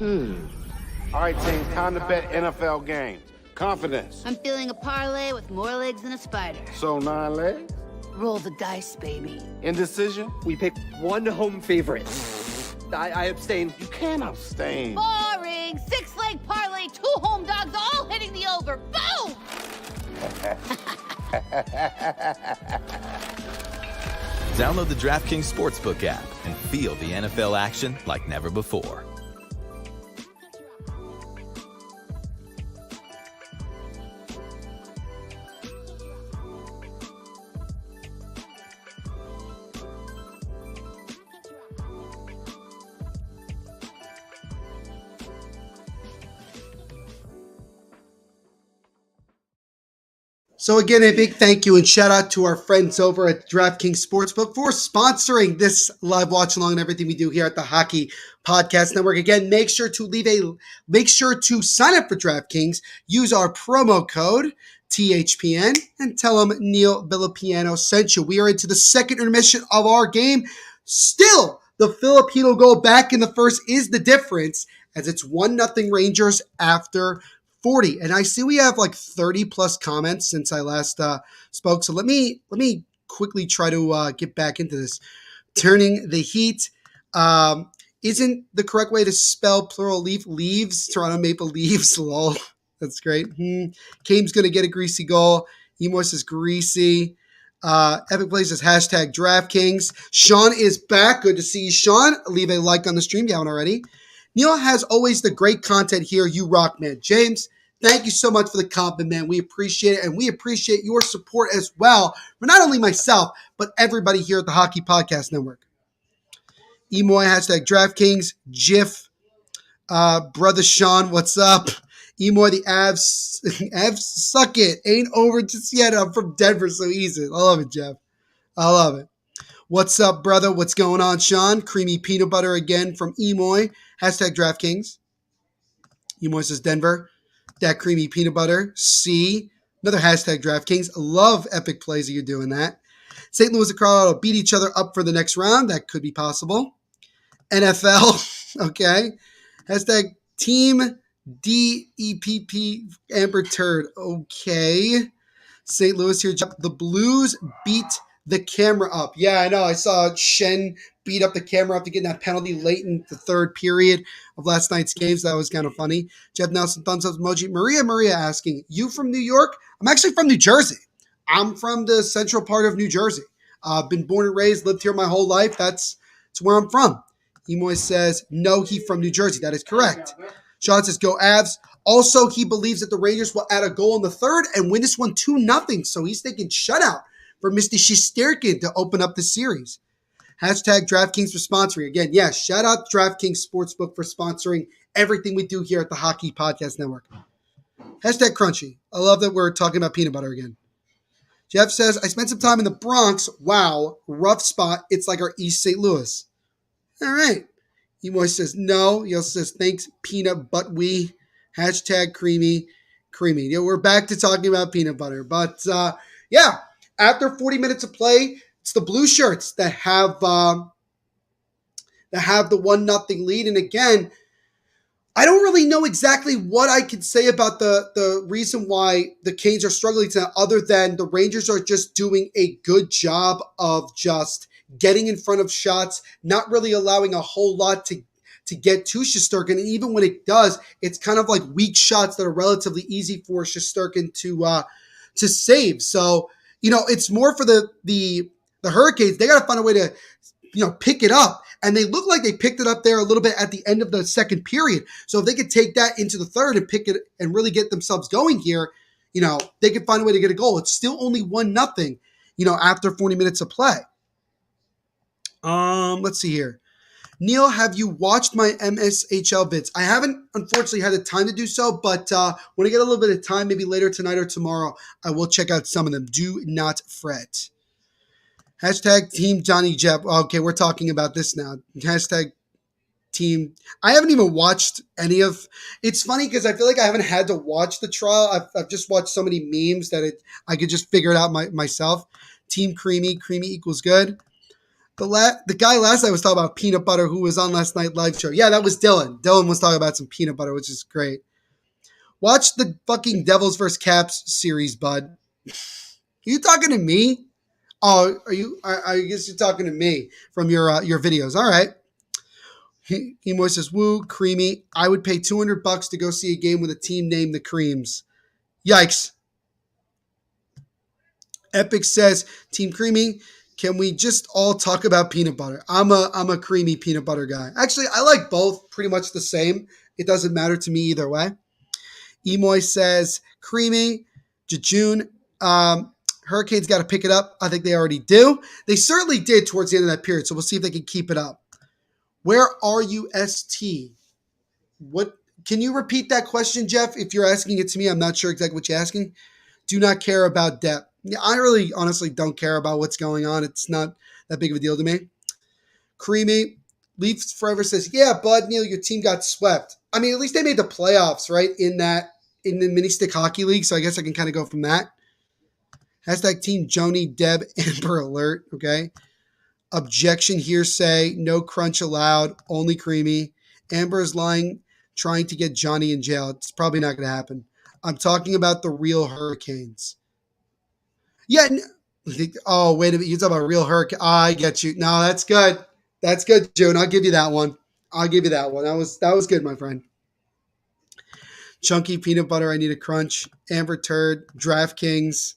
All right, team, time to bet NFL games. Confidence. I'm feeling a parlay with more legs than a spider. So 9 legs? Roll the dice, baby. Indecision? We pick one home favorite. I abstain. You can't abstain. Boring. 6-leg parlay, 2 home dogs, all hitting the over. Boom! Download the DraftKings Sportsbook app and feel the NFL action like never before. So again, a big thank you and shout out to our friends over at DraftKings Sportsbook for sponsoring this live watch along and everything we do here at the Hockey Podcast Network. Again, make sure to sign up for DraftKings. Use our promo code THPN and tell them Neil Villapiano sent you. We are into the second intermission of our game. Still, the Filipino goal back in the first is the difference as it's 1-0 Rangers after 40. And I see we have like 30 plus comments since I last spoke. So let me quickly try to get back into this. Turning the heat isn't the correct way to spell plural leaves. Toronto Maple Leafs. Lol. That's great. Kame's going to get a greasy goal. Emo says greasy. Epic Plays says hashtag DraftKings. Sean is back. Good to see you, Sean. Leave a like on the stream if you haven't already. Neil has always the great content here. You rock, man. James, thank you so much for the compliment, man. We appreciate it, and we appreciate your support as well for not only myself, but everybody here at the Hockey Podcast Network. Emoy, hashtag DraftKings. Jiff, brother Sean, what's up? Emoy, the Avs suck it. Ain't over just yet. I'm from Denver, so easy. I love it, Jeff. I love it. What's up, brother? What's going on, Sean? Creamy peanut butter again from Emoy. Hashtag DraftKings. Emoy says Denver. That creamy peanut butter. C. Another hashtag DraftKings. Love epic plays that you're doing that. St. Louis and Colorado beat each other up for the next round. That could be possible. NFL. Okay. Hashtag Team DEPP Amber Turd. Okay. St. Louis here. The Blues beat the camera up. Yeah, I know. I saw Shen beat up the camera up to get that penalty late in the third period of last night's games. That was kind of funny. Jeff Nelson, thumbs up emoji. Maria asking, you from New York? I'm actually from New Jersey. I'm from the central part of New Jersey. Been born and raised, lived here my whole life. That's where I'm from. Emoy says, no, he from New Jersey. That is correct. Sean says, go Avs. Also, he believes that the Rangers will add a goal in the third and win this one 2-0. So he's thinking shutout for Mr. Shesterkin to open up the series. Hashtag DraftKings for sponsoring. Again, yes, shout out DraftKings Sportsbook for sponsoring everything we do here at the Hockey Podcast Network. Hashtag Crunchy. I love that we're talking about peanut butter again. Jeff says, I spent some time in the Bronx. Wow, rough spot. It's like our East St. Louis. All right. Emoy says, no. He also says, thanks, peanut butt we. Hashtag creamy. Yeah, we're back to talking about peanut butter. But, yeah. After 40 minutes of play, it's the blue shirts that have the 1-0 lead. And again, I don't really know exactly what I can say about the reason why the Canes are struggling tonight, other than the Rangers are just doing a good job of just getting in front of shots, not really allowing a whole lot to get to Shesterkin. And even when it does, it's kind of like weak shots that are relatively easy for Shesterkin to save. So, it's more for the Hurricanes. They got to find a way to, pick it up. And they look like they picked it up there a little bit at the end of the second period. So if they could take that into the third and pick it and really get themselves going here, they could find a way to get a goal. It's still only 1-0, after 40 minutes of play. Let's see here. Neil, have you watched my MSHL vids? I haven't, unfortunately, had the time to do so, but when I get a little bit of time, maybe later tonight or tomorrow, I will check out some of them. Do not fret. Hashtag Team Johnny Jeff. Okay, we're talking about this now. Hashtag Team. I haven't even watched any of. It's funny because I feel like I haven't had to watch the trial. I've just watched so many memes that I could just figure it out myself. Team Creamy. Creamy equals good. The guy last night was talking about peanut butter who was on last night live show. Yeah, that was Dylan. Dylan was talking about some peanut butter, which is great. Watch the fucking Devils vs. Caps series, bud. Are you talking to me? Oh, are you? I guess you're talking to me from your videos. All right. Emoy says, "Woo, creamy. I would pay $200 to go see a game with a team named the Creams." Yikes. Epic says, "Team Creamy, can we just all talk about peanut butter?" I'm a creamy peanut butter guy. Actually, I like both pretty much the same. It doesn't matter to me either way. Emoy says, "Creamy, Jejune, Hurricanes got to pick it up." I think they already do. They certainly did towards the end of that period, so we'll see if they can keep it up. Where are you, ST? What? Can you repeat that question, Jeff? If you're asking it to me, I'm not sure exactly what you're asking. Do not care about depth. I really honestly don't care about what's going on. It's not that big of a deal to me. Creamy, Leafs Forever says, "Yeah, Bud, Neil, your team got swept." I mean, at least they made the playoffs, right? In the mini stick hockey league. So I guess I can kind of go from that. Hashtag Team Joni Deb Amber Alert. Okay. Objection hearsay. No crunch allowed. Only creamy. Amber is lying, trying to get Johnny in jail. It's probably not going to happen. I'm talking about the real Hurricanes. Yeah. Oh, wait a minute. You're talking about real Hurricane. I get you. No, that's good. That's good, June. I'll give you that one. That was good, my friend. Chunky peanut butter. I need a crunch. Amber turd. DraftKings.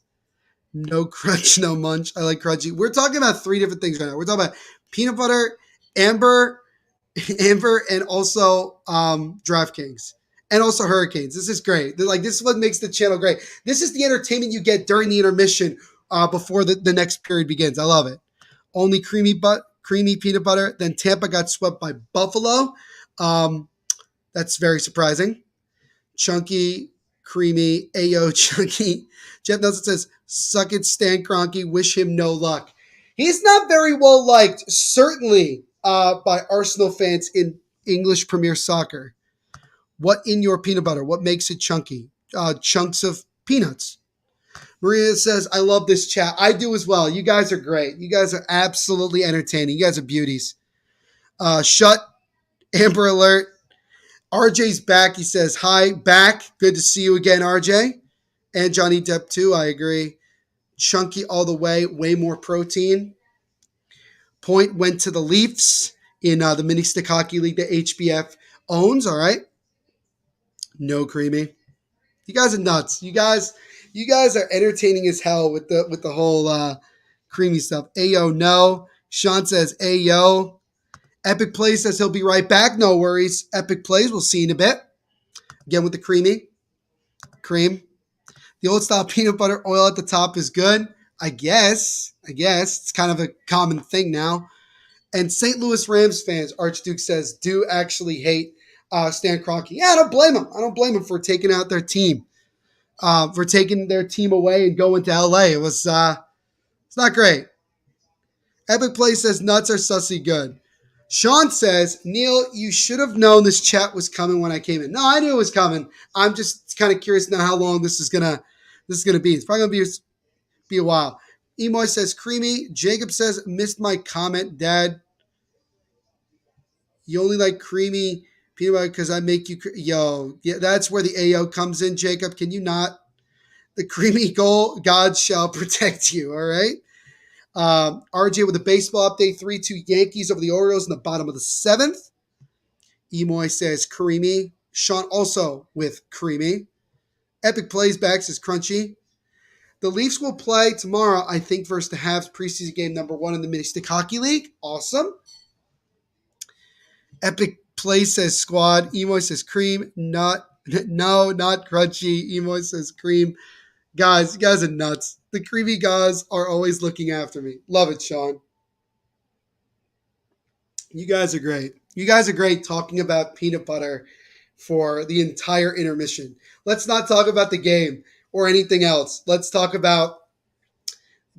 No crunch, no munch. I like crunchy. We're talking about three different things right now. We're talking about peanut butter, Amber, and also DraftKings. And also Hurricanes. This is great. This is what makes the channel great. This is the entertainment you get during the intermission before the next period begins. I love it. Only creamy peanut butter. Then Tampa got swept by Buffalo. That's very surprising. Chunky, creamy, Ayo, chunky. Jeff Nelson says, "Suck it, Stan Kroenke. Wish him no luck." He's not very well liked, certainly by Arsenal fans in English Premier Soccer. What in your peanut butter? What makes it chunky? Chunks of peanuts. Maria says, "I love this chat." I do as well. You guys are great. You guys are absolutely entertaining. You guys are beauties. Shut. Amber Alert. RJ's back. He says, "Hi, back. Good to see you again, RJ." And Johnny Depp too. I agree. Chunky all the way. Way more protein. Point went to the Leafs in the Mini Stick Hockey League that HBF owns. All right. No creamy. You guys are nuts. You guys are entertaining as hell with the whole creamy stuff. Ayo, no. Sean says, "Ayo." Epic Plays says he'll be right back. No worries. Epic Plays. We'll see in a bit. Again with the creamy. Cream. The old style peanut butter oil at the top is good. I guess. It's kind of a common thing now. And St. Louis Rams fans, Archduke says, do actually hate Stan Kroenke. Yeah, I don't blame him. I don't blame him for taking out their team. For taking their team away and going to LA. It's not great. Epic Play says nuts are sussy good. Sean says, "Neil, you should have known this chat was coming when I came in." No, I knew it was coming. I'm just kind of curious now how long this is gonna be. It's probably gonna be a while. Emoy says creamy. Jacob says, "Missed my comment, Dad. You only like creamy peanut butter because I make you yo." Yeah, that's where the AO comes in, Jacob. Can you not? The creamy goal, God shall protect you. All right. RJ with a baseball update, 3-2 Yankees over the Orioles in the bottom of the 7th. Emoy says creamy. Sean also with creamy. Epic Plays back says crunchy. The Leafs will play tomorrow, I think, versus the Habs preseason game number 1 in the Mini Stick Hockey League. Awesome. Epic Play says squad. Emoy says cream. No, not crunchy. Emoy says cream. Guys, you guys are nuts. The creamy guys are always looking after me. Love it, Sean. You guys are great. You guys are great talking about peanut butter for the entire intermission. Let's not talk about the game or anything else. Let's talk about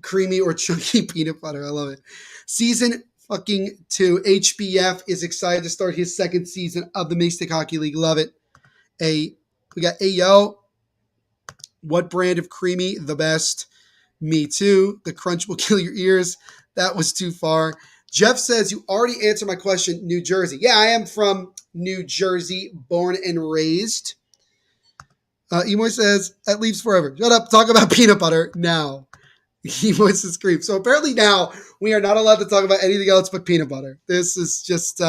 creamy or chunky peanut butter. I love it. Season fucking 2. HBF is excited to start his second season of the Mini Stick Hockey League. Love it. We got Ayo. What brand of creamy? The best. Me too. The crunch will kill your ears. That was too far. Jeff says, you already answered my question, New Jersey. Yeah, I am from New Jersey, born and raised. Emoy says, that leaves forever. Shut up, talk about peanut butter now. Emoy says, creep. So apparently now we are not allowed to talk about anything else but peanut butter. This is just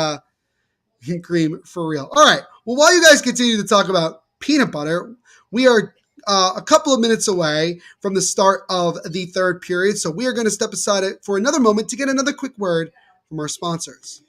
cream for real. All right, well, while you guys continue to talk about peanut butter, we are a couple of minutes away from the start of the third period. So we are going to step aside for another moment to get another quick word from our sponsors.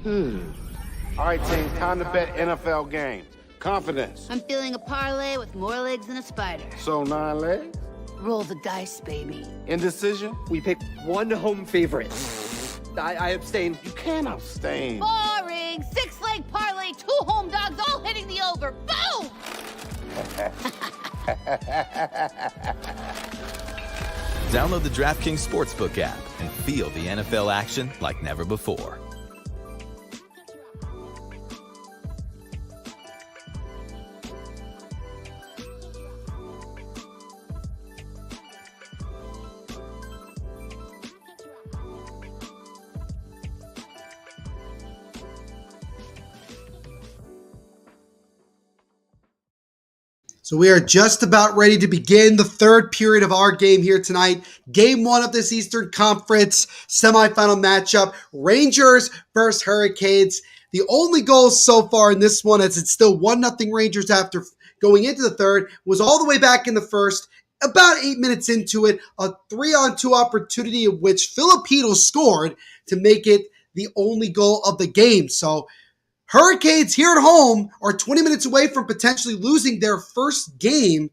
All right, team, time to bet NFL games. Confidence. I'm feeling a parlay with more legs than a spider. So 9 legs? Roll the dice, baby. Indecision? We pick one home favorite. I abstain. You can't abstain. Boring. 6-leg parlay, 2 home dogs, all hitting the over. Boom! Download the DraftKings Sportsbook app and feel the NFL action like never before. So we are just about ready to begin the third period of our game here tonight. Game 1 of this Eastern Conference semifinal matchup, Rangers versus Hurricanes. The only goal so far in this one, as it's still 1-0 Rangers after going into the third, was all the way back in the first. About 8 minutes into it, a 3-on-2 opportunity of which Filipino scored to make it the only goal of the game. So Hurricanes here at home are 20 minutes away from potentially losing their first game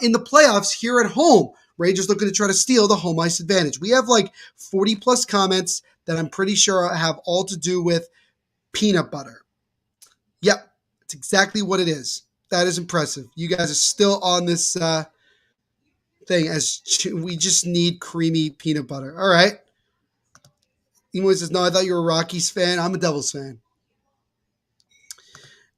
in the playoffs here at home. Rangers looking to try to steal the home ice advantage. We have like 40 plus comments that I'm pretty sure have all to do with peanut butter. Yep, that's exactly what it is. That is impressive. You guys are still on this thing as we just need creamy peanut butter. All right. Emoy says, no, I thought you were a Rockies fan. I'm a Devils fan.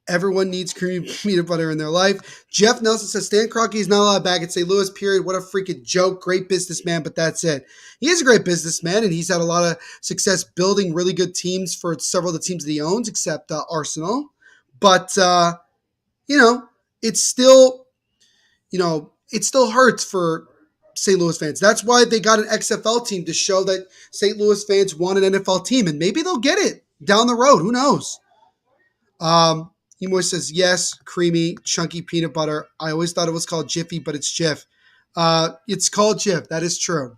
Everyone needs creamy peanut butter in their life. Jeff Nelson says, Stan Kroenke is not allowed back at St. Louis, period. What a freaking joke. Great businessman, but that's it. He is a great businessman, and he's had a lot of success building really good teams for several of the teams that he owns, except Arsenal. But, it's still, it still hurts for St. Louis fans. That's why they got an XFL team to show that St. Louis fans want an NFL team, and maybe they'll get it down the road. Who knows? Emoy says, yes, creamy, chunky peanut butter. I always thought it was called Jiffy, but it's Jif. It's called Jif. That is true.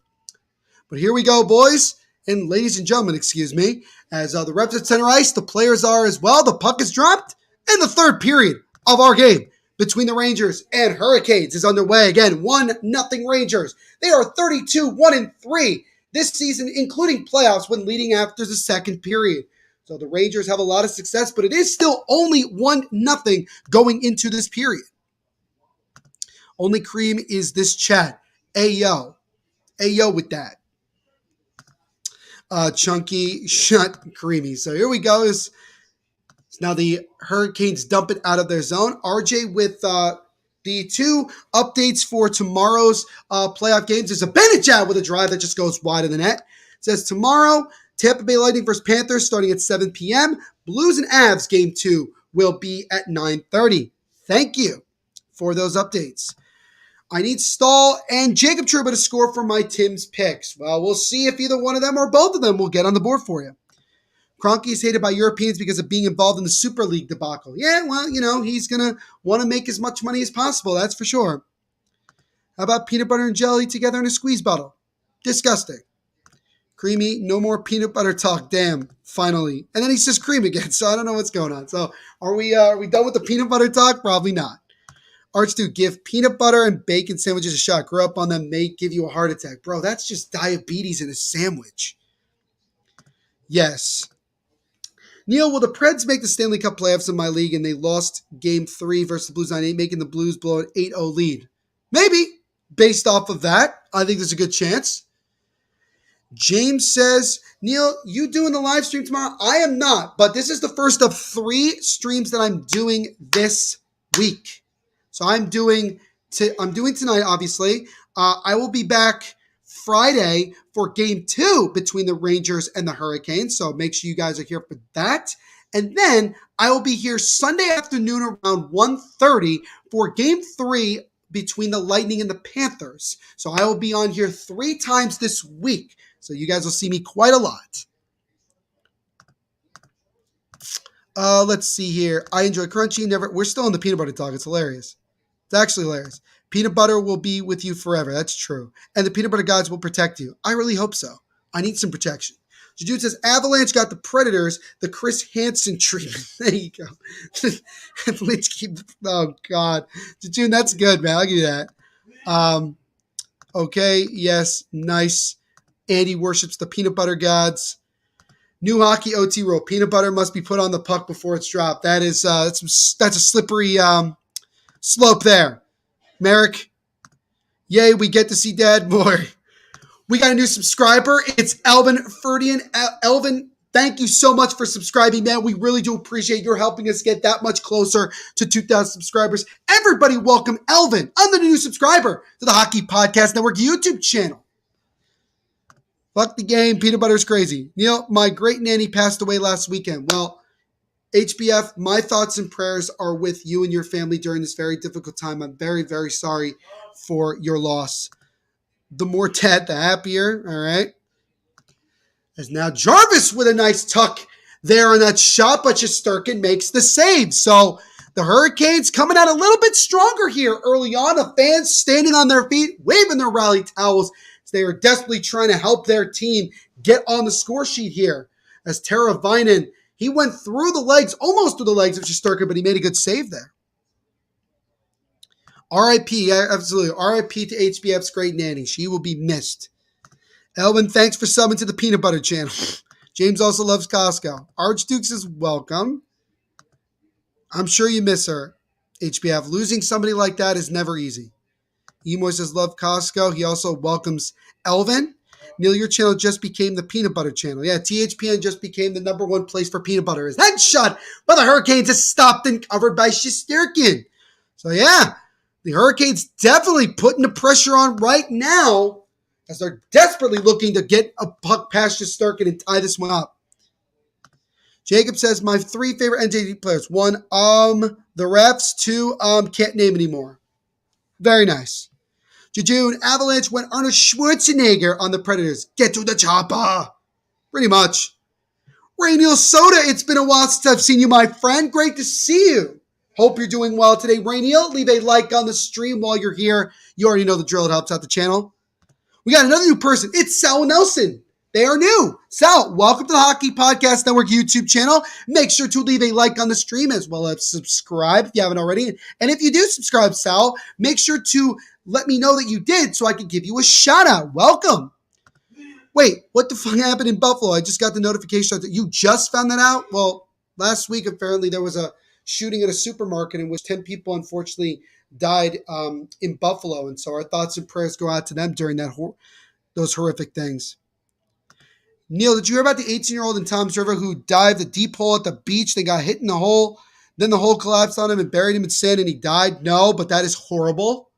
But here we go, boys and ladies and gentlemen, excuse me. As the reps at center ice, the players are as well. The puck is dropped, and the third period of our game between the Rangers and Hurricanes is underway. Again, 1-0 Rangers. They are 32-1-3 this season, including playoffs when leading after the second period. So the Rangers have a lot of success, but it is still only 1-0 going into this period. Only cream is this chat. Ayo. Ayo with that. Chunky, shut, creamy. So here we go. Now the Hurricanes dump it out of their zone. RJ with the two updates for tomorrow's playoff games. There's a Benajad with a drive that just goes wide of the net. It says tomorrow, Tampa Bay Lightning versus Panthers starting at 7 p.m. Blues and Avs game 2 will be at 9:30. Thank you for those updates. I need Stahl and Jacob Trouba to score for my Tim's picks. Well, we'll see if either one of them or both of them will get on the board for you. Kroenke is hated by Europeans because of being involved in the Super League debacle. Yeah, well, he's going to want to make as much money as possible, that's for sure. How about peanut butter and jelly together in a squeeze bottle? Disgusting. Creamy, no more peanut butter talk, damn, finally. And then he says cream again, so I don't know what's going on. So are we done with the peanut butter talk? Probably not. Archduke, give peanut butter and bacon sandwiches a shot. Grow up on them, may give you a heart attack. Bro, that's just diabetes in a sandwich. Yes. Neil, will the Preds make the Stanley Cup playoffs in my league and they lost game 3 versus the Blues 9-8, making the Blues blow an 8-0 lead? Maybe. Based off of that, I think there's a good chance. James says, Neil, you doing the live stream tomorrow? I am not, but this is the first of 3 streams that I'm doing this week. So I'm doing tonight, obviously. I will be back Friday for game 2 between the Rangers and the Hurricanes. So make sure you guys are here for that. And then I will be here Sunday afternoon around 1:30 for game 3 between the Lightning and the Panthers. So I will be on here 3 times this week. So you guys will see me quite a lot. Let's see here. I enjoy crunchy. We're still in the peanut butter talk. It's hilarious. It's actually hilarious. Peanut butter will be with you forever. That's true. And the peanut butter gods will protect you. I really hope so. I need some protection. Jude says, Avalanche got the Predators, the Chris Hansen treatment. There you go. Oh, God. Jude, that's good, man. I'll give you that. Okay. Yes. Nice. Andy worships the peanut butter gods. New hockey OT rule. Peanut butter must be put on the puck before it's dropped. That is that's a slippery slope there. Merrick, yay, we get to see Dad more. We got a new subscriber. It's Elvin Ferdian. Elvin, thank you so much for subscribing, man. We really do appreciate your helping us get that much closer to 2,000 subscribers. Everybody welcome Elvin, I'm the new subscriber to the Hockey Podcast Network YouTube channel. Fuck the game. Peanut butter is crazy. Neil, my great nanny passed away last weekend. Well, HBF, my thoughts and prayers are with you and your family during this very difficult time. I'm very, very sorry for your loss. The more dead, the happier, all right? As now Jarvis with a nice tuck there on that shot, but Shesterkin makes the save. So the Hurricanes coming out a little bit stronger here early on. The fans standing on their feet, waving their rally towels. They are desperately trying to help their team get on the score sheet here. As Tara Vinen, he went through the legs, almost through the legs of Shesterkin, but he made a good save there. R.I.P. Absolutely. R.I.P. to HBF's great nanny. She will be missed. Elvin, thanks for subbing to the Peanut Butter channel. James also loves Costco. Archduke says welcome. I'm sure you miss her, HBF. Losing somebody like that is never easy. Emoy says love Costco. He also welcomes Elvin. Neil, your channel just became the peanut butter channel. Yeah, THPN just became the #1 place for peanut butter. His headshot by the Hurricanes is stopped and covered by Shesterkin. So yeah, the Hurricanes definitely putting the pressure on right now as they're desperately looking to get a puck past Shesterkin and tie this one up. Jacob says my 3 favorite NJD players. 1, the refs. 2, can't name anymore. Very nice. Jejune, Avalanche went Arnold Schwarzenegger on the Predators. Get to the chopper. Pretty much. Rainiel Soda, it's been a while since I've seen you, my friend. Great to see you. Hope you're doing well today, Rainiel. Leave a like on the stream while you're here. You already know the drill. It helps out the channel. We got another new person. It's Sal Nelson. They are new. Sal, welcome to the Hockey Podcast Network YouTube channel. Make sure to leave a like on the stream as well as subscribe if you haven't already. And if you do subscribe, Sal, make sure to let me know that you did so I can give you a shout out. Welcome. Wait, what the fuck happened in Buffalo? I just got the notification that you just found that out. Well, last week, apparently there was a shooting at a supermarket in which 10 people unfortunately died in Buffalo. And so our thoughts and prayers go out to them during those horrific things. Neil, did you hear about the 18-year-old in Tom's River who dived a deep hole at the beach? They got hit in the hole. Then the hole collapsed on him and buried him in sand and he died? No, but that is horrible.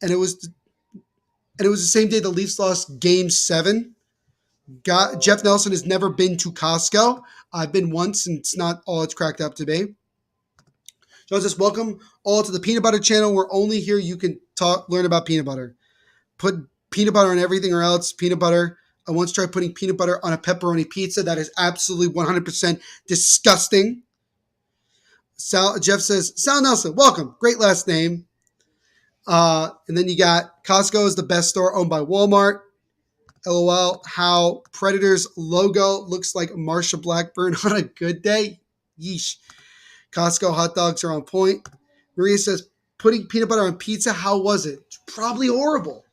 And it was the same day the Leafs lost Game 7. Jeff Nelson has never been to Costco. I've been once, and it's not all it's cracked up to be. John says, welcome all to the Peanut Butter Channel. We're only here you can learn about peanut butter. Put peanut butter on everything or else peanut butter. I once tried putting peanut butter on a pepperoni pizza. That is absolutely 100% disgusting. Jeff says, Sal Nelson, welcome. Great last name. And then you got Costco is the best store owned by Walmart. LOL, how Predator's logo looks like Marsha Blackburn on a good day. Yeesh. Costco hot dogs are on point. Maria says, putting peanut butter on pizza, how was it? It's probably horrible.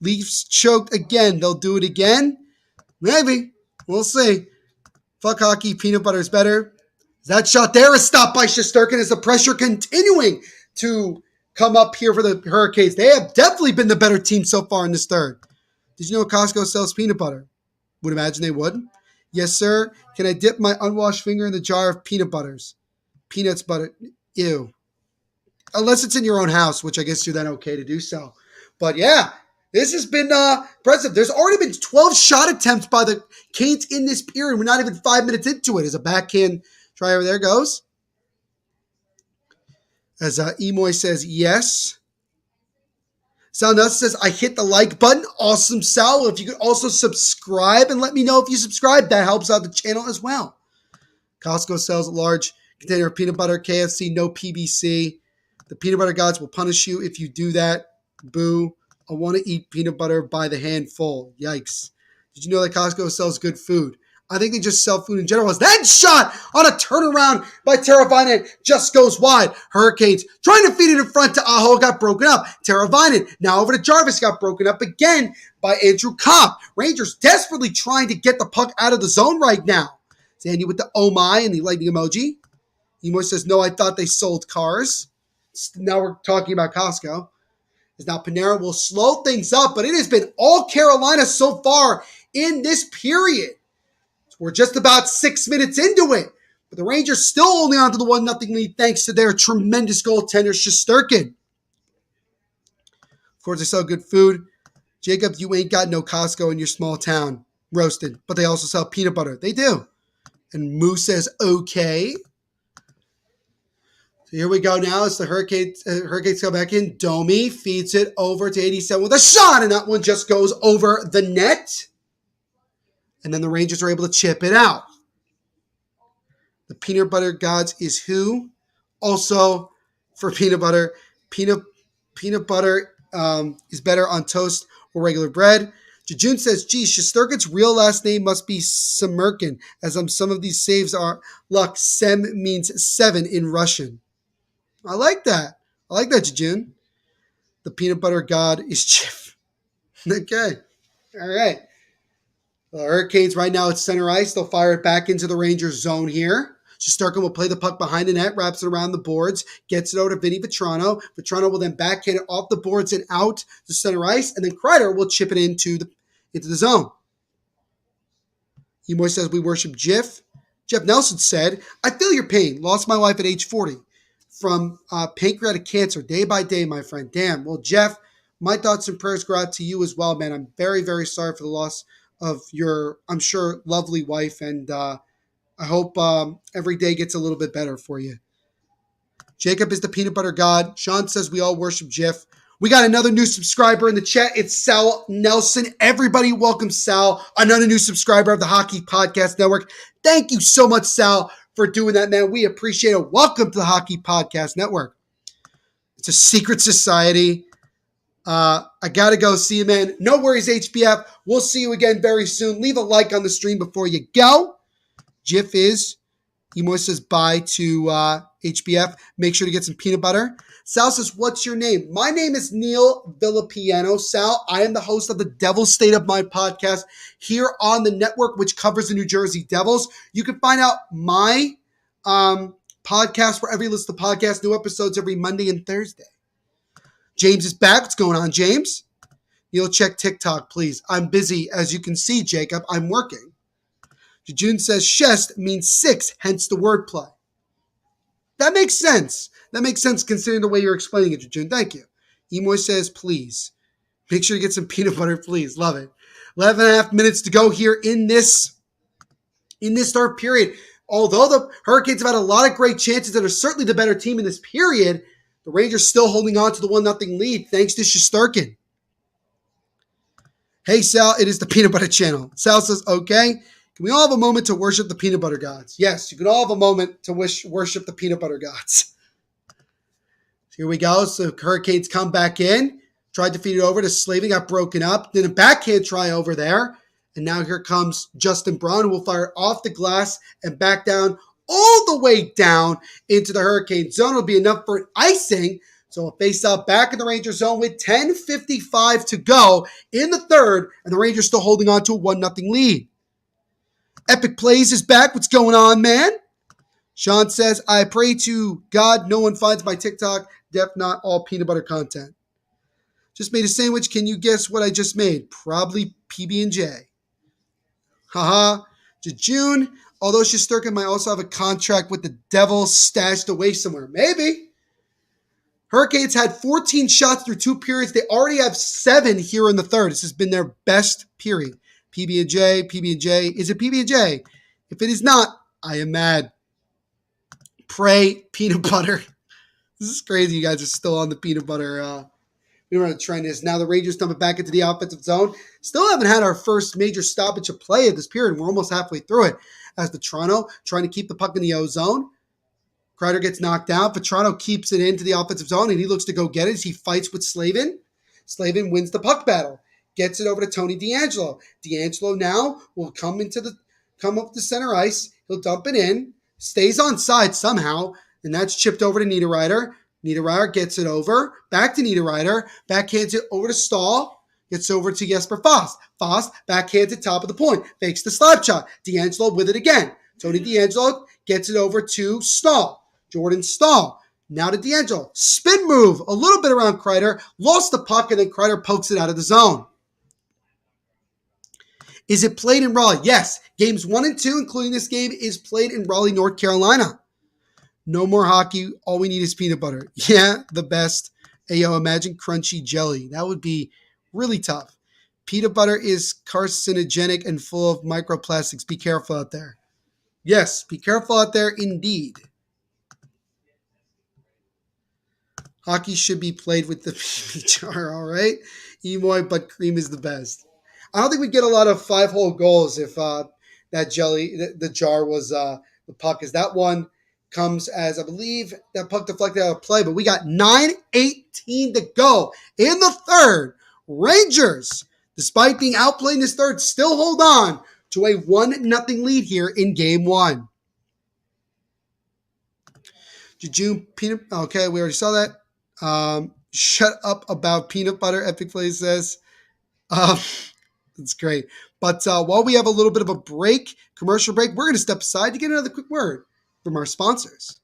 Leafs choked again. They'll do it again? Maybe. We'll see. Fuck hockey. Peanut butter is better. That shot there is stopped by Shesterkin as the pressure continuing to come up here for the Hurricanes. They have definitely been the better team so far in this third. Did you know Costco sells peanut butter? Would imagine they would. Yes, sir. Can I dip my unwashed finger in the jar of peanut butters? Peanuts butter. Ew. Unless it's in your own house, which I guess you're then okay to do so. But yeah, this has been impressive. There's already been 12 shot attempts by the Canes in this period. We're not even 5 minutes into it. As a backhand try over there goes. As Emoy says, yes. Sal Nelson says, I hit the like button. Awesome, Sal. If you could also subscribe and let me know if you subscribe, that helps out the channel as well. Costco sells a large container of peanut butter. KFC, no PBC. The peanut butter gods will punish you if you do that. Boo. I want to eat peanut butter by the handful. Yikes. Did you know that Costco sells good food? I think they just sell food in general. That shot on a turnaround by Teravainen just goes wide. Hurricanes trying to feed it in front to Aho, got broken up. Teravainen now over to Jarvis, got broken up again by Andrew Copp. Rangers desperately trying to get the puck out of the zone right now. Sandy with the oh my and the lightning emoji. Emoy says, no, I thought they sold cars. Now we're talking about Costco. As now Panera will slow things up, but it has been all Carolina so far in this period. We're just about 6 minutes into it. But the Rangers still only onto the 1-0 lead thanks to their tremendous goaltender, Shesterkin. Of course, they sell good food. Jacob, you ain't got no Costco in your small town. Roasted. But they also sell peanut butter. They do. And Moose says, okay. So here we go now as the Hurricanes come back in. Domi feeds it over to 87 with a shot. And that one just goes over the net. And then the Rangers are able to chip it out. The peanut butter gods is who? Also, for peanut butter, peanut butter is better on toast or regular bread. Jejun says, geez, Shesterkin's real last name must be Semerkin, as some of these saves are luck. Sem means 7 in Russian. I like that. Jejun. The peanut butter god is Chif. Okay. All right. The Hurricanes right now at center ice. They'll fire it back into the Rangers zone here. Shesterkin will play the puck behind the net, wraps it around the boards, gets it over to Vinny Vetrano. Vetrano will then backhand it off the boards and out to center ice, and then Kreider will chip it into the zone. Emoy says, we worship Jeff. Jeff Nelson said, I feel your pain. Lost my wife at age 40 from pancreatic cancer day by day, my friend. Damn. Well, Jeff, my thoughts and prayers go out to you as well, man. I'm very, very sorry for the loss of your, I'm sure, lovely wife, and I hope every day gets a little bit better for you. Jacob is the peanut butter god. Sean says we all worship Jeff. We got another new subscriber in the chat. It's Sal Nelson. Everybody welcome Sal, another new subscriber of the Hockey Podcast Network. Thank you so much, Sal, for doing that, man. We appreciate it. Welcome to the Hockey Podcast Network. It's a secret society. I got to go. See you, man. No worries, HBF. We'll see you again very soon. Leave a like on the stream before you go. Jif is. Emoy says bye to HBF. Make sure to get some peanut butter. Sal says, what's your name? My name is Neil Villapiano. Sal, I am the host of the Devil's State of Mind podcast here on the network, which covers the New Jersey Devils. You can find out my podcast wherever you listen to podcasts. New episodes every Monday and Thursday. James is back. What's going on, James? You'll check TikTok, please. I'm busy. As you can see, Jacob, I'm working. Jejun says Shest means 6, hence the wordplay. That makes sense. That makes sense considering the way you're explaining it, Jejun. Thank you. Emoy says, please. Make sure you get some peanut butter, please. Love it. 11 and a half minutes to go here in this third period. Although the Hurricanes have had a lot of great chances and are certainly the better team in this period, the Rangers still holding on to the 1-0 lead thanks to Shesterkin. Hey, Sal, it is the Peanut Butter Channel. Sal says, okay. Can we all have a moment to worship the peanut butter gods? Yes, you can all have a moment to worship the peanut butter gods. Here we go. So Hurricanes come back in. Tried to feed it over to Slavin. Got broken up. Then a backhand try over there. And now here comes Justin Braun, who will fire off the glass and back down all the way down into the Hurricane zone. It'll be enough for an icing. So a face-off back in the Rangers zone with 10:55 to go in the third. And the Rangers still holding on to a 1-0 lead. Epic Plays is back. What's going on, man? Sean says, I pray to God no one finds my TikTok. Def not all peanut butter content. Just made a sandwich. Can you guess what I just made? Probably PB&J. Haha. Jejun, although Shesterkin might also have a contract with the Devils stashed away somewhere. Maybe. Hurricanes had 14 shots through 2 periods. They already have 7 here in the third. This has been their best period. PB&J. Is it PB&J? If it is not, I am mad. Pray peanut butter. This is crazy. You guys are still on the peanut butter. We don't know what the trend is. Now the Rangers dump it back into the offensive zone. Still haven't had our first major stoppage of play of this period. We're almost halfway through it. As the Toronto trying to keep the puck in the O zone. Kreider gets knocked out. Toronto keeps it into the offensive zone, and he looks to go get it as he fights with Slavin. Slavin wins the puck battle. Gets it over to Tony DeAngelo. DeAngelo now will come up the center ice. He'll dump it in. Stays on side somehow, and that's chipped over to Niederreiter. Niederreiter gets it over. Back to Niederreiter. Backhands it over to Stahl. Gets over to Jesper Fast. Fast backhands it top of the point. Fakes the slap shot. DeAngelo with it again. Tony DeAngelo gets it over to Stahl. Jordan Stahl. Now to DeAngelo. Spin move. A little bit around Kreider. Lost the puck, and then Kreider pokes it out of the zone. Is it played in Raleigh? Yes. Games 1 and 2, including this game, is played in Raleigh, North Carolina. No more hockey. All we need is peanut butter. Yeah, the best. Ayo, imagine crunchy jelly. That would be really tough. Peanut butter is carcinogenic and full of microplastics. Be careful out there. Yes, be careful out there indeed. Hockey should be played with the PB jar, all right? Emoy, but cream is the best. I don't think we get a lot of 5-hole goals if that jelly, the jar was the puck. As that one comes as, I believe, that puck deflected out of play. But we got 9:18 to go in the third. Rangers, despite being outplayed in this third, still hold on to a 1-0 lead here in Game 1. Jejun peanut. Okay, we already saw that. Shut up about peanut butter. Epic Play says. That's great. But while we have a little bit of a break, commercial break, we're going to step aside to get another quick word from our sponsors.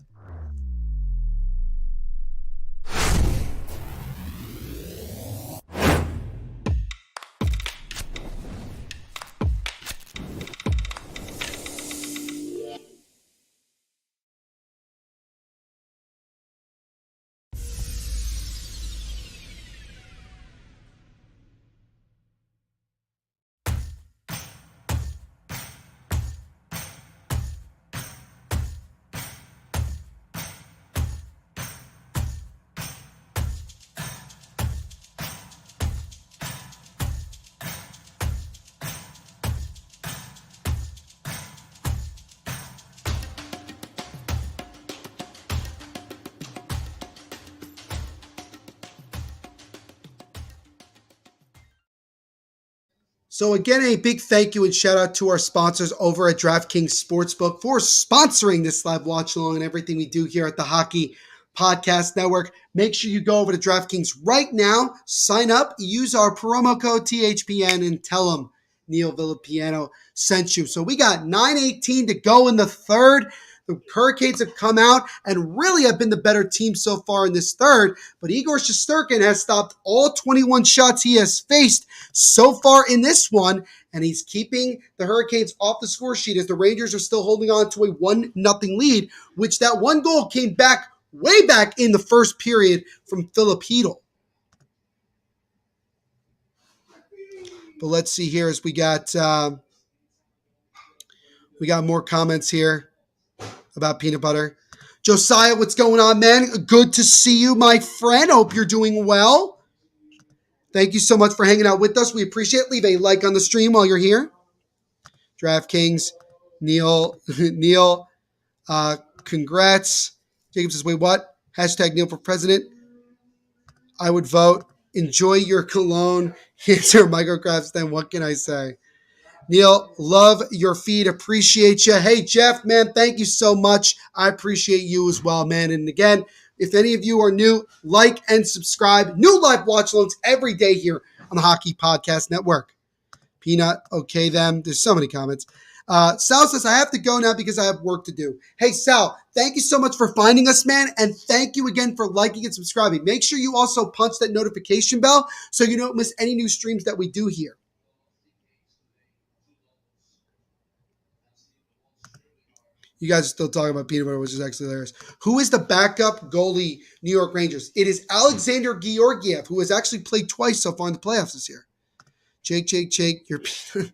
So again, a big thank you and shout out to our sponsors over at DraftKings Sportsbook for sponsoring this live watch along and everything we do here at the Hockey Podcast Network. Make sure you go over to DraftKings right now, sign up, use our promo code THPN, and tell them Neil Villapiano sent you. So we got 9:18 to go in the third. The Hurricanes have come out and really have been the better team so far in this third, but Igor Shesterkin has stopped all 21 shots he has faced so far in this one, and he's keeping the Hurricanes off the score sheet as the Rangers are still holding on to a 1-0 lead, which that one goal came back way back in the first period from Philip Hedl. But let's see here as we got more comments here about peanut butter. Josiah, what's going on, man? Good to see you, my friend. Hope you're doing well. Thank you so much for hanging out with us. We appreciate it. Leave a like on the stream while you're here. DraftKings, Neil, congrats. Jacob says, wait, what? Hashtag Neil for president. I would vote. Enjoy your cologne. Answer microcrafts. Then what can I say? Neil, love your feed. Appreciate you. Hey, Jeff, man, thank you so much. I appreciate you as well, man. And again, if any of you are new, like and subscribe. New live watch alongs every day here on the Hockey Podcast Network. Peanut, okay, them. There's so many comments. Sal says, I have to go now because I have work to do. Hey, Sal, thank you so much for finding us, man. And thank you again for liking and subscribing. Make sure you also punch that notification bell so you don't miss any new streams that we do here. You guys are still talking about peanut butter, which is actually hilarious. Who is the backup goalie, New York Rangers? It is Alexander Georgiev, who has actually played twice so far in the playoffs this year. Jake, you're peanut.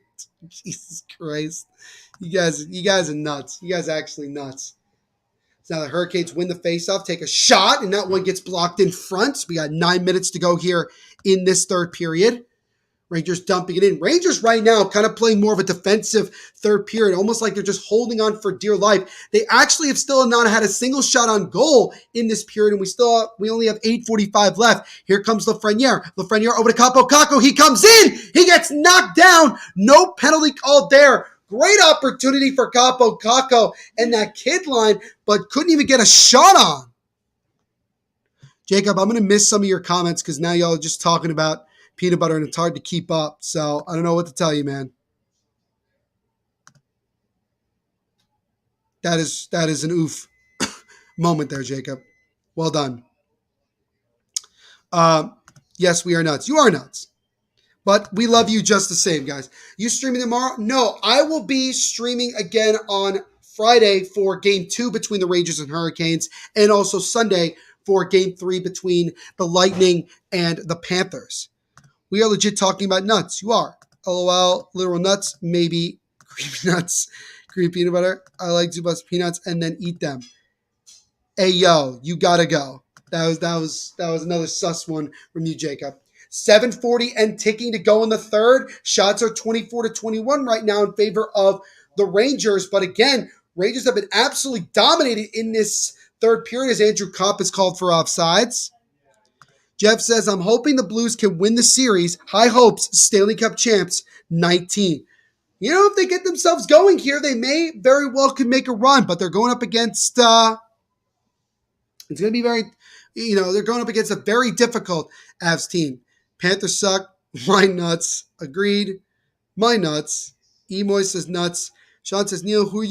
Jesus Christ. You guys are nuts. You guys are actually nuts. So now the Hurricanes win the faceoff, take a shot, and that one gets blocked in front. So we got 9 minutes to go here in this third period. Rangers dumping it in. Rangers right now kind of playing more of a defensive third period, almost like they're just holding on for dear life. They actually have still not had a single shot on goal in this period, and we only have 8:45 left. Here comes Lafreniere. Lafreniere over to Capo. Caco, he comes in. He gets knocked down. No penalty called there. Great opportunity for Capo Caco and that kid line, but couldn't even get a shot on. Jacob, I'm going to miss some of your comments because now y'all are just talking about peanut butter and it's hard to keep up. So I don't know what to tell you, man. That is an oof moment there, Jacob. Well done. Yes, we are nuts. You are nuts. But we love you just the same, guys. You streaming tomorrow? No, I will be streaming again on Friday for Game 2 between the Rangers and Hurricanes, and also Sunday for Game 3 between the Lightning and the Panthers. We are legit talking about nuts. You are. LOL, literal nuts, maybe creepy nuts, creepy peanut butter. I like to bust peanuts and then eat them. Hey, yo, you gotta go. That was another sus one from you, Jacob. 7:40 and ticking to go in the third. Shots are 24-21 right now in favor of the Rangers. But again, Rangers have been absolutely dominated in this third period as Andrew Kopp is called for offsides. Jeff says, I'm hoping the Blues can win the series. High hopes, Stanley Cup champs, 19. You know, if they get themselves going here, they may very well could make a run, but they're going up against, it's going to be they're going up against a very difficult Avs team. Panthers suck. My nuts. Agreed. My nuts. Emoy says nuts. Sean says, Neil, who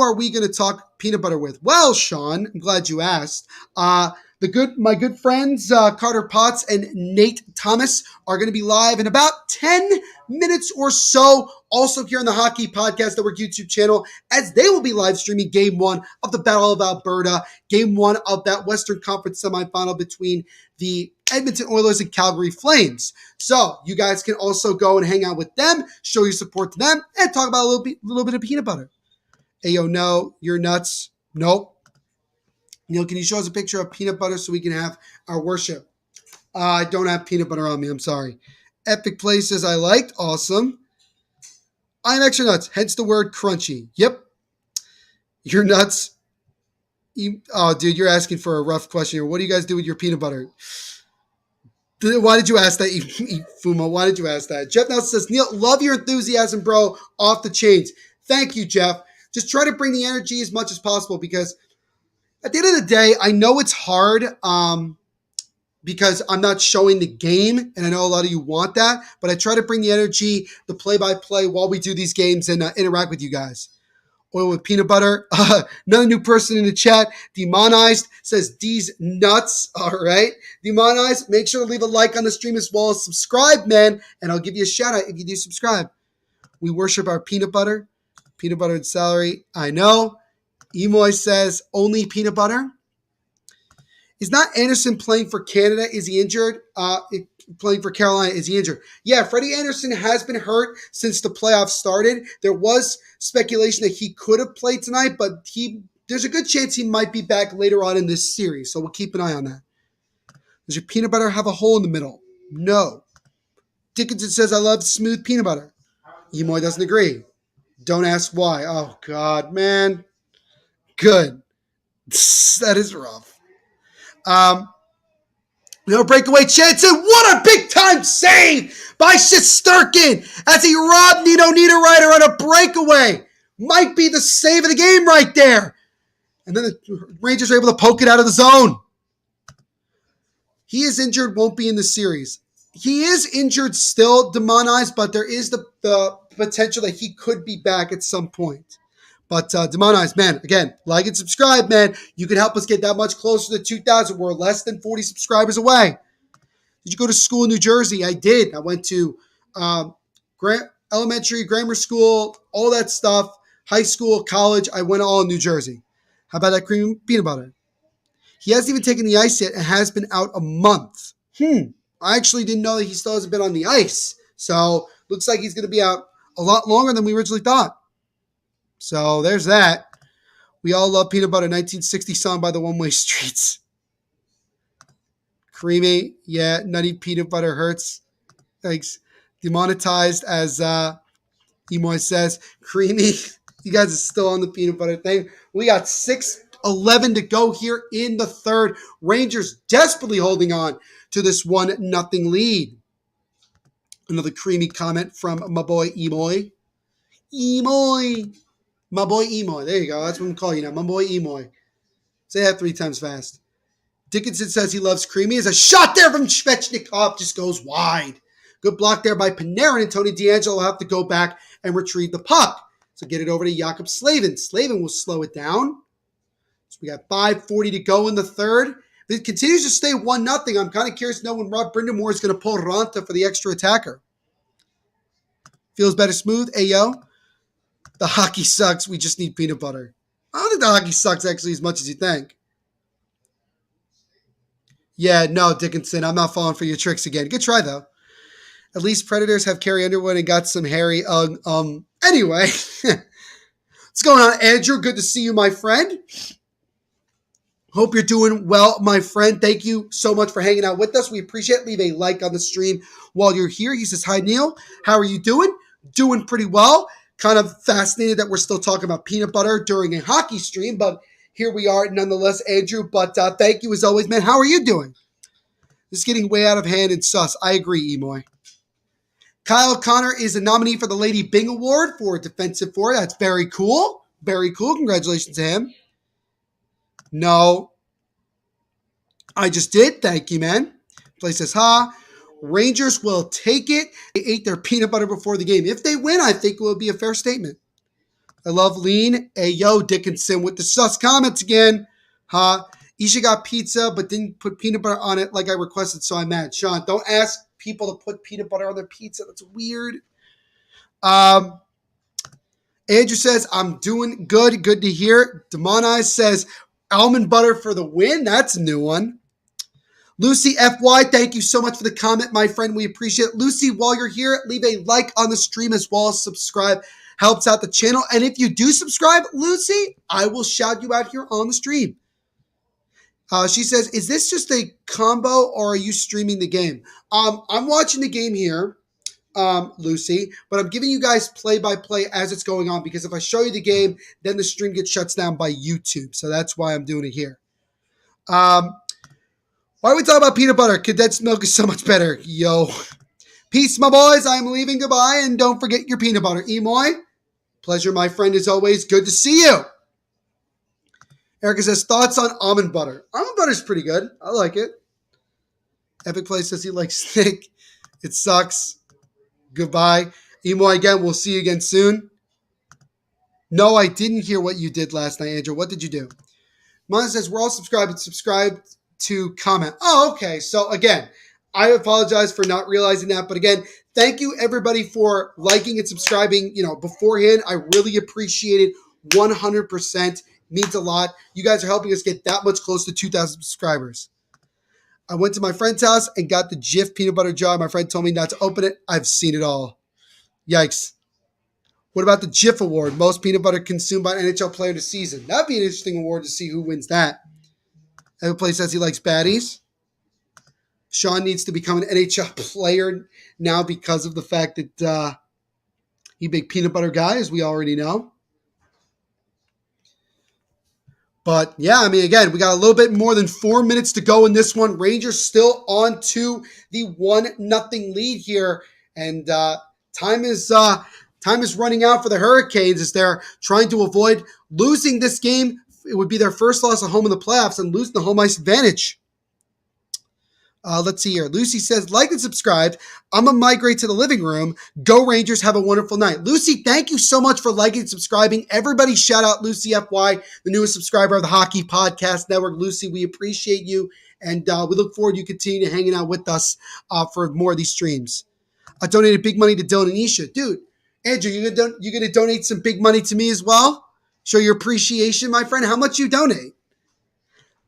are we gonna talk peanut butter with? Well, Sean, I'm glad you asked. My good friends Carter Potts and Nate Thomas are going to be live in about 10 minutes or so, also here on the Hockey Podcast Network YouTube channel, as they will be live streaming Game 1 of the Battle of Alberta, Game 1 of that Western Conference semifinal between the Edmonton Oilers and Calgary Flames. So you guys can also go and hang out with them, show your support to them, and talk about a little bit of peanut butter. Hey, yo, no, you're nuts. Nope. Neil, can you show us a picture of peanut butter so we can have our worship? I don't have peanut butter on me. I'm sorry. Epic Places I liked. Awesome. I'm extra nuts. Hence the word crunchy. Yep. You're nuts. Dude, you're asking for a rough question here. What do you guys do with your peanut butter? Why did you ask that, Fuma? Why did you ask that? Jeff now says, Neil, love your enthusiasm, bro. Off the chains. Thank you, Jeff. Just try to bring the energy as much as possible because at the end of the day, I know it's hard because I'm not showing the game, and I know a lot of you want that, but I try to bring the energy, the play-by-play while we do these games and interact with you guys. oil with peanut butter. Another new person in the chat, Demonized, says D's nuts. All right. Demonized, make sure to leave a like on the stream as well as subscribe, man. And I'll give you a shout out if you do subscribe. We worship our peanut butter and celery. I know. Emoy says only peanut butter. Is not Anderson playing for Canada? Is he injured? Playing for Carolina, is he injured? Yeah, Freddie Anderson has been hurt since the playoffs started. There was speculation that he could have played tonight, but there's a good chance he might be back later on in this series, so we'll keep an eye on that. Does your peanut butter have a hole in the middle? No. Dickinson says, I love smooth peanut butter. Emoy doesn't agree. Don't ask why. Oh, God, man. Good. That is rough. No breakaway chance, and what a big-time save by Shesterkin as he robbed Nino Niederreiter on a breakaway. Might be the save of the game right there. And then the Rangers are able to poke it out of the zone. He is injured, won't be in the series. He is injured still, demonized, but there is the potential that he could be back at some point. But demonized, man, again, like and subscribe, man. You can help us get that much closer to 2,000. We're less than 40 subscribers away. Did you go to school in New Jersey? I did. I went to elementary, grammar school, all that stuff, high school, college. I went all in New Jersey. How about that cream peanut butter? He hasn't even taken the ice yet and has been out a month. I actually didn't know that he still hasn't been on the ice. So looks like he's going to be out a lot longer than we originally thought. So there's that. We all love peanut butter. 1960 song by the One Way Streets. Creamy. Yeah, nutty peanut butter hurts. Thanks. Demonetized, as Emoy says. Creamy. You guys are still on the peanut butter thing. We got 6:11 to go here in the third. Rangers desperately holding on to this 1-0 lead. Another creamy comment from my boy Emoy. Emoy. My boy Emoy. There you go. That's what I'm calling you now. My boy Emoy. Say that 3 times fast. Dickinson says he loves creamy. As a shot there from Svechnikov just goes wide. Good block there by Panarin, and Tony DeAngelo will have to go back and retrieve the puck. So get it over to Jakob Slavin. Slavin will slow it down. So we got 5:40 to go in the third. If it continues to stay 1-0, I'm kind of curious to know when Rob Brindamore is going to pull Ranta for the extra attacker. Feels better smooth. Ayo. The hockey sucks. We just need peanut butter. I don't think the hockey sucks actually as much as you think. Yeah, no, Dickinson, I'm not falling for your tricks again. Good try, though. At least Predators have Carrie Underwood and got some hairy. Anyway. What's going on, Andrew? Good to see you, my friend. Hope you're doing well, my friend. Thank you so much for hanging out with us. We appreciate it. Leave a like on the stream while you're here. He says, hi, Neil. How are you doing? Doing pretty well. Kind of fascinated that we're still talking about peanut butter during a hockey stream, but here we are nonetheless, Andrew. But thank you as always, man. How are you doing? This is getting way out of hand and sus. I agree, Emoy. Kyle Connor is a nominee for the Lady Bing Award for defensive forward. That's very cool. Very cool. Congratulations to him. No. I just did. Thank you, man. Play says, ha. Rangers will take it. They ate their peanut butter before the game. If they win, I think it will be a fair statement. I love lean. Ayo, Dickinson with the sus comments again. Ha. Isha got pizza, but didn't put peanut butter on it like I requested, so I'm mad. Sean, don't ask people to put peanut butter on their pizza. That's weird. Andrew says, I'm doing good. Good to hear. Demonize says, almond butter for the win. That's a new one. Lucy FY, thank you so much for the comment, my friend. We appreciate it. Lucy, while you're here, leave a like on the stream as well as subscribe. Helps out the channel. And if you do subscribe, Lucy, I will shout you out here on the stream. She says, is this just a combo or are you streaming the game? I'm watching the game here, Lucy, but I'm giving you guys play-by-play as it's going on because if I show you the game, then the stream gets shut down by YouTube. So that's why I'm doing it here. Why are we talking about peanut butter? Condensed milk is so much better. Yo. Peace, my boys. I'm leaving. Goodbye. And don't forget your peanut butter. Emoy, pleasure, my friend, as always. Good to see you. Erica says, thoughts on almond butter. Almond butter is pretty good. I like it. Epic Play says he likes steak. It sucks. Goodbye. Emoy, again, we'll see you again soon. No, I didn't hear what you did last night, Andrew. What did you do? Mona says, we're all subscribed. Subscribe to comment. Oh, okay. So again, I apologize for not realizing that. But again, thank you everybody for liking and subscribing, beforehand. I really appreciate it 100%. Means a lot. You guys are helping us get that much close to 2,000 subscribers. I went to my friend's house and got the Jif peanut butter jar. My friend told me not to open it. I've seen it all. Yikes. What about the Jif Award? Most peanut butter consumed by an NHL player this season. That'd be an interesting award to see who wins that. Everybody says he likes baddies. Sean needs to become an NHL player now because of the fact that he's a big peanut butter guy, as we already know. But, yeah, again, we got a little bit more than 4 minutes to go in this one. Rangers still on to the 1-0 lead here. And time is running out for the Hurricanes as they're trying to avoid losing this game. It would be their first loss at home in the playoffs and losing the home ice advantage. Let's see here. Lucy says, like and subscribe. I'm going to migrate to the living room. Go Rangers. Have a wonderful night. Lucy, thank you so much for liking and subscribing. Everybody shout out Lucy FY, the newest subscriber of the Hockey Podcast Network. Lucy, we appreciate you. And we look forward to you continuing hanging out with us for more of these streams. I donated big money to Dylan and Isha. Dude, Andrew, you going to donate some big money to me as well? Show your appreciation, my friend. How much you donate?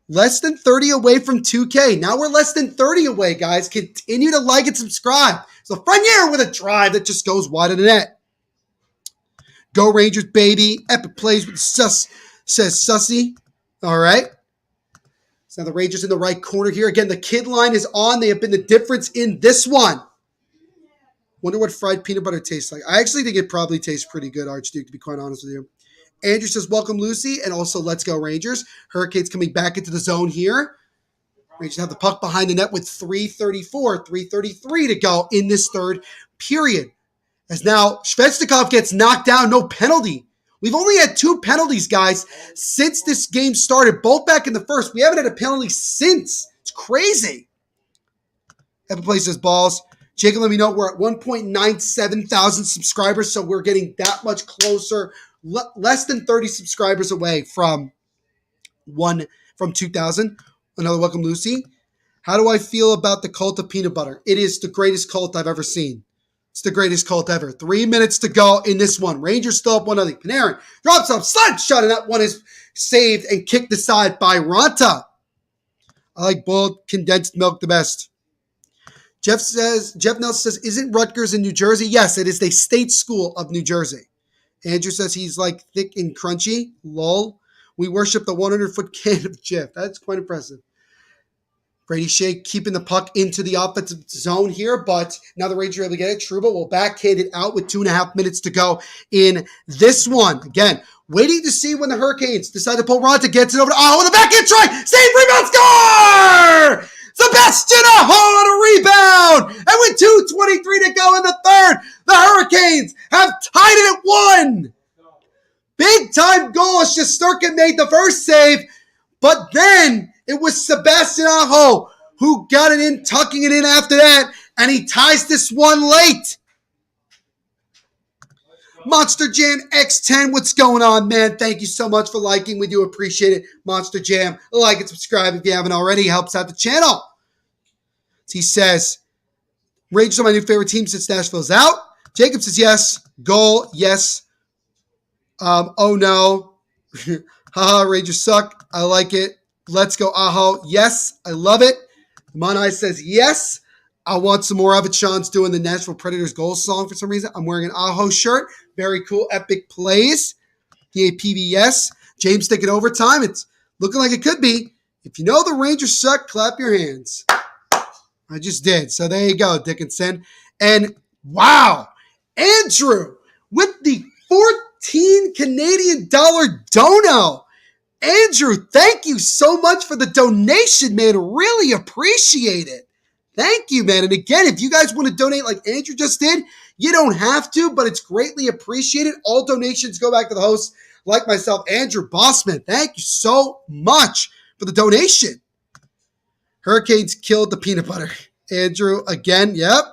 Less than 30 away from 2K. Now we're less than 30 away, guys. Continue to like and subscribe. So Frenier with a drive that just goes wide of the net. Go Rangers, baby. Epic plays with says Sussy. All right. So now the Rangers in the right corner here. Again, the kid line is on. They have been the difference in this one. Wonder what fried peanut butter tastes like. I actually think it probably tastes pretty good, Archduke, to be quite honest with you. Andrew says, welcome, Lucy, and also let's go, Rangers. Hurricanes coming back into the zone here. Rangers have the puck behind the net with 3:33 to go in this third period. As now Svechnikov gets knocked down, no penalty. We've only had 2 penalties, guys, since this game started, both back in the first. We haven't had a penalty since. It's crazy. Epic plays his balls. Jacob, let me know we're at 1.97 thousand subscribers, so we're getting that much closer. Less than 30 subscribers away from 2,000. Another welcome, Lucy. How do I feel about the cult of peanut butter? It is the greatest cult I've ever seen. It's the greatest cult ever. 3 minutes to go in this one. Rangers still up 1-0. Panarin drops up, slide shot, and that one is saved and kicked aside by Ranta. I like boiled condensed milk the best. Jeff Nelson says, isn't Rutgers in New Jersey? Yes, it is the state school of New Jersey. Andrew says he's like thick and crunchy. Lol. We worship the 100-foot can of Jif. That's quite impressive. Brady Shea keeping the puck into the offensive zone here, but now the Rangers are able to get it. Trouba will backhand it out with 2.5 minutes to go in this one. Again, waiting to see when the Hurricanes decide to pull Ronta, gets it over to Aho with a backhand try. Save, rebound, score! Sebastian Aho on a rebound! And with 2:23 to go in the third, the Hurricanes have tied it at 1. Big time goal. Shesterkin made the first save, but then it was Sebastian Aho who got it in, tucking it in after that, and he ties this one late. Monster Jam X10, what's going on, man? Thank you so much for liking. We do appreciate it. Monster Jam, like and subscribe if you haven't already. Helps out the channel. He says, Rangers are my new favorite team since Nashville's out. Jacob says yes. Goal, yes. Oh no. Haha, Rangers suck. I like it. Let's go, Aho. Yes, I love it. Monai says yes. I want some more of it. Sean's doing the Nashville Predators goal song for some reason. I'm wearing an Aho shirt. Very cool. Epic plays. EA PBS. James thinking overtime. It's looking like it could be. If you know the Rangers suck, clap your hands. I just did. So there you go, Dickinson. And wow, Andrew with the 14 Canadian dollar dono. Andrew, thank you so much for the donation, man. Really appreciate it. Thank you, man. And again, if you guys want to donate like Andrew just did, you don't have to, but it's greatly appreciated. All donations go back to the host, like myself, Andrew Bossman. Thank you so much for the donation. Hurricanes killed the peanut butter. Andrew, again, yep.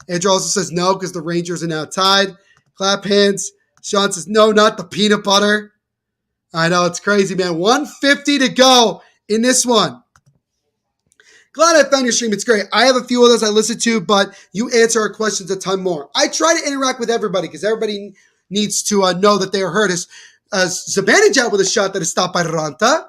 Andrew also says no because the Rangers are now tied. Clap hands. Sean says, no, not the peanut butter. I know, it's crazy, man. 150 to go in this one. Glad I found your stream. It's great. I have a few of those I listen to, but you answer our questions a ton more. I try to interact with everybody because everybody needs to know that they are heard. As Zibanejad with a shot that is stopped by Ranta.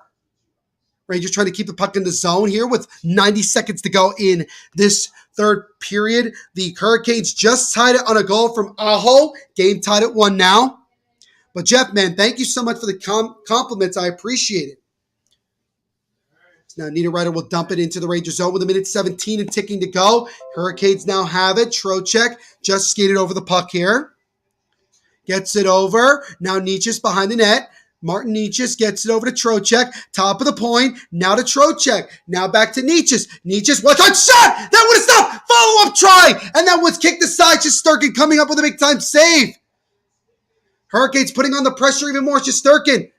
Rangers trying to keep the puck in the zone here with 90 seconds to go in this third period. The Hurricanes just tied it on a goal from Aho. Game tied at 1 now. But Jeff, man, thank you so much for the compliments. I appreciate it. Now, Niederreiter will dump it into the Rangers zone with 1:17 and ticking to go. Hurricanes now have it. Trocheck just skated over the puck here. Gets it over. Now Nietzsche's behind the net. Martin Nietzsche's gets it over to Trocheck. Top of the point. Now to Trocheck. Now back to Nietzsche's. Nietzsche's one-time shot! That would have stopped! Follow-up try! And that was kicked aside. Shesterkin coming up with a big-time save. Hurricanes putting on the pressure even more. Shesterkin.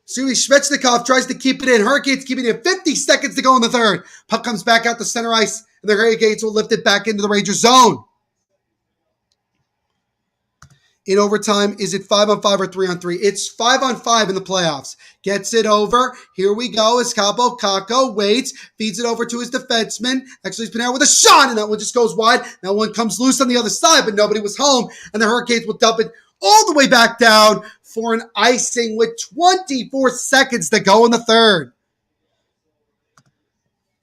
Suvi Svechnikov tries to keep it in. Hurricanes keeping it 50 seconds to go in the third. Puck comes back out to center ice, and the Hurricanes will lift it back into the Rangers zone. In overtime, is it 5-on-5 or 3-on-3? It's 5-on-5 in the playoffs. Gets it over. Here we go. Escapo Kako waits, feeds it over to his defenseman. Actually, he's been out with a shot, and that one just goes wide. That one comes loose on the other side, but nobody was home, and the Hurricanes will dump it all the way back down for an icing with 24 seconds to go in the third.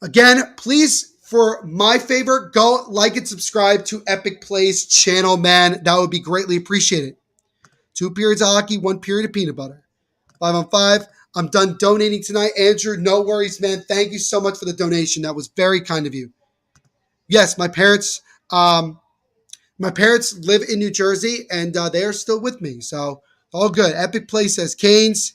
Again, please, for my favor, go like and subscribe to Epic Plays channel, man. That would be greatly appreciated. 2 periods of hockey, 1 period of peanut butter. 5-on-5. I'm done donating tonight. Andrew, no worries, man. Thank you so much for the donation. That was very kind of you. Yes, my parents live in New Jersey, and they are still with me. So, all good. Epic Play says Canes.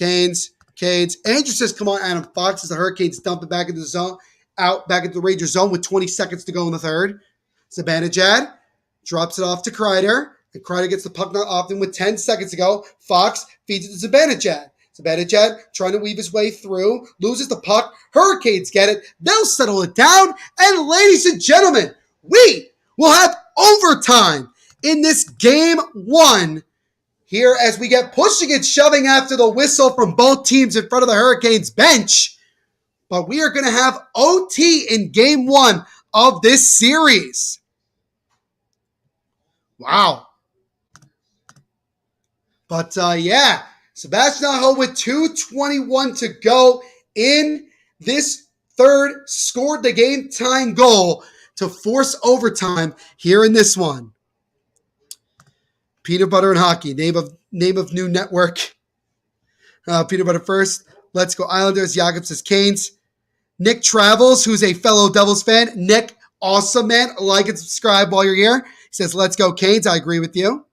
Andrew says, come on, Adam Fox, as the Hurricanes dump it back into the zone, out back into the Rangers zone with 20 seconds to go in the third. Zibanejad drops it off to Kreider, and Kreider gets the puck not often with 10 seconds to go. Fox feeds it to Zibanejad. Zibanejad trying to weave his way through, loses the puck. Hurricanes get it. They'll settle it down. And ladies and gentlemen, we will have overtime in this game 1 here as we get pushing and shoving after the whistle from both teams in front of the Hurricanes bench. But we are going to have OT in game 1 of this series. Wow. But yeah, Sebastian Aho with 2:21 to go in this third scored the game-tying goal to force overtime here in this one. Peanut Butter and Hockey, name of new network. Peanut Butter first. Let's go Islanders. Jakob says Canes. Nick Travels, who's a fellow Devils fan. Nick, awesome, man. Like and subscribe while you're here. He says, let's go Canes. I agree with you.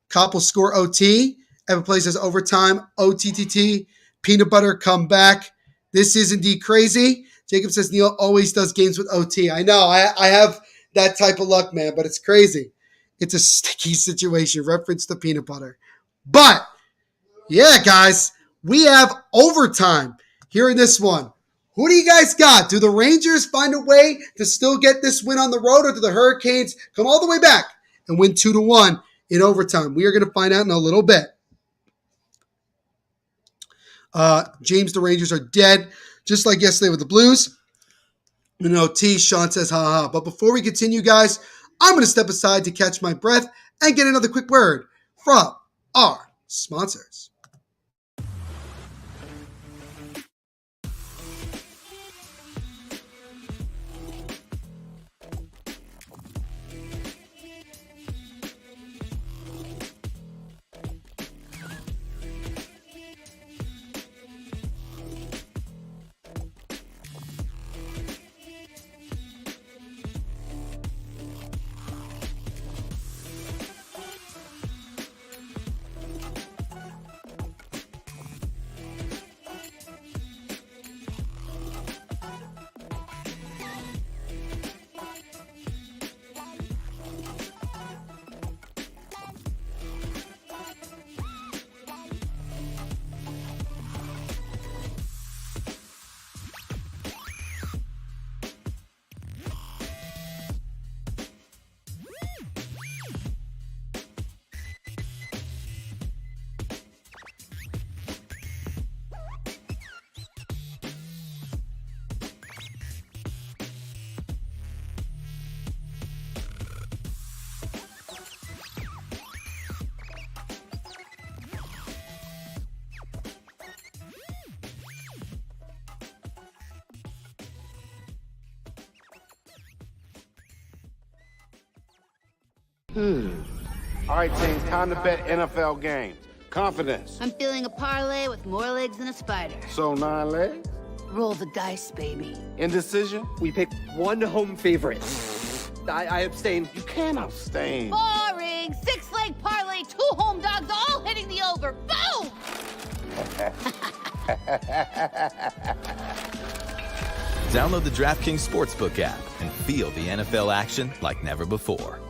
Cop will score OT. Evan Play says overtime. OTTT. Peanut Butter come back. This is indeed crazy. Jacob says Neil always does games with OT. I know. I have that type of luck, man, but it's crazy. It's a sticky situation. Reference to peanut butter. But, yeah, guys, we have overtime here in this one. Who do you guys got? Do the Rangers find a way to still get this win on the road, or do the Hurricanes come all the way back and win 2-1 in overtime? We are going to find out in a little bit. James, the Rangers are dead, just like yesterday with the Blues. And OT, Sean says, ha ha. But before we continue, guys, I'm going to step aside to catch my breath and get another quick word from our sponsors. All right, team, time to bet NFL games. Confidence. I'm feeling a parlay with more legs than a spider. So 9 legs. Roll the dice, baby. Indecision. We pick one home favorite. I abstain. You can't abstain. Boring. 6-leg parlay, 2 home dogs, all hitting the over. Boom! Download the DraftKings Sportsbook app and feel the NFL action like never before.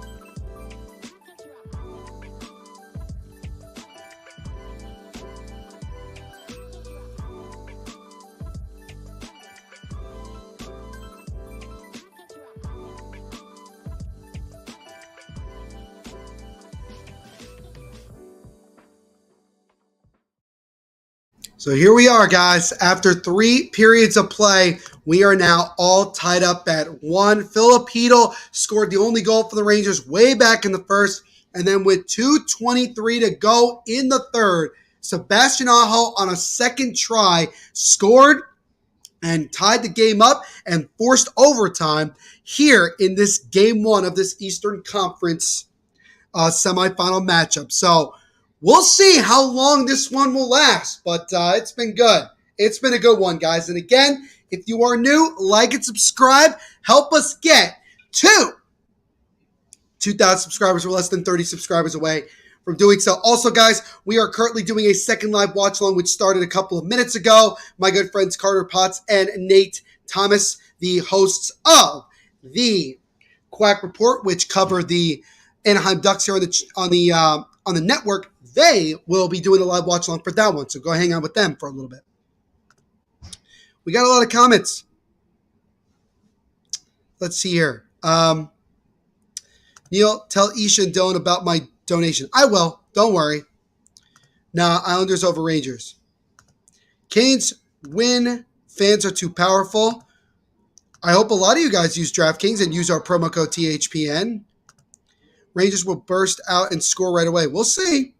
So here we are, guys. After 3 periods of play, we are now all tied up at 1. Filipino scored the only goal for the Rangers way back in the first. And then with 2:23 to go in the third, Sebastian Aho on a second try scored and tied the game up and forced overtime here in this game 1 of this Eastern Conference semifinal matchup. So we'll see how long this one will last, but it's been good. It's been a good one, guys. And again, if you are new, like and subscribe. Help us get to 2,000 subscribers. We're less than 30 subscribers away from doing so. Also, guys, we are currently doing a second live watch along, which started a couple of minutes ago. My good friends Carter Potts and Nate Thomas, the hosts of the Quack Report, which cover the Anaheim Ducks here on the network, they will be doing a live watch along for that one. So go hang out with them for a little bit. We got a lot of comments. Let's see here. Neil, tell Isha and Dylan about my donation. I will. Don't worry. Nah, Islanders over Rangers. Canes win. Fans are too powerful. I hope a lot of you guys use DraftKings and use our promo code THPN. Rangers will burst out and score right away. We'll see.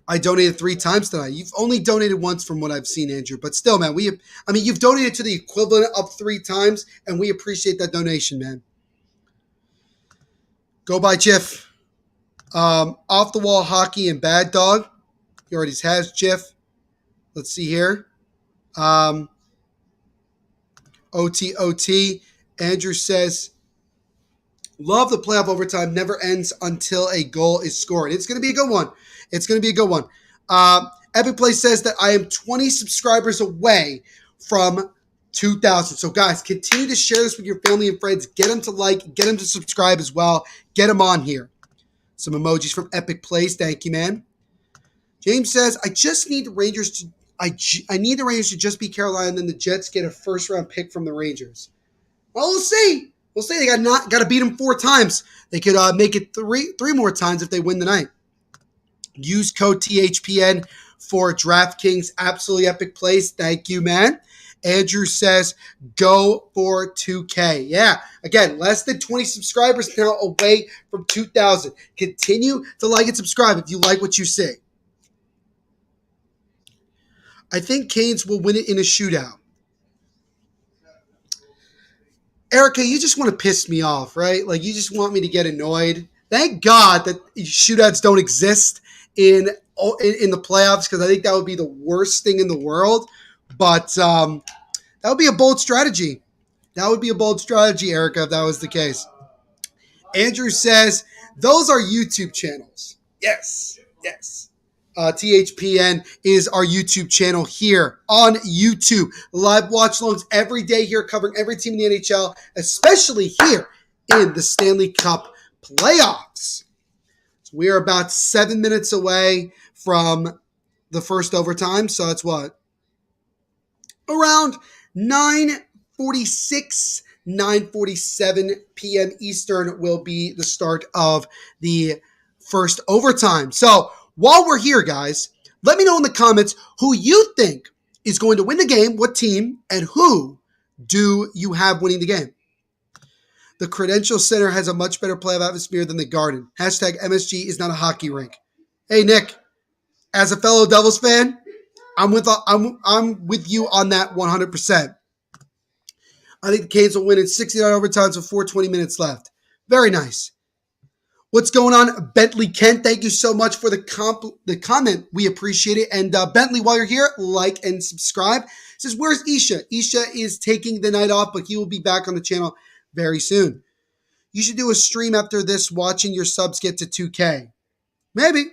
I donated 3 times tonight. You've only donated once from what I've seen, Andrew. But still, man, you've donated to the equivalent of 3 times, and we appreciate that donation, man. Go by Jiff. Off the wall hockey and Bad Dog. He already has Jiff. Let's see here. OT. Andrew says, love the playoff overtime. Never ends until a goal is scored. It's going to be a good one. Epic Play says that I am 20 subscribers away from 2,000. So, guys, continue to share this with your family and friends. Get them to like, get them to subscribe as well. Get them on here. Some emojis from Epic Plays. Thank you, man. James says, I need the Rangers to just beat Carolina, and then the Jets get a first-round pick from the Rangers. Well, we'll see. They got to beat them 4 times. They could make it three more times if they win the night. Use code THPN for DraftKings. Absolutely epic plays. Thank you, man. Andrew says, go for 2K. Yeah, again, less than 20 subscribers now away from 2,000. Continue to like and subscribe if you like what you see. I think Canes will win it in a shootout. Erica, you just want to piss me off, right? Like, you just want me to get annoyed. Thank God that shootouts don't exist in the playoffs, because I think that would be the worst thing in the world. But that would be a bold strategy. Erica, if that was the case. Andrew says, those are YouTube channels. Yes. THPN is our YouTube channel here on YouTube. Live watch-alongs every day here, covering every team in the NHL, especially here in the Stanley Cup playoffs. So we are about 7 minutes away from the first overtime. So that's what? Around 9:46, 9:47 p.m. Eastern will be the start of the first overtime. So while we're here, guys, let me know in the comments who you think is going to win the game, what team, and who do you have winning the game. The Credential Center has a much better playoff atmosphere than the Garden. Hashtag MSG is not a hockey rink. Hey, Nick, as a fellow Devils fan, I'm with you on that 100%. I think the Canes will win in 69 overtimes with 4:20 minutes left. Very nice. What's going on, Bentley Kent? Thank you so much for the comment. We appreciate it. And Bentley, while you're here, like and subscribe. It says, where's Isha? Isha is taking the night off, but he will be back on the channel very soon. You should do a stream after this, watching your subs get to 2K. Maybe.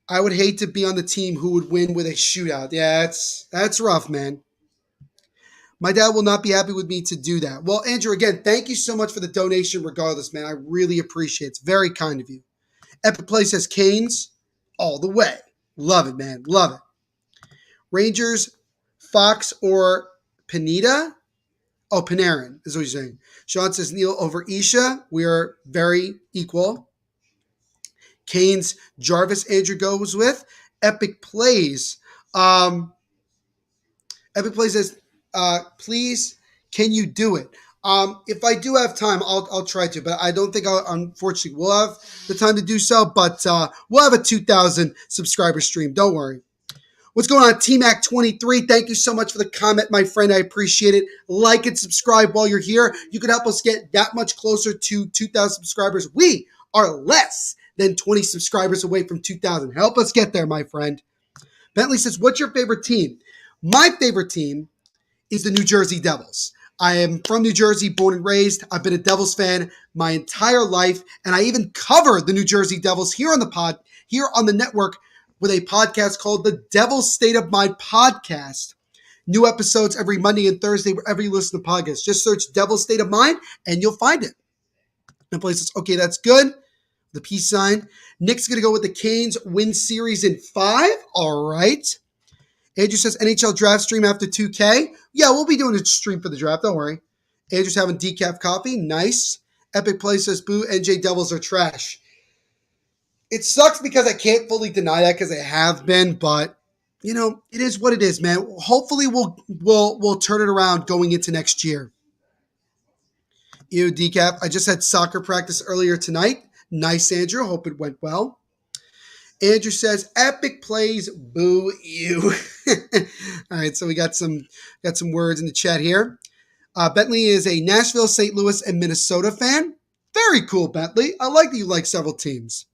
I would hate to be on the team who would win with a shootout. Yeah, that's rough, man. My dad will not be happy with me to do that. Well, Andrew, again, thank you so much for the donation regardless, man. I really appreciate it. It's very kind of you. Epic Play says Canes all the way. Love it, man. Love it. Rangers, Fox, or Pineda? Oh, Panarin is what you're saying. Sean says Neil over Isha. We are very equal. Canes, Jarvis, Andrew goes with. Epic Plays. Epic Plays says, please, can you do it? If I do have time, I'll try to, but I don't think unfortunately we'll have the time to do so, but we'll have a 2,000 subscriber stream. Don't worry. What's going on, T-Mac23? Thank you so much for the comment, my friend. I appreciate it. Like and subscribe while you're here. You can help us get that much closer to 2,000 subscribers. We are less than 20 subscribers away from 2,000. Help us get there, my friend. Bentley says, what's your favorite team? My favorite team is the New Jersey Devils. I am from New Jersey, born and raised. I've been a Devils fan my entire life, and I even cover the New Jersey Devils here on the network with a podcast called the Devil's State of Mind Podcast. New episodes every Monday and Thursday wherever you listen to podcasts. Just search Devil's State of Mind, and you'll find it. And places, okay, that's good. The peace sign. Nick's going to go with the Canes win series in 5. All right. Andrew says NHL draft stream after 2K. Yeah, we'll be doing a stream for the draft. Don't worry. Andrew's having decaf coffee. Nice. Epic Play says, boo, NJ Devils are trash. It sucks because I can't fully deny that because they have been, but, you know, it is what it is, man. Hopefully we'll turn it around going into next year. Ew, decaf. I just had soccer practice earlier tonight. Nice, Andrew. Hope it went well. Andrew says, Epic Plays, boo you. All right, so we got some words in the chat here. Bentley is a Nashville, St. Louis, and Minnesota fan. Very cool, Bentley. I like that you like several teams.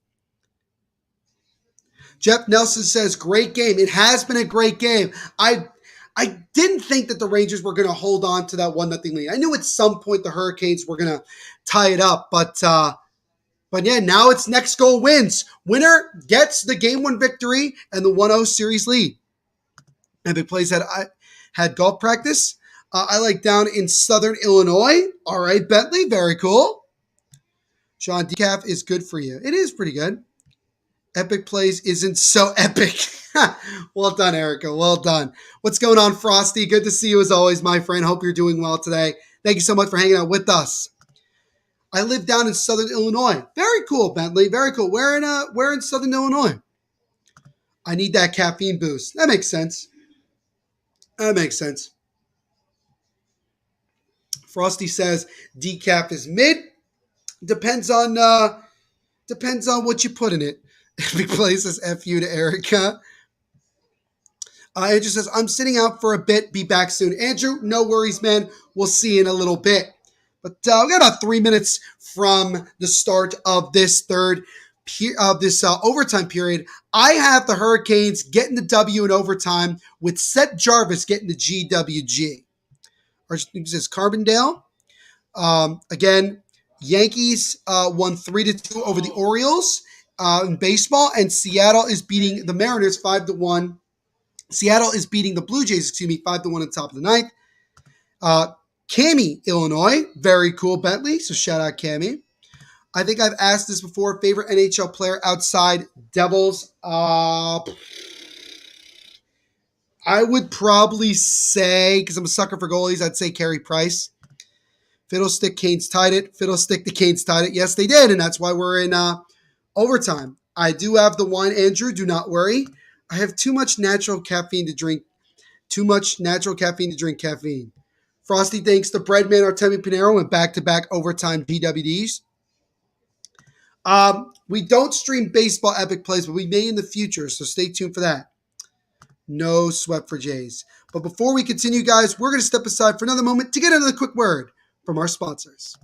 Jeff Nelson says, great game. It has been a great game. I didn't think that the Rangers were going to hold on to that 1-0 lead. I knew at some point the Hurricanes were going to tie it up, but yeah, now it's next goal wins. Winner gets the game 1 victory and the 1-0 series lead. Epic Plays had golf practice. I like down in Southern Illinois. All right, Bentley, very cool. Sean, decaf is good for you. It is pretty good. Epic Plays isn't so epic. Well done, Erica. Well done. What's going on, Frosty? Good to see you as always, my friend. Hope you're doing well today. Thank you so much for hanging out with us. I live down in Southern Illinois. Very cool, Bentley. Very cool. Where in Southern Illinois? I need that caffeine boost. That makes sense. That makes sense. Frosty says decaf is mid. Depends on what you put in it. Epic Play says F you to Erica. Andrew says, I'm sitting out for a bit. Be back soon. Andrew, no worries, man. We'll see you in a little bit. But we got about 3 minutes from the start of this overtime period. I have the Hurricanes getting the W in overtime with Seth Jarvis getting the GWG. Or this is Carbondale. Again, Yankees won 3-2 over the Orioles in baseball, and Seattle is beating the Mariners 5-1. Seattle is beating the Blue Jays, 5-1 on top of the ninth. Cami, Illinois. Very cool, Bentley. So shout out Cami. I think I've asked this before. Favorite NHL player outside Devils? I would probably say, because I'm a sucker for goalies, I'd say Carey Price. Fiddlestick, Canes tied it. Fiddlestick, the Canes tied it. Yes, they did, and that's why we're in overtime. I do have the wine, Andrew. Do not worry. I have too much natural caffeine to drink. Caffeine. Frosty thanks the Breadman Artemi Pinero went back-to-back overtime PWDs. We don't stream baseball Epic Plays, but we may in the future, so stay tuned for that. No sweat for Jays. But before we continue, guys, we're going to step aside for another moment to get another quick word from our sponsors.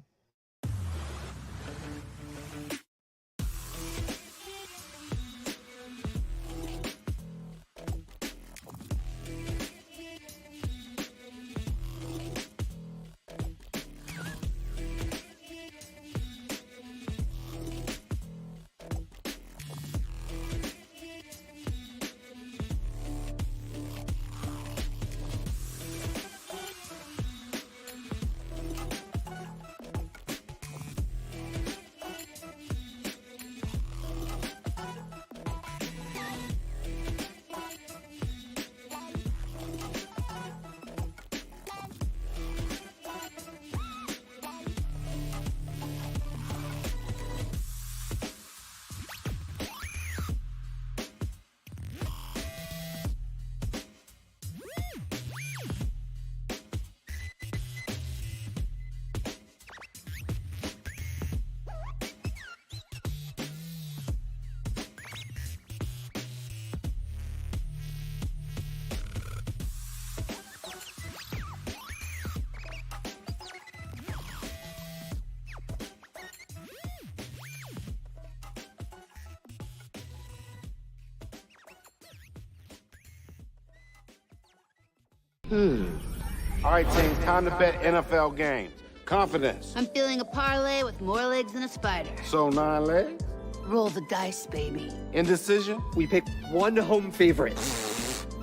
All right, team, time to bet NFL games. Confidence. I'm feeling a parlay with more legs than a spider. So 9 legs? Roll the dice, baby. Indecision? We picked one home favorite.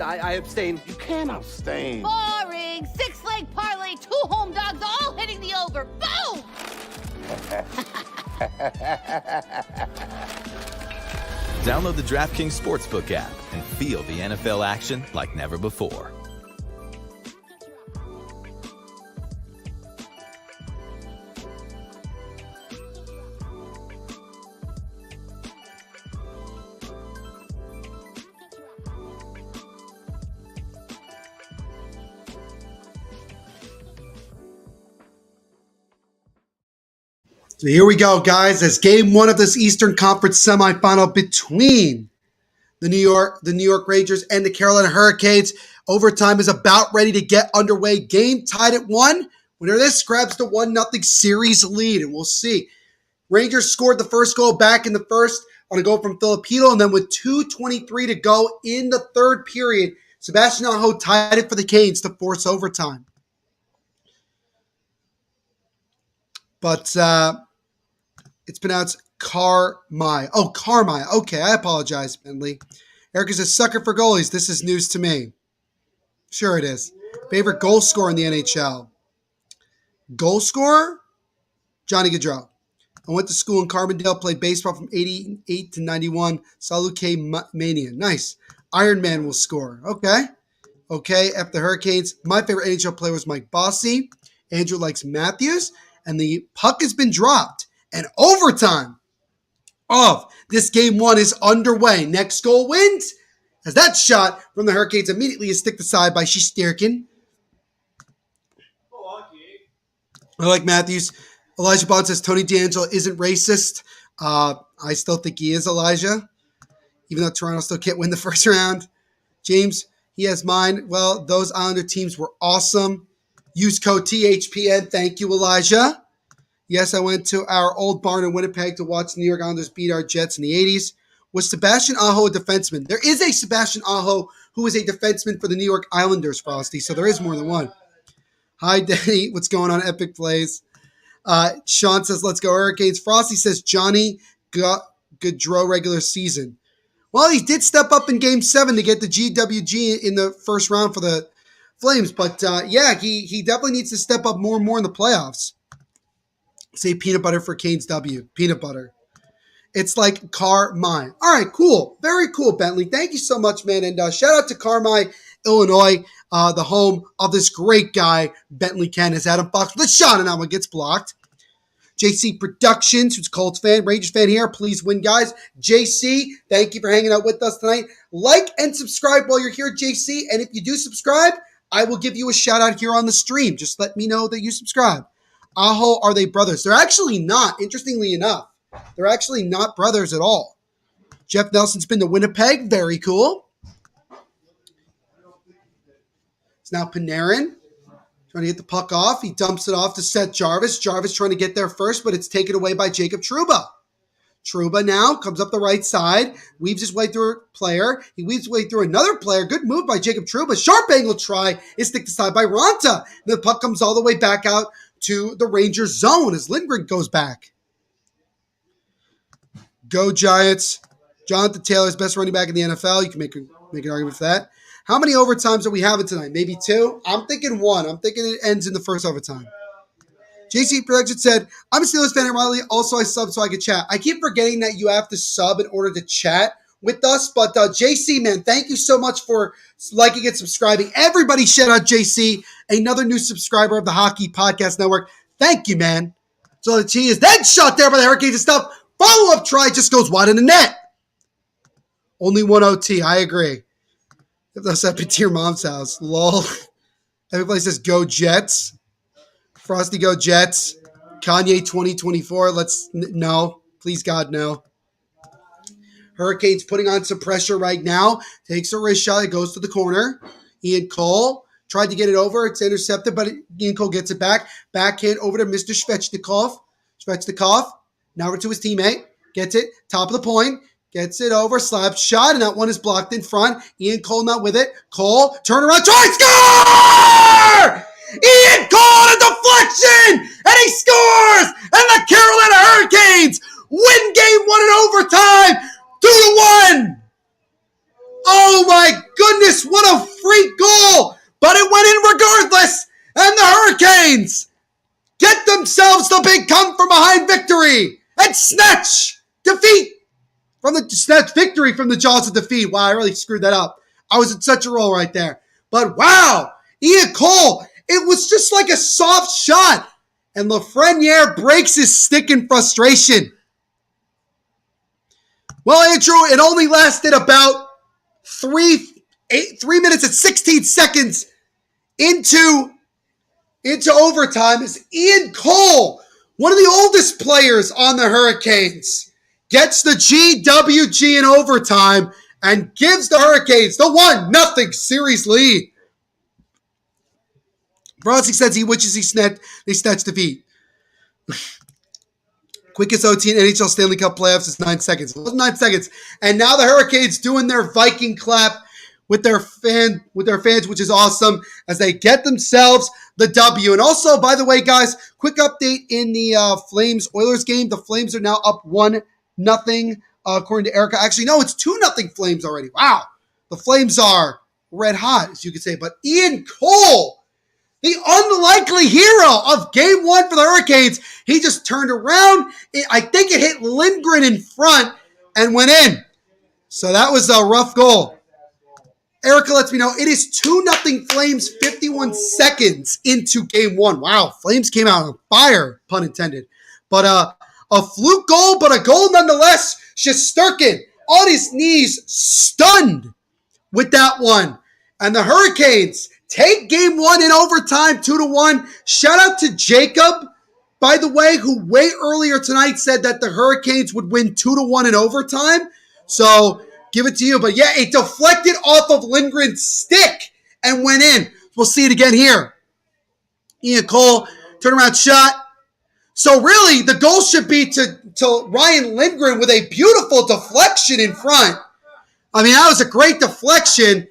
I abstain. You can't abstain. Boring. 6-leg parlay, 2 home dogs, all hitting the over. Boom! Download the DraftKings Sportsbook app and feel the NFL action like never before. So here we go, guys. As game one of this Eastern Conference semifinal between the New York Rangers and the Carolina Hurricanes. Overtime is about ready to get underway. Game tied at 1. Winner this grabs the 1-0 series lead, and we'll see. Rangers scored the first goal back in the first on a goal from Filipino, and then with 2:23 to go in the third period, Sebastian Aho tied it for the Canes to force overtime. But it's pronounced Carmi. Oh, Carmi. Okay, I apologize, Bentley. Eric is a sucker for goalies. This is news to me. Sure it is. Favorite goal scorer in the NHL. Goal scorer? Johnny Gaudreau. I went to school in Carbondale, played baseball from 88 to 91. Saluke Mania. Nice. Iron Man will score. Okay. After the Hurricanes, my favorite NHL player was Mike Bossy. Andrew likes Matthews. And the puck has been dropped. And overtime of this game one is underway. Next goal wins. As that shot from the Hurricanes immediately is sticked aside by Shesterkin. I like Matthews. Elijah Bond says Tony DeAngelo isn't racist. I still think he is, Elijah. Even though Toronto still can't win the first round. James, he has mine. Well, those Islander teams were awesome. Use code THPN. Thank you, Elijah. Yes, I went to our old barn in Winnipeg to watch the New York Islanders beat our Jets in the 80s. Was Sebastian Aho a defenseman? There is a Sebastian Aho who is a defenseman for the New York Islanders, Frosty, so there is more than one. Hi, Danny. What's going on? Epic Plays. Sean says, let's go Hurricanes. Frosty says, Johnny Gaudreau regular season. Well, he did step up in Game 7 to get the GWG in the first round for the Flames, but he definitely needs to step up more and more in the playoffs. Say peanut butter for Canes W. Peanut butter. It's like Carmi. All right, cool. Very cool, Bentley. Thank you so much, man. And shout out to Carmi, Illinois, the home of this great guy, Bentley Ken, as Adam Fox with a shot, and that one gets blocked. JC Productions, who's a Colts fan, Rangers fan here. Please win, guys. JC, thank you for hanging out with us tonight. Like and subscribe while you're here, JC. And if you do subscribe, I will give you a shout out here on the stream. Just let me know that you subscribe. Aho, are they brothers? They're actually not, interestingly enough. They're actually not brothers at all. Jeff Nelson's been to Winnipeg. Very cool. It's now Panarin trying to get the puck off. He dumps it off to Seth Jarvis. Jarvis trying to get there first, but it's taken away by Jacob Trouba. Trouba now comes up the right side, weaves his way through a player. He weaves his way through another player. Good move by Jacob Trouba. Sharp angle try is sticked aside by Ranta. And the puck comes all the way back out to the Rangers zone as Lindgren goes back. Go Giants. Jonathan Taylor's best running back in the NFL. You can make an argument for that. How many overtimes are we having tonight? Maybe 2? I'm thinking 1. I'm thinking it ends in the first overtime. JC Production said, I'm a Steelers fan, and Riley. Also, I sub so I can chat. I keep forgetting that you have to sub in order to chat with us. But JC, man, thank you so much for liking and subscribing. Everybody shout out JC, another new subscriber of the Hockey Podcast Network. Thank you, man. So the T is then shot there by the Hurricanes and stuff. Follow-up try just goes wide in the net. Only 1 OT. I agree. That's up to your mom's house. Lol. Everybody says go Jets. Frosty go Jets. Kanye 2024. No. Please God, no. Hurricanes putting on some pressure right now. Takes a wrist shot. It goes to the corner. Ian Cole tried to get it over. It's intercepted, but Ian Cole gets it back. Backhand over to Mr. Svechnikov. Now over to his teammate. Gets it. Top of the point. Gets it over, slap shot, and that one is blocked in front. Ian Cole not with it. Cole, turn around, try, score! Ian Cole, a deflection, and he scores! And the Carolina Hurricanes win game 1 in overtime, 2-1. Oh my goodness, what a freak goal! But it went in regardless, and the Hurricanes get themselves the big come-from-behind victory and snatch victory from the jaws of defeat. Wow, I really screwed that up. I was in such a roll right there. But wow, Ian Cole, it was just like a soft shot. And Lafreniere breaks his stick in frustration. Well, Andrew, it only lasted about 3 minutes and 16 seconds into overtime as Ian Cole, one of the oldest players on the Hurricanes, gets the GWG in overtime and gives the Hurricanes the 1-0 series lead. Bronzy says he wishes they snatched defeat. Quickest OT in NHL Stanley Cup playoffs is 9 seconds. It was 9 seconds. And now the Hurricanes doing their Viking clap with their fans, which is awesome, as they get themselves the W. And also, by the way, guys, quick update in the Flames-Oilers game. The Flames are now up 1-0, according to Erica. Actually, no, it's 2-0 Flames already. Wow. The Flames are red hot, as you could say. But Ian Cole, the unlikely hero of Game 1 for the Hurricanes, he just turned around. I think it hit Lindgren in front and went in. So that was a rough goal. Erica lets me know it is 2-0 Flames 51 seconds into Game 1. Wow, Flames came out on fire, pun intended. But a fluke goal, but a goal nonetheless. Shesterkin on his knees, stunned with that one. And the Hurricanes take Game 1 in overtime, 2-1. Shout out to Jacob, by the way, who way earlier tonight said that the Hurricanes would win 2-1 in overtime. So give it to you. But yeah, it deflected off of Lindgren's stick and went in. We'll see it again here. Ian Cole, turnaround shot. So really, the goal should be to Ryan Lindgren with a beautiful deflection in front. I mean, that was a great deflection.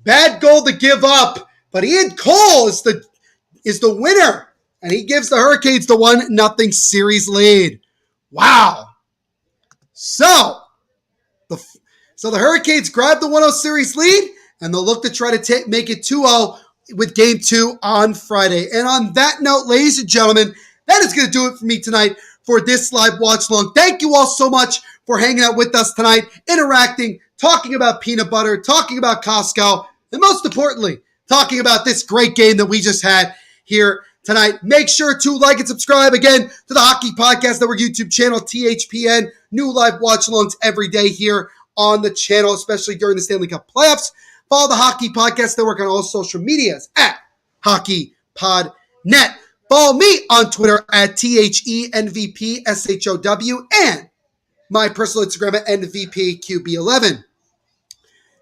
Bad goal to give up. But Ian Cole is the winner. And he gives the Hurricanes the 1-0 series lead. Wow. So the Hurricanes grab the 1-0 series lead, and they'll look to try to make it 2-0 with Game 2 on Friday. And on that note, ladies and gentlemen, that is going to do it for me tonight for this live watch along. Thank you all so much for hanging out with us tonight, interacting, talking about peanut butter, talking about Costco, and most importantly, talking about this great game that we just had here tonight. Make sure to like and subscribe again to the Hockey Podcast Network YouTube channel, THPN. New live watch alongs every day here on the channel, especially during the Stanley Cup playoffs. Follow the Hockey Podcast Network on all social medias at HockeyPodNet. Follow me on Twitter at THENVPSHOW and my personal Instagram at NVPQB11.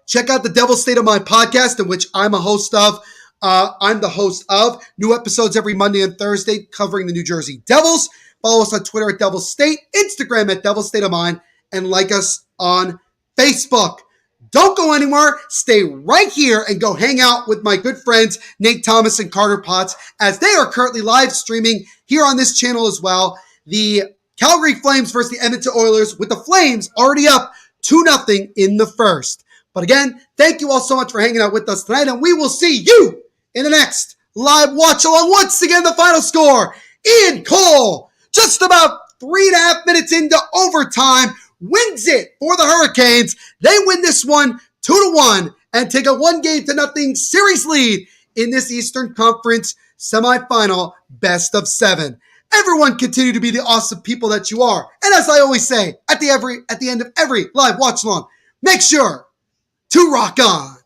Check out the Devil's State of Mind podcast, in which I'm a host of. I'm the host of new episodes every Monday and Thursday covering the New Jersey Devils. Follow us on Twitter at Devil's State, Instagram at Devil's State of Mind, and like us on Facebook. Don't go anywhere. Stay right here and go hang out with my good friends Nate Thomas and Carter Potts, as they are currently live streaming here on this channel as well. The Calgary Flames versus the Edmonton Oilers, with the Flames already up 2-0 in the first. But again, thank you all so much for hanging out with us tonight, and we will see you in the next live watch along. Once again, the final score, Ian Cole, just about 3.5 minutes into overtime, wins it for the Hurricanes. They win this one 2-1 and take a 1-0 series lead in this Eastern Conference semifinal best of 7. Everyone continue to be the awesome people that you are. And as I always say at the end of every live watch along, make sure to rock on.